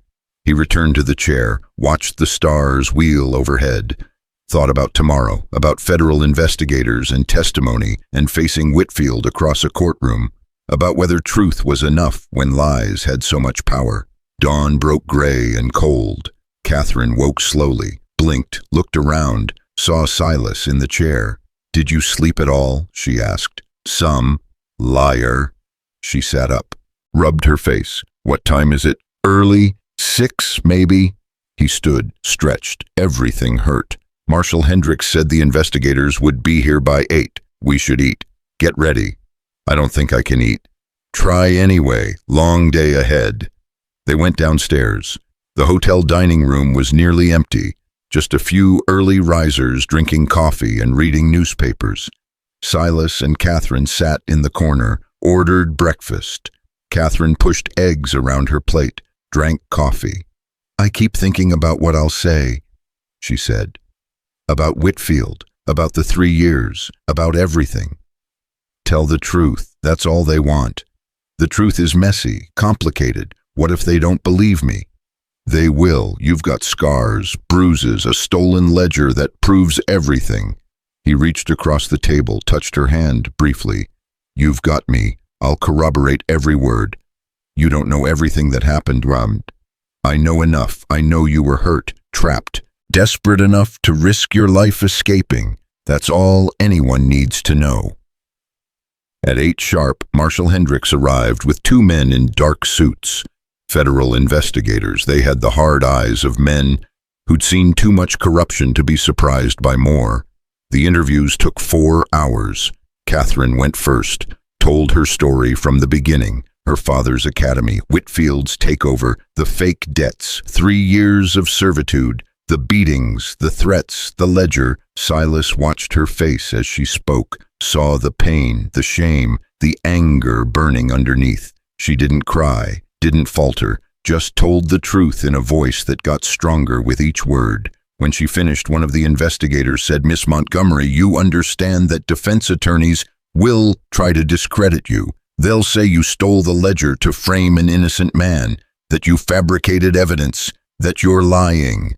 He returned to the chair, watched the stars wheel overhead, thought about tomorrow, about federal investigators and testimony, and facing Whitfield across a courtroom, about whether truth was enough when lies had so much power. Dawn broke gray and cold. Catherine woke slowly, blinked, looked around, saw Silas in the chair. Did you sleep at all? She asked. Some. Liar. She sat up, rubbed her face. What time is it? Early? 6, maybe? He stood, stretched. Everything hurt. Marshal Hendricks said the investigators would be here by 8. We should eat. Get ready. I don't think I can eat. Try anyway. Long day ahead. They went downstairs. The hotel dining room was nearly empty. Just a few early risers drinking coffee and reading newspapers. Silas and Catherine sat in the corner, ordered breakfast. Catherine pushed eggs around her plate, drank coffee. I keep thinking about what I'll say, she said. About Whitfield, about the 3 years, about everything. Tell the truth, that's all they want. The truth is messy, complicated. What if they don't believe me? They will. You've got scars, bruises, a stolen ledger that proves everything. He reached across the table, touched her hand briefly. You've got me. I'll corroborate every word. You don't know everything that happened, Ram. I know enough. I know you were hurt, trapped, desperate enough to risk your life escaping. That's all anyone needs to know. At 8 sharp, Marshal Hendricks arrived with 2 men in dark suits. Federal investigators. They had the hard eyes of men who'd seen too much corruption to be surprised by more. The interviews took 4 hours. Catherine went first, told her story from the beginning. Her father's academy, Whitfield's takeover, the fake debts, 3 years of servitude, the beatings, the threats, the ledger. Silas watched her face as she spoke, saw the pain, the shame, the anger burning underneath. She didn't cry, didn't falter, just told the truth in a voice that got stronger with each word. When she finished, one of the investigators said, Miss Montgomery, you understand that defense attorneys will try to discredit you. They'll say you stole the ledger to frame an innocent man, that you fabricated evidence, that you're lying.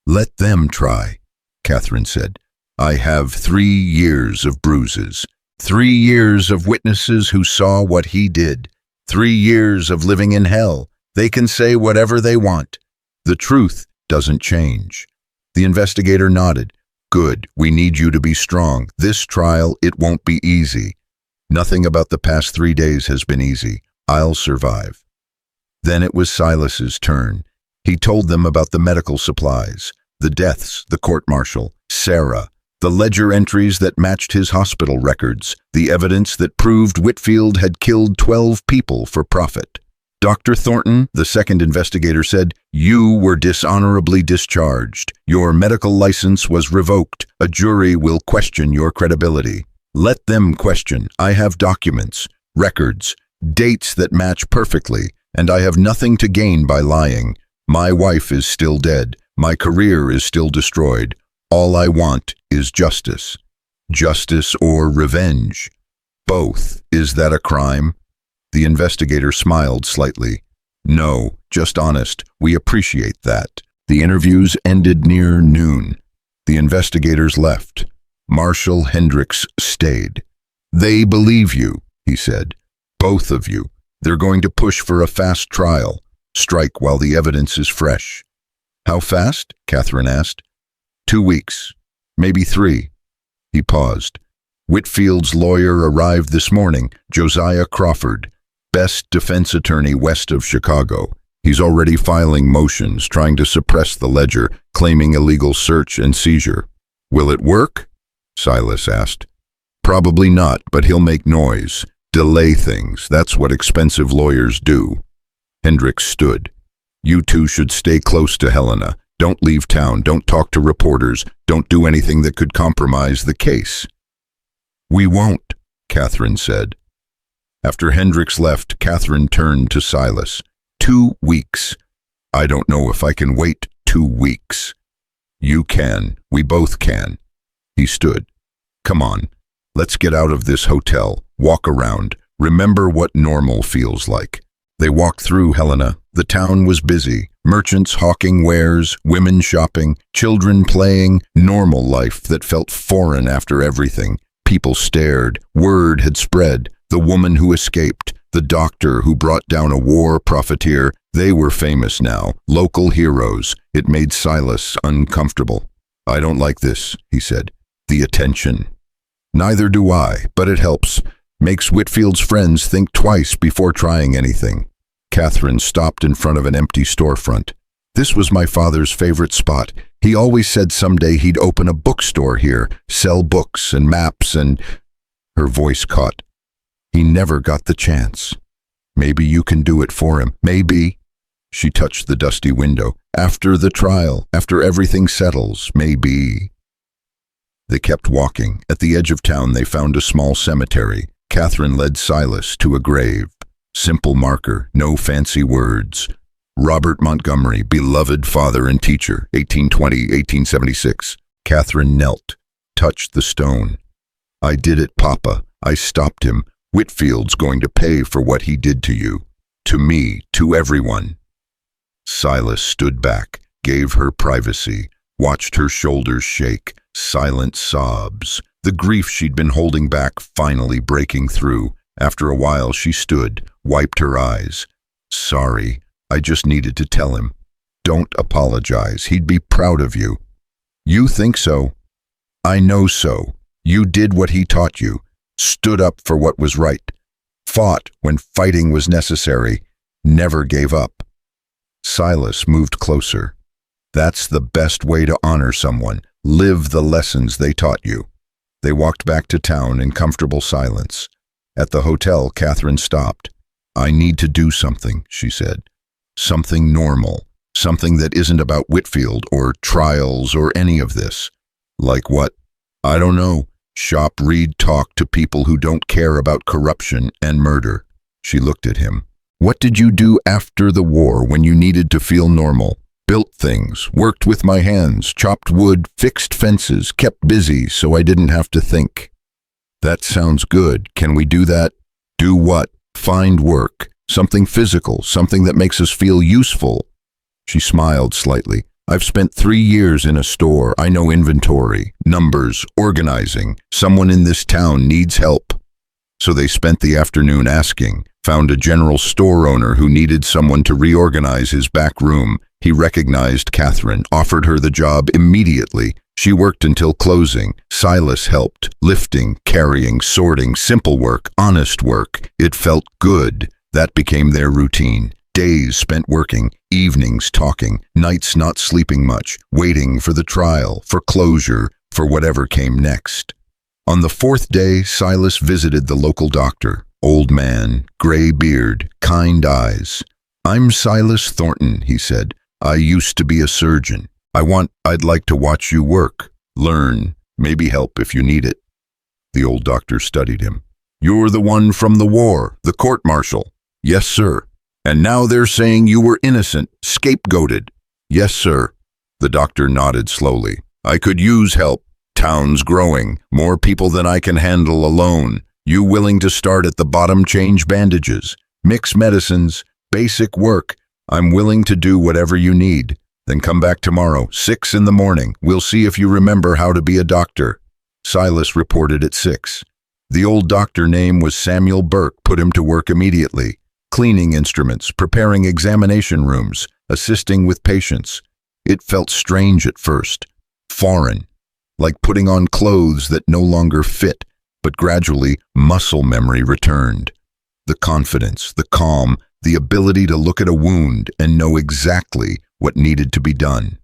Let them try, Catherine said. I have 3 years of bruises, 3 years of witnesses who saw what he did, 3 years of living in hell. They can say whatever they want. The truth doesn't change. The investigator nodded. Good, we need you to be strong. This trial, it won't be easy. Nothing about the past 3 days has been easy. I'll survive. Then it was Silas's turn. He told them about the medical supplies, the deaths, the court-martial, Sarah, the ledger entries that matched his hospital records, the evidence that proved Whitfield had killed 12 people for profit. Dr. Thornton, the second investigator, said, you were dishonorably discharged. Your medical license was revoked. A jury will question your credibility. Let them question. I have documents, records, dates that match perfectly, and I have nothing to gain by lying. My wife is still dead. My career is still destroyed. All I want is justice. Justice or revenge. Both. Is that a crime? The investigator smiled slightly. No, just honest. We appreciate that. The interviews ended near noon. The investigators left. Marshal Hendricks stayed. They believe you, he said. Both of you. They're going to push for a fast trial. Strike while the evidence is fresh. How fast? Catherine asked. 2 weeks. Maybe 3. He paused. Whitfield's lawyer arrived this morning, Josiah Crawford, best defense attorney west of Chicago. He's already filing motions, trying to suppress the ledger, claiming illegal search and seizure. Will it work? Silas asked. Probably not, but he'll make noise, delay things. That's what expensive lawyers do. Hendricks stood. You two should stay close to Helena. Don't leave town. Don't talk to reporters. Don't do anything that could compromise the case. We won't, Catherine said. After Hendricks left, Catherine turned to Silas. 2 weeks. I don't know if I can wait 2 weeks. You can. We both can. He stood. Come on. Let's get out of this hotel. Walk around. Remember what normal feels like. They walked through Helena. The town was busy. Merchants hawking wares, women shopping, children playing, normal life that felt foreign after everything. People stared. Word had spread. The woman who escaped, the doctor who brought down a war profiteer, they were famous now, local heroes. It made Silas uncomfortable. I don't like this, he said. The attention. Neither do I, but it helps. Makes Whitfield's friends think twice before trying anything. Catherine stopped in front of an empty storefront. This was my father's favorite spot. He always said someday he'd open a bookstore here, sell books and maps and... Her voice caught. He never got the chance. Maybe you can do it for him. Maybe. She touched the dusty window. After the trial, after everything settles, maybe. They kept walking. At the edge of town, they found a small cemetery. Catherine led Silas to a grave. Simple marker, no fancy words. Robert Montgomery, beloved father and teacher, 1820-1876. Catherine knelt, touched the stone. I did it, Papa. I stopped him. Whitfield's going to pay for what he did to you. To me, to everyone. Silas stood back, gave her privacy, watched her shoulders shake, silent sobs. The grief she'd been holding back finally breaking through. After a while she stood, wiped her eyes. Sorry, I just needed to tell him. Don't apologize, he'd be proud of you. You think so? I know so. You did what he taught you, stood up for what was right, fought when fighting was necessary, never gave up. Silas moved closer. That's the best way to honor someone. Live the lessons they taught you. They walked back to town in comfortable silence. At the hotel, Catherine stopped. I need to do something, she said. Something normal. Something that isn't about Whitfield or trials or any of this. Like what? I don't know. Shop, read, talk to people who don't care about corruption and murder. She looked at him. What did you do after the war when you needed to feel normal? Built things, worked with my hands, chopped wood, fixed fences, kept busy so I didn't have to think. That sounds good. Can we do that? Do what? Find work. Something physical, something that makes us feel useful. She smiled slightly. I've spent 3 years in a store. I know inventory, numbers, organizing. Someone in this town needs help. So they spent the afternoon asking, found a general store owner who needed someone to reorganize his back room. He recognized Catherine, offered her the job immediately. She worked until closing. Silas helped, lifting, carrying, sorting, simple work, honest work. It felt good. That became their routine. Days spent working, evenings talking, nights not sleeping much, waiting for the trial, for closure, for whatever came next. On the 4th day, Silas visited the local doctor. Old man, gray beard, kind eyes. I'm Silas Thornton, he said. I used to be a surgeon. I'd like to watch you work, learn, maybe help if you need it. The old doctor studied him. You're the one from the war, the court-martial. Yes, sir. And now they're saying you were innocent, scapegoated. Yes, sir. The doctor nodded slowly. I could use help. Town's growing, more people than I can handle alone. You willing to start at the bottom, change bandages, mix medicines, basic work. I'm willing to do whatever you need. Then come back tomorrow, 6 in the morning. We'll see if you remember how to be a doctor. Silas reported at 6. The old doctor name was Samuel Burke. Put him to work immediately. Cleaning instruments, preparing examination rooms, assisting with patients. It felt strange at first, foreign, like putting on clothes that no longer fit, but gradually muscle memory returned. The confidence, the calm, the ability to look at a wound and know exactly what needed to be done.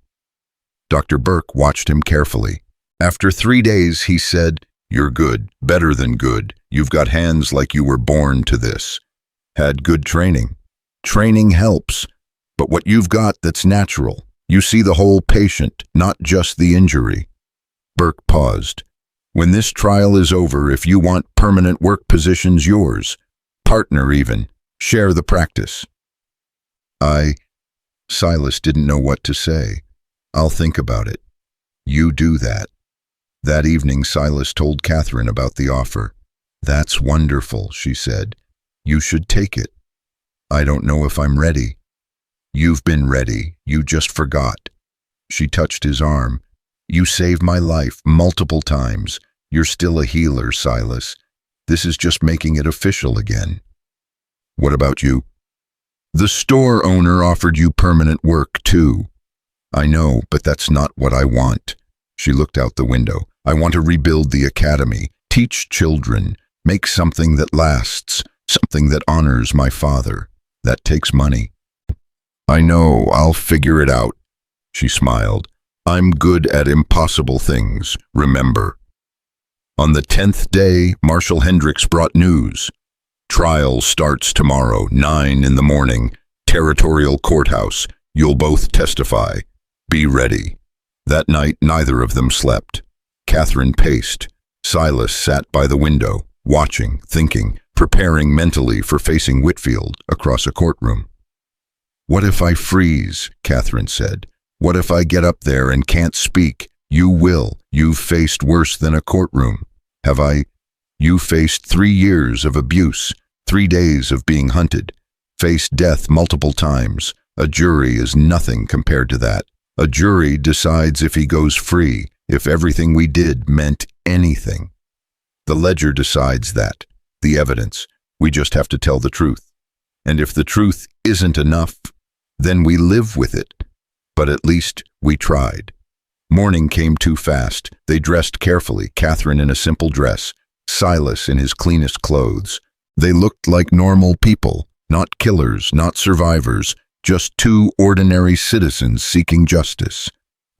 Dr. Burke watched him carefully. After 3 days, he said, You're good, better than good. You've got hands like you were born to this. Had good training. Training helps, but what you've got that's natural. You see the whole patient, not just the injury. Burke paused. When this trial is over, if you want permanent work positions, yours. Partner even. Share the practice. Silas didn't know what to say. I'll think about it. You do that. That evening, Silas told Catherine about the offer. That's wonderful, she said. You should take it. I don't know if I'm ready. You've been ready. You just forgot. She touched his arm. You saved my life multiple times. You're still a healer, Silas. This is just making it official again. What about you? The store owner offered you permanent work, too. I know, but that's not what I want. She looked out the window. I want to rebuild the academy, teach children, make something that lasts, something that honors my father. That takes money. I know, I'll figure it out. She smiled. I'm good at impossible things, remember. On the 10th day, Marshal Hendricks brought news. Trial starts tomorrow, 9 in the morning. Territorial courthouse. You'll both testify. Be ready. That night, neither of them slept. Catherine paced. Silas sat by the window, watching, thinking, preparing mentally for facing Whitfield across a courtroom. "What if I freeze?" Catherine said. "What if I get up there and can't speak? You will. You've faced worse than a courtroom." "Have I?" "You faced 3 years of abuse, 3 days of being hunted, faced death multiple times. A jury is nothing compared to that. A jury decides if he goes free, if everything we did meant anything. The ledger decides that. The evidence. We just have to tell the truth. And if the truth isn't enough, then we live with it. But at least we tried." Morning came too fast. They dressed carefully, Catherine in a simple dress, Silas in his cleanest clothes. They looked like normal people, not killers, not survivors, just 2 ordinary citizens seeking justice.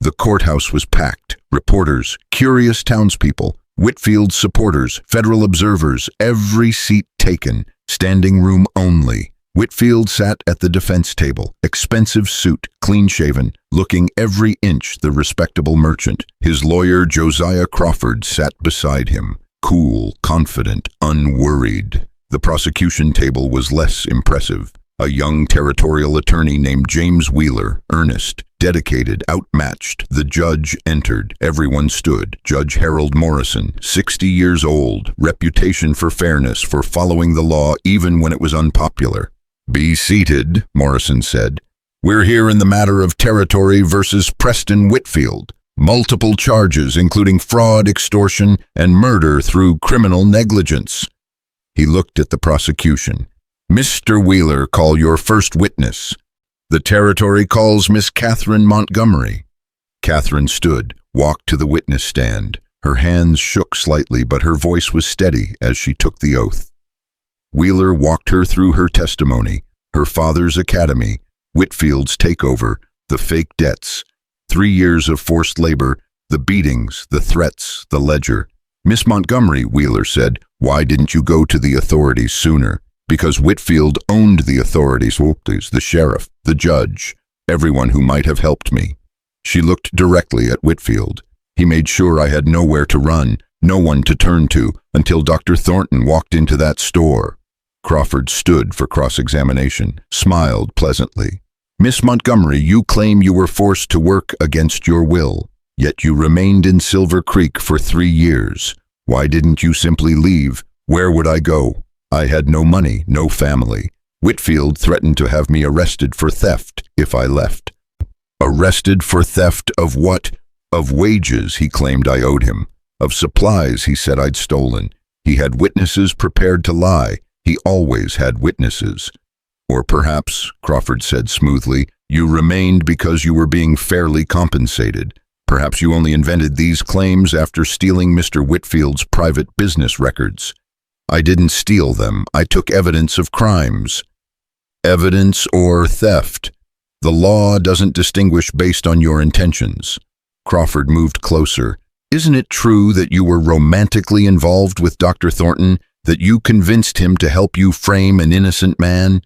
The courthouse was packed. Reporters, curious townspeople, Whitfield's supporters, federal observers, every seat taken, standing room only. Whitfield sat at the defense table, expensive suit, clean-shaven, looking every inch the respectable merchant. His lawyer, Josiah Crawford, sat beside him, cool, confident, unworried. The prosecution table was less impressive. A young territorial attorney named James Wheeler, earnest, dedicated, outmatched. The judge entered. Everyone stood. Judge Harold Morrison, 60 years old, reputation for fairness, for following the law even when it was unpopular. "Be seated," Morrison said. "We're here in the matter of Territory versus Preston Whitfield. Multiple charges, including fraud, extortion, and murder through criminal negligence." He looked at the prosecution. "Mr. Wheeler, call your first witness." "The Territory calls Miss Catherine Montgomery." Catherine stood, walked to the witness stand. Her hands shook slightly, but her voice was steady as she took the oath. Wheeler walked her through her testimony, her father's academy, Whitfield's takeover, the fake debts, 3 years of forced labor, the beatings, the threats, the ledger. "Miss Montgomery," Wheeler said, "why didn't you go to the authorities sooner?" "Because Whitfield owned the authorities, the sheriff, the judge, everyone who might have helped me." She looked directly at Whitfield. "He made sure I had nowhere to run, no one to turn to, until Dr. Thornton walked into that store." Crawford stood for cross-examination, smiled pleasantly. "Miss Montgomery, you claim you were forced to work against your will, yet you remained in Silver Creek for 3 years. Why didn't you simply leave? Where would I go? I had no money, no family. Whitfield threatened to have me arrested for theft if I left." "Arrested for theft of what?" "Of wages he claimed I owed him. Of supplies he said I'd stolen. He had witnesses prepared to lie. He always had witnesses." "Or perhaps," Crawford said smoothly, "you remained because you were being fairly compensated. Perhaps you only invented these claims after stealing Mr. Whitfield's private business records." "I didn't steal them. I took evidence of crimes." "Evidence or theft? The law doesn't distinguish based on your intentions." Crawford moved closer. "Isn't it true that you were romantically involved with Dr. Thornton, that you convinced him to help you frame an innocent man?"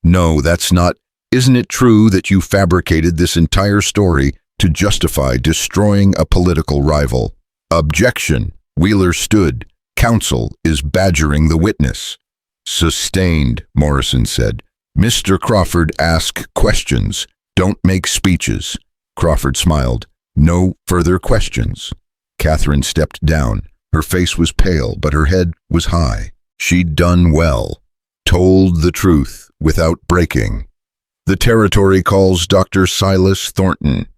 "No, that's not. Isn't it true that you fabricated this entire story to justify destroying a political rival?" "Objection." Wheeler stood. "Counsel is badgering the witness." "Sustained," Morrison said. "Mr. Crawford, ask questions. Don't make speeches." Crawford smiled. "No further questions." Catherine stepped down. Her face was pale, but her head was high. She'd done well. Told the truth without breaking. "The Territory calls Dr. Silas Thornton."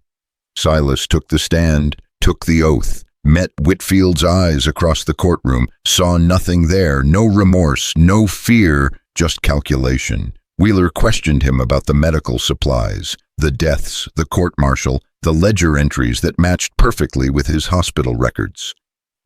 Silas took the stand, took the oath, met Whitfield's eyes across the courtroom, saw nothing there, no remorse, no fear, just calculation. Wheeler questioned him about the medical supplies, the deaths, the court-martial, the ledger entries that matched perfectly with his hospital records.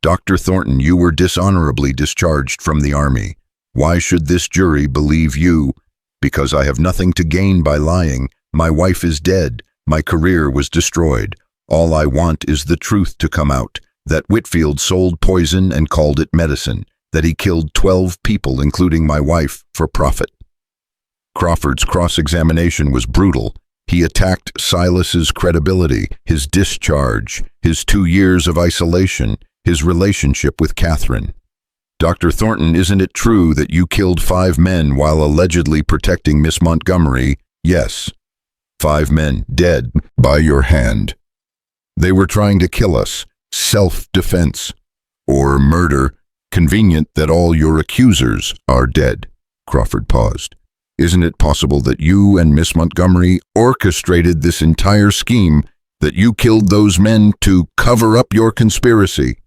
"Dr. Thornton, you were dishonorably discharged from the Army. Why should this jury believe you? Because I have nothing to gain by lying. My wife is dead. My career was destroyed. All I want is the truth to come out. that Whitfield sold poison and called it medicine, that he killed 12 people, including my wife, for profit. Crawford's cross-examination was brutal. He attacked Silas's credibility, his discharge, his 2 years of isolation, his relationship with Catherine. Dr. Thornton, isn't it true that you killed 5 men while allegedly protecting Miss Montgomery? Yes. 5 men dead by your hand. They were trying to kill us. Self-defense. Or murder. Convenient that all your accusers are dead. Crawford paused. Isn't it possible that you and Miss Montgomery orchestrated this entire scheme, that you killed those men to cover up your conspiracy?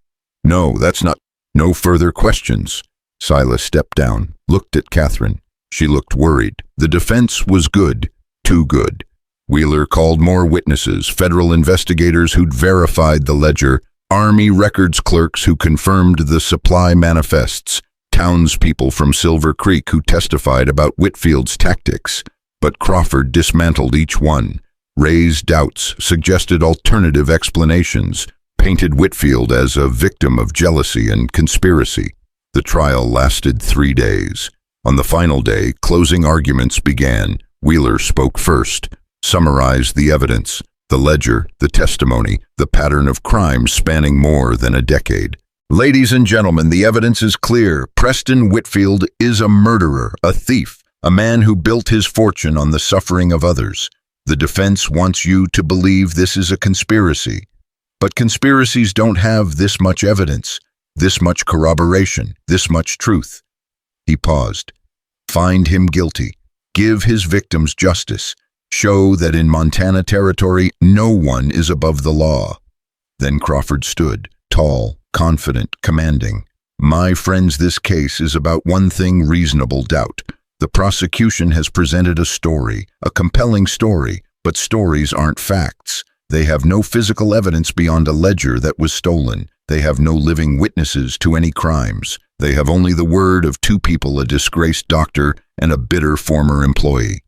No, that's not. No further questions. Silas stepped down, looked at Catherine. She looked worried. The defense was good, too good. Wheeler called more witnesses, federal investigators who'd verified the ledger, Army records clerks who confirmed the supply manifests, townspeople from Silver Creek who testified about Whitfield's tactics. But Crawford dismantled each one, raised doubts, suggested alternative explanations, painted Whitfield as a victim of jealousy and conspiracy. The trial lasted 3 days. On the final day, closing arguments began. Wheeler spoke first, summarized the evidence, the ledger, the testimony, the pattern of crimes spanning more than a decade. Ladies and gentlemen, the evidence is clear. Preston Whitfield is a murderer, a thief, a man who built his fortune on the suffering of others. The defense wants you to believe this is a conspiracy. But conspiracies don't have this much evidence, this much corroboration, this much truth. He paused. Find him guilty. Give his victims justice. Show that in Montana territory, no one is above the law. Then Crawford stood, tall, confident, commanding. My friends, this case is about one thing: reasonable doubt. The prosecution has presented a story, a compelling story, but stories aren't facts. They have no physical evidence beyond a ledger that was stolen. They have no living witnesses to any crimes. They have only the word of 2 people, a disgraced doctor and a bitter former employee.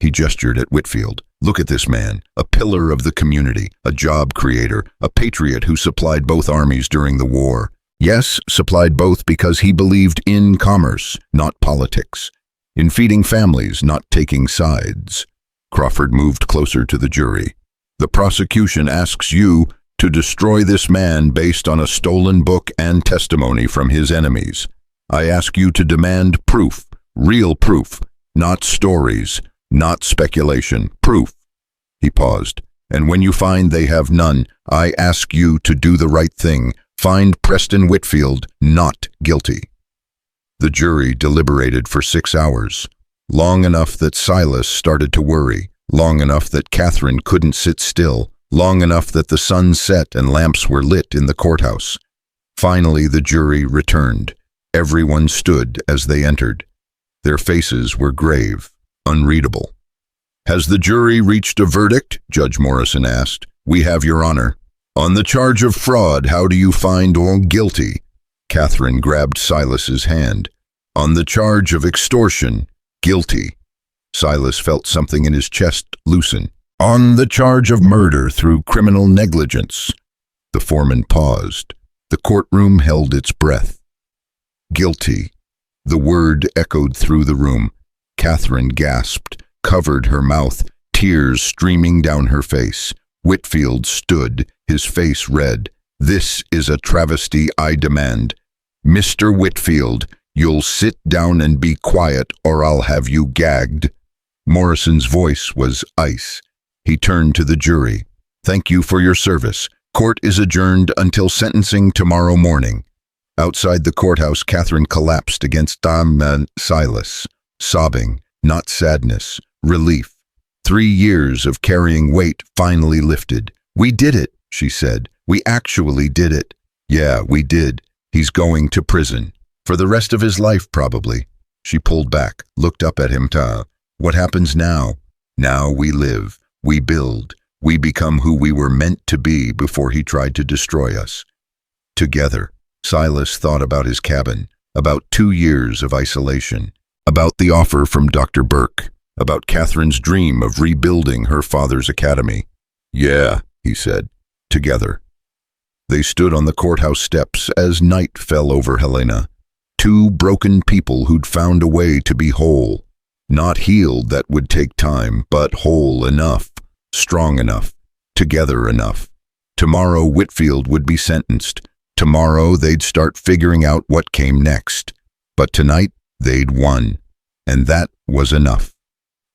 He gestured at Whitfield. Look at this man, a pillar of the community, a job creator, a patriot who supplied both armies during the war. Yes, supplied both because he believed in commerce, not politics. In feeding families, not taking sides. Crawford moved closer to the jury. The prosecution asks you to destroy this man based on a stolen book and testimony from his enemies. I ask you to demand proof, real proof, not stories, not speculation, proof. He paused. And when you find they have none, I ask you to do the right thing. Find Preston Whitfield not guilty. The jury deliberated for 6 hours, long enough that Silas started to worry, long enough that Catherine couldn't sit still, long enough that the sun set and lamps were lit in the courthouse. Finally, the jury returned. Everyone stood as they entered. Their faces were grave, unreadable. Has the jury reached a verdict? Judge Morrison asked. We have, Your Honor. On the charge of fraud, how do you find all guilty? Catherine grabbed Silas's hand. On the charge of extortion, guilty. Silas felt something in his chest loosen. On the charge of murder through criminal negligence. The foreman paused. The courtroom held its breath. Guilty. The word echoed through the room. Catherine gasped, covered her mouth, tears streaming down her face. Whitfield stood, his face red. This is a travesty, I demand. Mr. Whitfield, you'll sit down and be quiet or I'll have you gagged. Morrison's voice was ice. He turned to the jury. Thank you for your service. Court is adjourned until sentencing tomorrow morning. Outside the courthouse, Catherine collapsed against Silas, sobbing, not sadness, relief. 3 years of carrying weight finally lifted. We did it, she said. We actually did it. Yeah, we did. He's going to prison. For the rest of his life, probably. She pulled back, looked up at him. What happens now? Now we live, we build, we become who we were meant to be before he tried to destroy us. Together, Silas thought about his cabin, about 2 years of isolation, about the offer from Dr. Burke, about Catherine's dream of rebuilding her father's academy. Yeah, he said, together. They stood on the courthouse steps as night fell over Helena. Two broken people who'd found a way to be whole. Not healed, that would take time, but whole enough, strong enough, together enough. Tomorrow Whitfield would be sentenced. Tomorrow they'd start figuring out what came next. But tonight they'd won, and that was enough.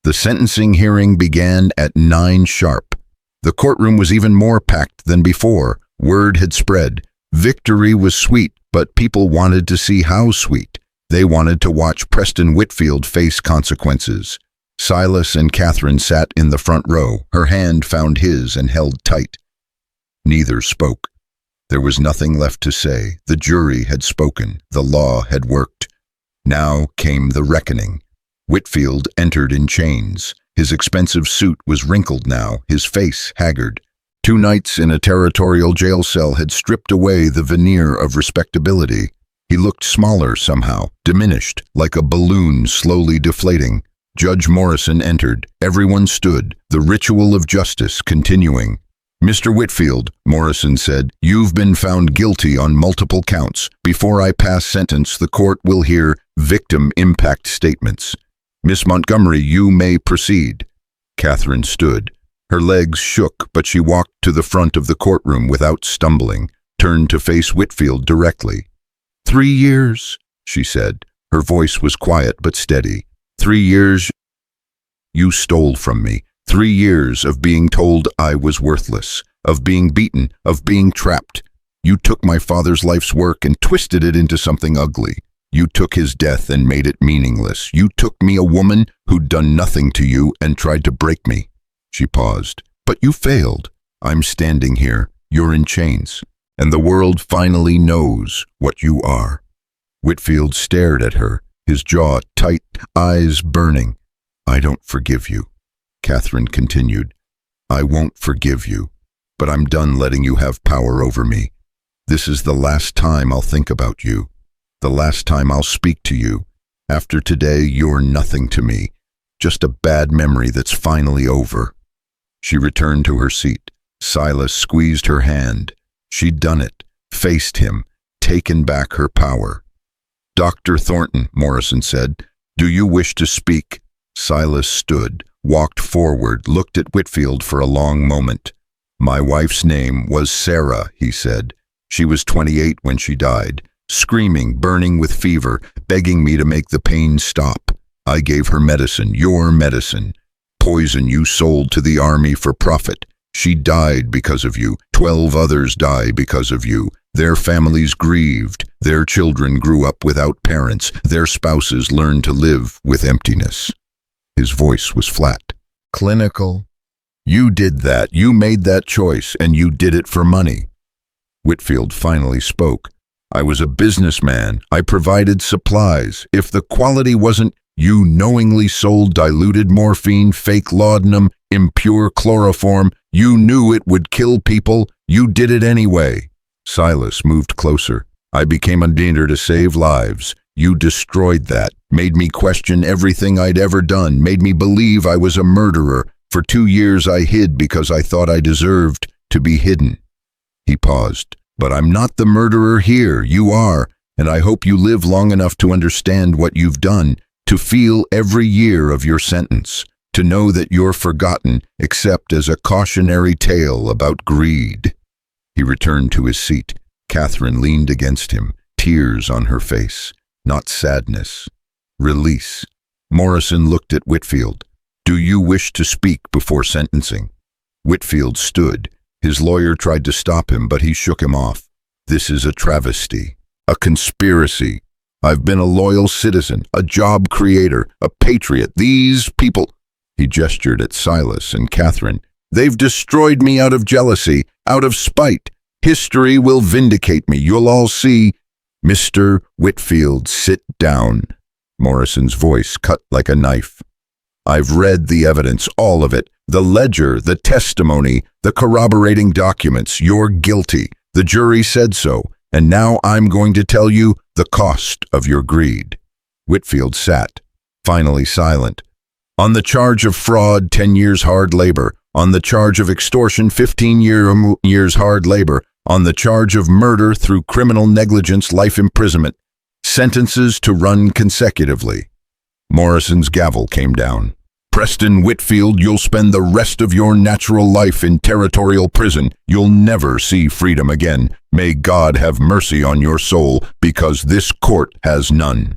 The sentencing hearing began at 9 sharp. The courtroom was even more packed than before. Word had spread. Victory was sweet, but people wanted to see how sweet. They wanted to watch Preston Whitfield face consequences. Silas and Catherine sat in the front row. Her hand found his and held tight. Neither spoke. There was nothing left to say. The jury had spoken. The law had worked. Now came the reckoning. Whitfield entered in chains. His expensive suit was wrinkled now, his face haggard. 2 nights in a territorial jail cell had stripped away the veneer of respectability. He looked smaller somehow, diminished, like a balloon slowly deflating. Judge Morrison entered. Everyone stood, the ritual of justice continuing. "Mr. Whitfield," Morrison said, "you've been found guilty on multiple counts. Before I pass sentence, the court will hear victim impact statements. Miss Montgomery, you may proceed." Catherine stood. Her legs shook, but she walked to the front of the courtroom without stumbling, turned to face Whitfield directly. 3 years, she said. Her voice was quiet but steady. 3 years you stole from me. 3 years of being told I was worthless, of being beaten, of being trapped. You took my father's life's work and twisted it into something ugly. You took his death and made it meaningless. You took me, a woman who'd done nothing to you, and tried to break me. She paused. But you failed. I'm standing here. You're in chains. And the world finally knows what you are. Whitfield stared at her, his jaw tight, eyes burning. I don't forgive you. Catherine continued. I won't forgive you, but I'm done letting you have power over me. This is the last time I'll think about you. The last time I'll speak to you. After today, you're nothing to me. Just a bad memory that's finally over. She returned to her seat. Silas squeezed her hand. She'd done it, faced him, taken back her power. Dr. Thornton, Morrison said, do you wish to speak? Silas stood, walked forward, looked at Whitfield for a long moment. My wife's name was Sarah, he said. She was 28 when she died, screaming, burning with fever, begging me to make the pain stop. I gave her medicine, your medicine, poison you sold to the army for profit. She died because of you. 12 others die because of you. Their families grieved. Their children grew up without parents. Their spouses learned to live with emptiness. His voice was flat. Clinical. You did that. You made that choice, and you did it for money. Whitfield finally spoke. I was a businessman. I provided supplies. If the quality wasn't, you knowingly sold diluted morphine, fake laudanum, impure chloroform. You knew it would kill people. You did it anyway. Silas moved closer. I became a danger to save lives. You destroyed that, made me question everything I'd ever done, made me believe I was a murderer. For 2 years I hid because I thought I deserved to be hidden. He paused. But I'm not the murderer here. You are, and I hope you live long enough to understand what you've done, to feel every year of your sentence, to know that you're forgotten except as a cautionary tale about greed. He returned to his seat. Catherine leaned against him, tears on her face. Not sadness. Release. Morrison looked at Whitfield. Do you wish to speak before sentencing? Whitfield stood. His lawyer tried to stop him, but he shook him off. This is a travesty. A conspiracy. I've been a loyal citizen, a job creator, a patriot. These people... He gestured at Silas and Catherine. They've destroyed me out of jealousy, out of spite. History will vindicate me. You'll all see. Mr. Whitfield, sit down. Morrison's voice cut like a knife. I've read the evidence, all of it. The ledger, the testimony, the corroborating documents. You're guilty. The jury said so. And now I'm going to tell you the cost of your greed. Whitfield sat, finally silent. On the charge of fraud, 10 years hard labor. On the charge of extortion, 15 years hard labor. on the charge of murder through criminal negligence, life imprisonment, sentences to run consecutively. Morrison's gavel came down. Preston Whitfield, you'll spend the rest of your natural life in territorial prison. You'll never see freedom again. May God have mercy on your soul, because this court has none.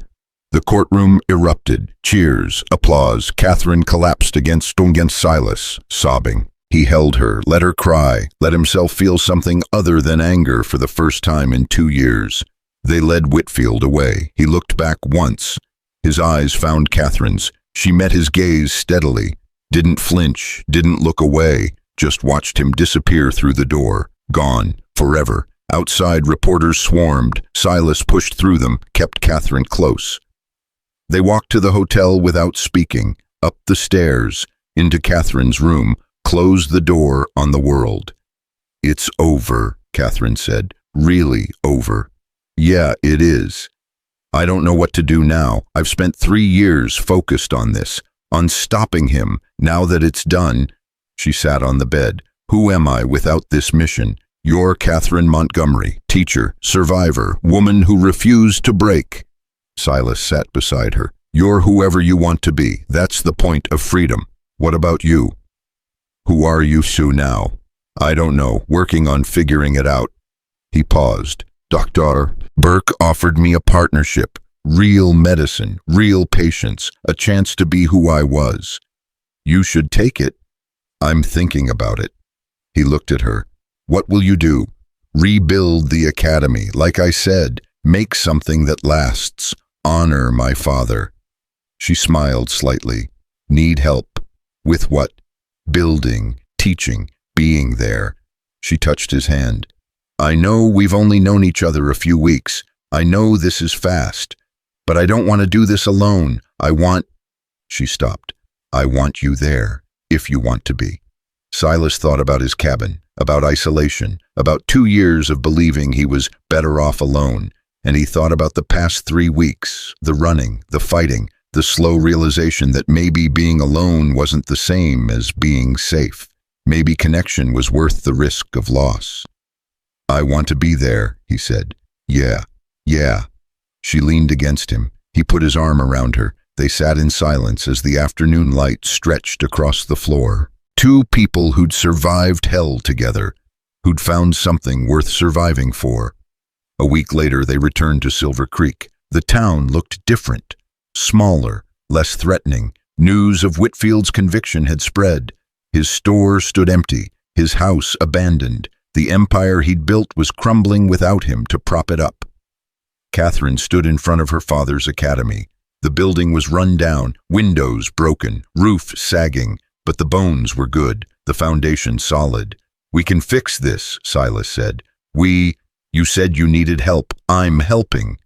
The courtroom erupted. Cheers, applause. Catherine collapsed against Silas, sobbing. He held her, let her cry, let himself feel something other than anger for the first time in 2 years. They led Whitfield away. He looked back once. His eyes found Catherine's. She met his gaze steadily, didn't flinch, didn't look away, just watched him disappear through the door, gone, forever. Outside, reporters swarmed. Silas pushed through them, kept Catherine close. They walked to the hotel without speaking, up the stairs, into Catherine's room, closed the door on the world. "It's over," Catherine said. "Really over." "Yeah, it is. I don't know what to do now. I've spent 3 years focused on this, on stopping him. Now that it's done," she sat on the bed. "Who am I without this mission? You're Catherine Montgomery, teacher, survivor, woman who refused to break." Silas sat beside her. "You're whoever you want to be. That's the point of freedom. What about you? Who are you, Sue, now?" "I don't know, working on figuring it out." He paused. "Dr. Burke offered me a partnership, real medicine, real patience, a chance to be who I was. You should take it." "I'm thinking about it." He looked at her. "What will you do?" "Rebuild the academy, like I said, make something that lasts, honor my father." She smiled slightly. "Need help? With what?" "Building, teaching, being there." She touched his hand. "I know we've only known each other a few weeks. I know this is fast. But I don't want to do this alone. I want—" She stopped. "I want you there, if you want to be." Silas thought about his cabin, about isolation, about 2 years of believing he was better off alone. And he thought about the past 3 weeks, the running, the fighting, the slow realization that maybe being alone wasn't the same as being safe. Maybe connection was worth the risk of loss. "I want to be there," he said. Yeah. She leaned against him. He put his arm around her. They sat in silence as the afternoon light stretched across the floor. 2 people who'd survived hell together, who'd found something worth surviving for. A week later, they returned to Silver Creek. The town looked different, smaller, less threatening. News of Whitfield's conviction had spread. His store stood empty, his house abandoned. The empire he'd built was crumbling without him to prop it up. Catherine stood in front of her father's academy. The building was run down, windows broken, roof sagging, but the bones were good, the foundation solid. "We can fix this," Silas said. You said you needed help. I'm helping."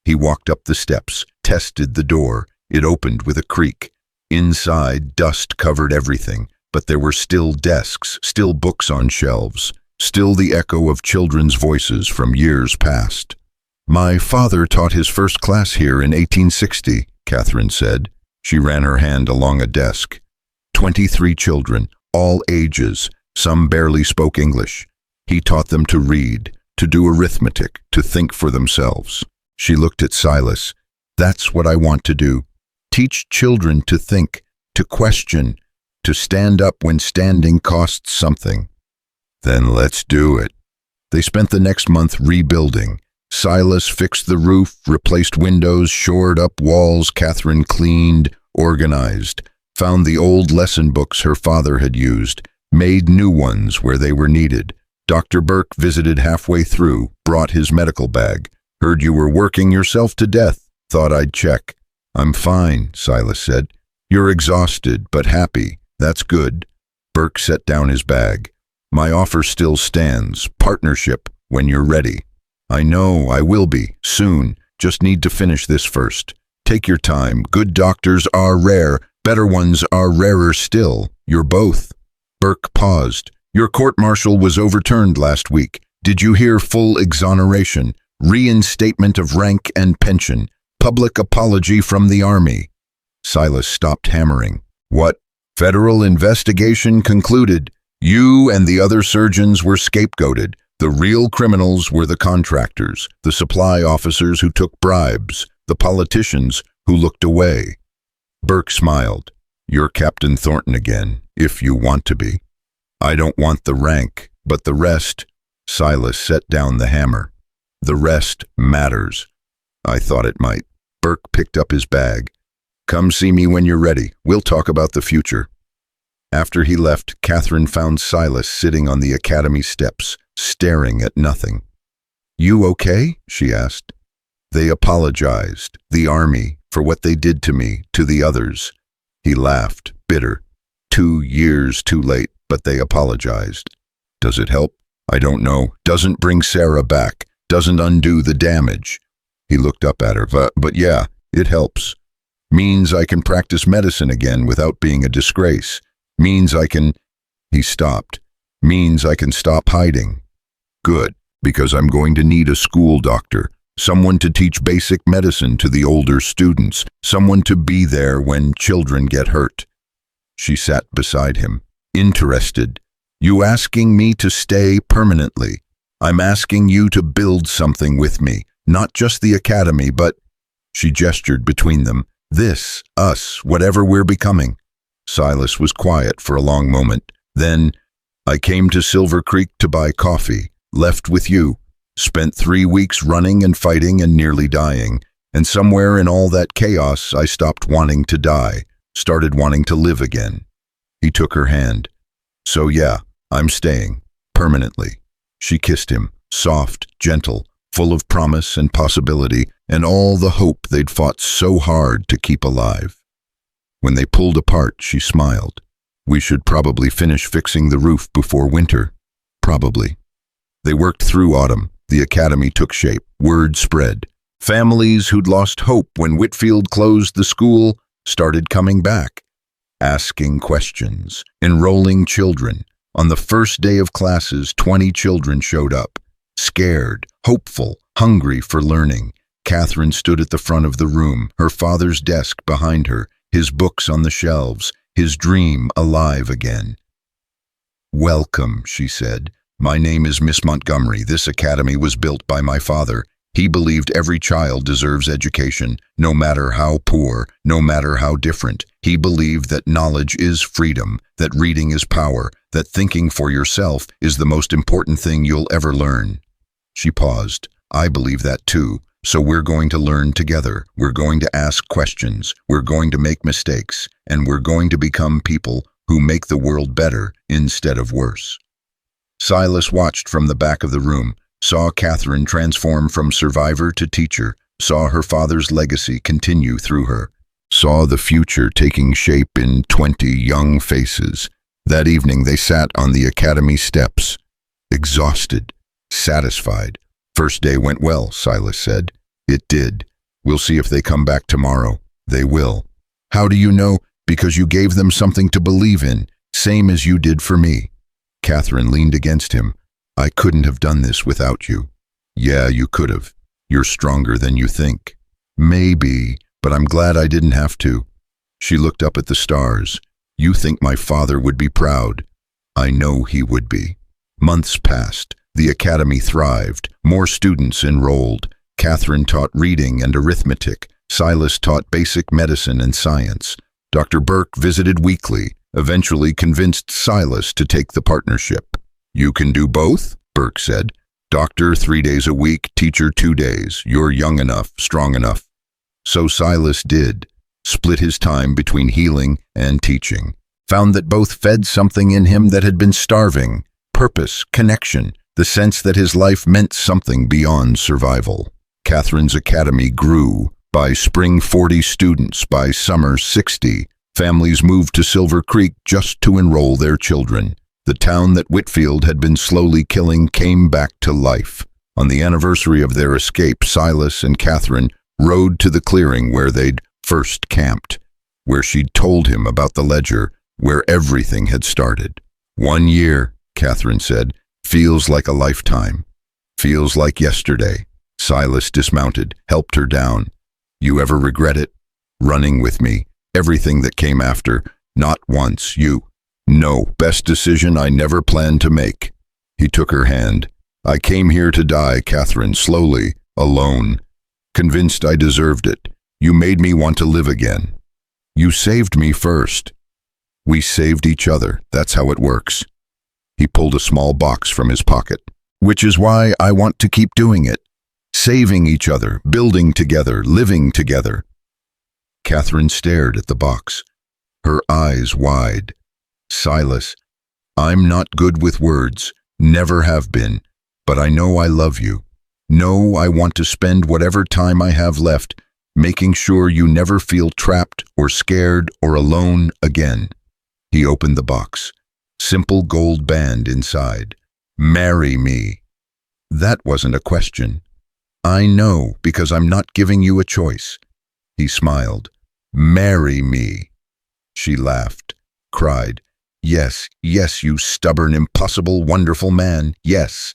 He walked up the steps, tested the door. It opened with a creak. Inside, dust covered everything, but there were still desks, still books on shelves, still the echo of children's voices from years past. "My father taught his first class here in 1860, Catherine said. She ran her hand along a desk. 23 children, all ages, some barely spoke English. He taught them to read, to do arithmetic, to think for themselves." She looked at Silas. "That's what I want to do. Teach children to think, to question, to stand up when standing costs something." "Then let's do it." They spent the next month rebuilding. Silas fixed the roof, replaced windows, shored up walls. Catherine cleaned, organized, found the old lesson books her father had used, made new ones where they were needed. Dr. Burke visited halfway through, brought his medical bag. "Heard you were working yourself to death. Thought I'd check." "I'm fine," Silas said. "You're exhausted, but happy. That's good." Burke set down his bag. "My offer still stands. Partnership, when you're ready." "I know, I will be, soon. Just need to finish this first. Take your time. Good doctors are rare. Better ones are rarer still. You're both." Burke paused. "Your court-martial was overturned last week. Did you hear full exoneration, reinstatement of rank and pension, public apology from the Army?" Silas stopped hammering. "What?" "Federal investigation concluded. You and the other surgeons were scapegoated. The real criminals were the contractors, the supply officers who took bribes, the politicians who looked away. Burke smiled. You're Captain Thornton again, if you want to be. I don't want the rank, but the rest. Silas set down the hammer. The rest matters. I thought it might. Burke picked up his bag. Come see me when you're ready. We'll talk about the future. After he left, Catherine found Silas sitting on the academy steps, staring at nothing. You okay? She asked. They apologized, the army, for what they did to me, to the others. He laughed, bitter. 2 years too late, but they apologized. Does it help? I don't know. Doesn't bring Sarah back. Doesn't undo the damage. He looked up at her. But yeah, it helps. Means I can practice medicine again without being a disgrace. Means I can... He stopped. Means I can stop hiding. Good, because I'm going to need a school doctor. Someone to teach basic medicine to the older students. Someone to be there when children get hurt. She sat beside him, interested. You asking me to stay permanently. I'm asking you to build something with me. Not just the academy, but... She gestured between them. This, us, whatever we're becoming. Silas was quiet for a long moment. Then, I came to Silver Creek to buy coffee. Left with you. Spent 3 weeks running and fighting and nearly dying. And somewhere in all that chaos, I stopped wanting to die. Started wanting to live again. He took her hand. So yeah, I'm staying. Permanently. She kissed him. Soft, gentle, full of promise and possibility, and all the hope they'd fought so hard to keep alive. When they pulled apart, she smiled. We should probably finish fixing the roof before winter. Probably. They worked through autumn. The academy took shape. Word spread. Families who'd lost hope when Whitfield closed the school started coming back, asking questions, enrolling children. On the first day of classes, 20 children showed up, scared, hopeful, hungry for learning. Catherine stood at the front of the room, her father's desk behind her, his books on the shelves, his dream alive again. Welcome, she said. My name is Miss Montgomery. This academy was built by my father. He believed every child deserves education, no matter how poor, no matter how different. He believed that knowledge is freedom, that reading is power, that thinking for yourself is the most important thing you'll ever learn. She paused. I believe that too. So we're going to learn together. We're going to ask questions. We're going to make mistakes. And we're going to become people who make the world better instead of worse. Silas watched from the back of the room, saw Catherine transform from survivor to teacher, saw her father's legacy continue through her, saw the future taking shape in 20 young faces. That evening they sat on the academy steps, exhausted, satisfied. First day went well, Silas said. It did. We'll see if they come back tomorrow. They will. How do you know? Because you gave them something to believe in, same as you did for me. Catherine leaned against him. I couldn't have done this without you. Yeah, you could have. You're stronger than you think. Maybe, but I'm glad I didn't have to. She looked up at the stars. You think my father would be proud. I know he would be. Months passed. The academy thrived. More students enrolled. Catherine taught reading and arithmetic. Silas taught basic medicine and science. Dr. Burke visited weekly, eventually convinced Silas to take the partnership. You can do both, Burke said. Doctor 3 days a week, teacher 2 days. You're young enough, strong enough. So Silas did. Split his time between healing and teaching. Found that both fed something in him that had been starving. Purpose, connection, the sense that his life meant something beyond survival. Catherine's academy grew. By spring 40 students, by summer 60. Families moved to Silver Creek just to enroll their children. The town that Whitfield had been slowly killing came back to life. On the anniversary of their escape, Silas and Catherine rode to the clearing where they'd first camped, where she'd told him about the ledger, where everything had started. 1 year, Catherine said, feels like a lifetime. Feels like yesterday. Silas dismounted, helped her down. You ever regret it? Running with me. Everything that came after. Not once. You. No. Best decision I never planned to make. He took her hand. I came here to die, Catherine, slowly, alone, convinced I deserved it. You made me want to live again. You saved me first. We saved each other. That's how it works. He pulled a small box from his pocket. Which is why I want to keep doing it. Saving each other, building together, living together. Catherine stared at the box, her eyes wide. Silas, I'm not good with words, never have been, but I know I love you. Know I want to spend whatever time I have left making sure you never feel trapped or scared or alone again. He opened the box. Simple gold band inside. Marry me. That wasn't a question. I know, because I'm not giving you a choice. He smiled. Marry me. She laughed, cried. Yes, yes, you stubborn, impossible, wonderful man, yes.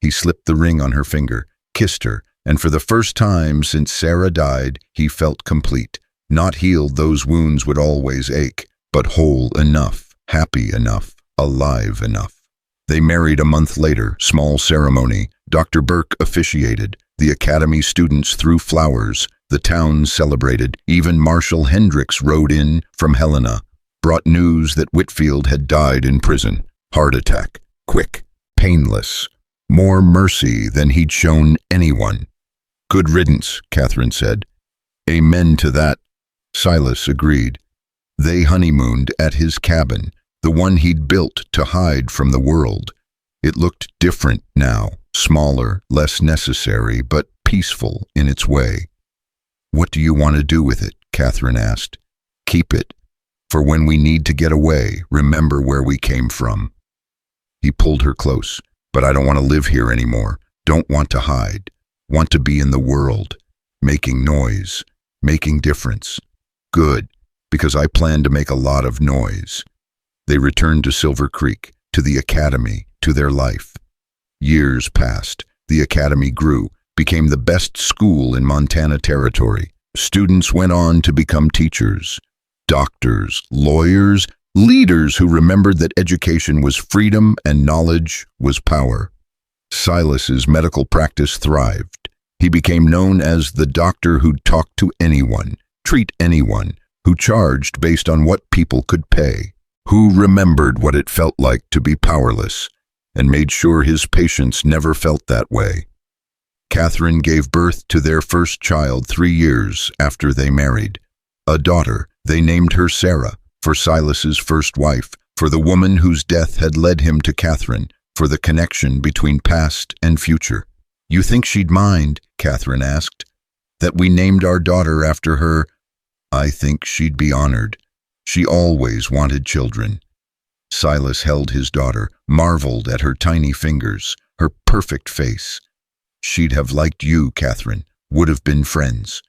He slipped the ring on her finger, kissed her, and for the first time since Sarah died, he felt complete. Not healed, those wounds would always ache, but whole enough, happy enough, alive enough. They married a month later, small ceremony. Dr. Burke officiated. The academy students threw flowers. The town celebrated. Even Marshal Hendricks rode in from Helena, brought news that Whitfield had died in prison. Heart attack. Quick. Painless. More mercy than he'd shown anyone. Good riddance, Catherine said. Amen to that. Silas agreed. They honeymooned at his cabin, the one he'd built to hide from the world. It looked different now, smaller, less necessary, but peaceful in its way. What do you want to do with it? Catherine asked. Keep it. For when we need to get away, remember where we came from. He pulled her close. But I don't want to live here anymore. Don't want to hide. Want to be in the world. Making noise. Making difference. Good, because I plan to make a lot of noise. They returned to Silver Creek, to the academy, to their life. Years passed. The academy grew, became the best school in Montana Territory. Students went on to become teachers, doctors, lawyers, leaders who remembered that education was freedom and knowledge was power. Silas's medical practice thrived. He became known as the doctor who'd talk to anyone, treat anyone, who charged based on what people could pay, who remembered what it felt like to be powerless, and made sure his patients never felt that way. Catherine gave birth to their first child 3 years after they married. A daughter. They named her Sarah, for Silas's first wife, for the woman whose death had led him to Catherine, for the connection between past and future. You think she'd mind, Catherine asked, that we named our daughter after her? I think she'd be honored. She always wanted children. Silas held his daughter, marveled at her tiny fingers, her perfect face. She'd have liked you, Catherine, would have been friends.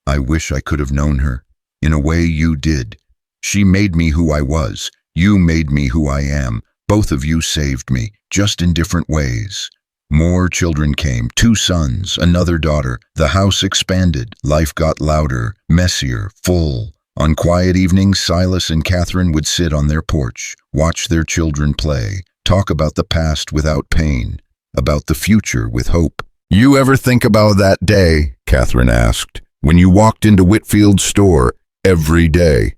I wish I could have known her. In a way you did. She made me who I was. You made me who I am. Both of you saved me, just in different ways. More children came, 2 sons, another daughter. The house expanded. Life got louder, messier, full. On quiet evenings, Silas and Catherine would sit on their porch, watch their children play, talk about the past without pain, about the future with hope. You ever think about that day, Catherine asked, when you walked into Whitfield's store every day?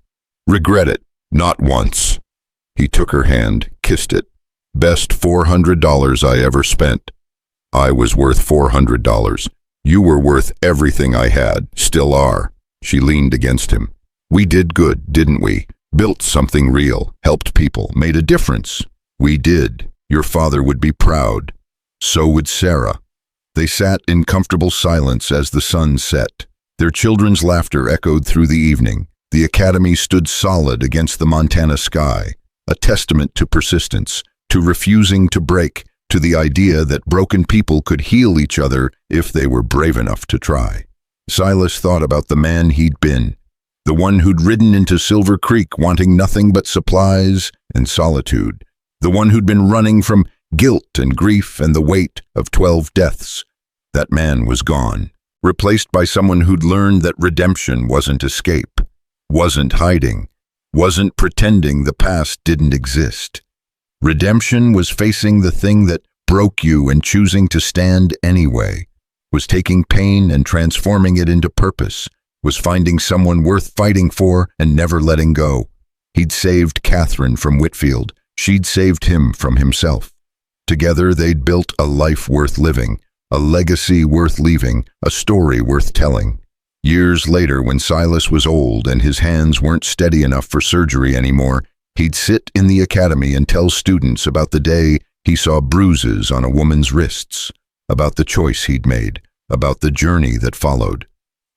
Regret it, not once. He took her hand, kissed it. Best $400 I ever spent. I was worth $400. You were worth everything I had, still are. She leaned against him. We did good, didn't we? Built something real, helped people, made a difference. We did. Your father would be proud. So would Sarah. They sat in comfortable silence as the sun set. Their children's laughter echoed through the evening. The academy stood solid against the Montana sky, a testament to persistence, to refusing to break, to the idea that broken people could heal each other if they were brave enough to try. Silas thought about the man he'd been, the one who'd ridden into Silver Creek wanting nothing but supplies and solitude, the one who'd been running from guilt and grief and the weight of 12 deaths. That man was gone, replaced by someone who'd learned that redemption wasn't escape, wasn't hiding, wasn't pretending the past didn't exist. Redemption was facing the thing that broke you and choosing to stand anyway, was taking pain and transforming it into purpose, was finding someone worth fighting for and never letting go. He'd saved Catherine from Whitfield. She'd saved him from himself. Together they'd built a life worth living, a legacy worth leaving, a story worth telling. Years later, when Silas was old and his hands weren't steady enough for surgery anymore, he'd sit in the academy and tell students about the day he saw bruises on a woman's wrists, about the choice he'd made, about the journey that followed.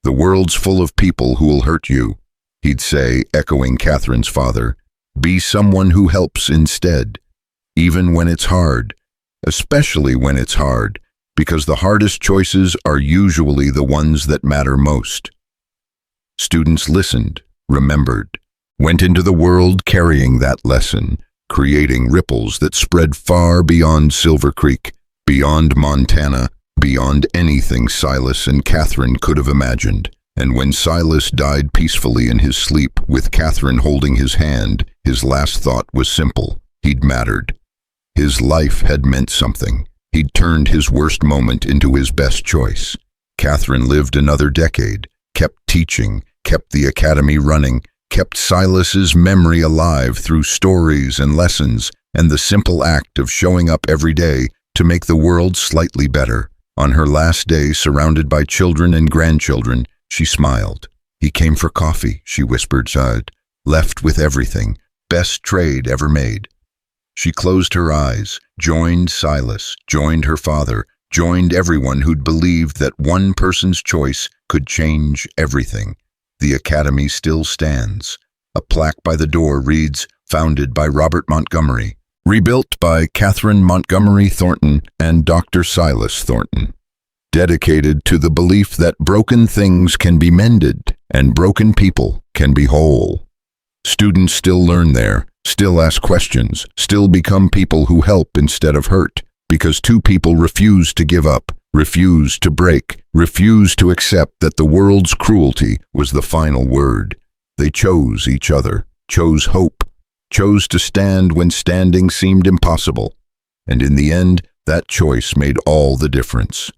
"The world's full of people who'll hurt you," he'd say, echoing Catherine's father. "Be someone who helps instead, even when it's hard, especially when it's hard, because the hardest choices are usually the ones that matter most." Students listened, remembered, went into the world carrying that lesson, creating ripples that spread far beyond Silver Creek, beyond Montana, beyond anything Silas and Catherine could have imagined. And when Silas died peacefully in his sleep with Catherine holding his hand, his last thought was simple: he'd mattered. His life had meant something. He'd turned his worst moment into his best choice. Catherine lived another decade, kept teaching, kept the academy running, kept Silas's memory alive through stories and lessons and the simple act of showing up every day to make the world slightly better. On her last day, surrounded by children and grandchildren, she smiled. "He came for coffee," she whispered, "left with everything, best trade ever made." She closed her eyes, joined Silas, joined her father, joined everyone who'd believed that one person's choice could change everything. The academy still stands. A plaque by the door reads, "Founded by Robert Montgomery. Rebuilt by Catherine Montgomery Thornton and Dr. Silas Thornton. Dedicated to the belief that broken things can be mended and broken people can be whole." Students still learn there, still ask questions, still become people who help instead of hurt, because two people refuse to give up, refuse to break, refuse to accept that the world's cruelty was the final word. They chose each other, chose hope, chose to stand when standing seemed impossible. And in the end, that choice made all the difference.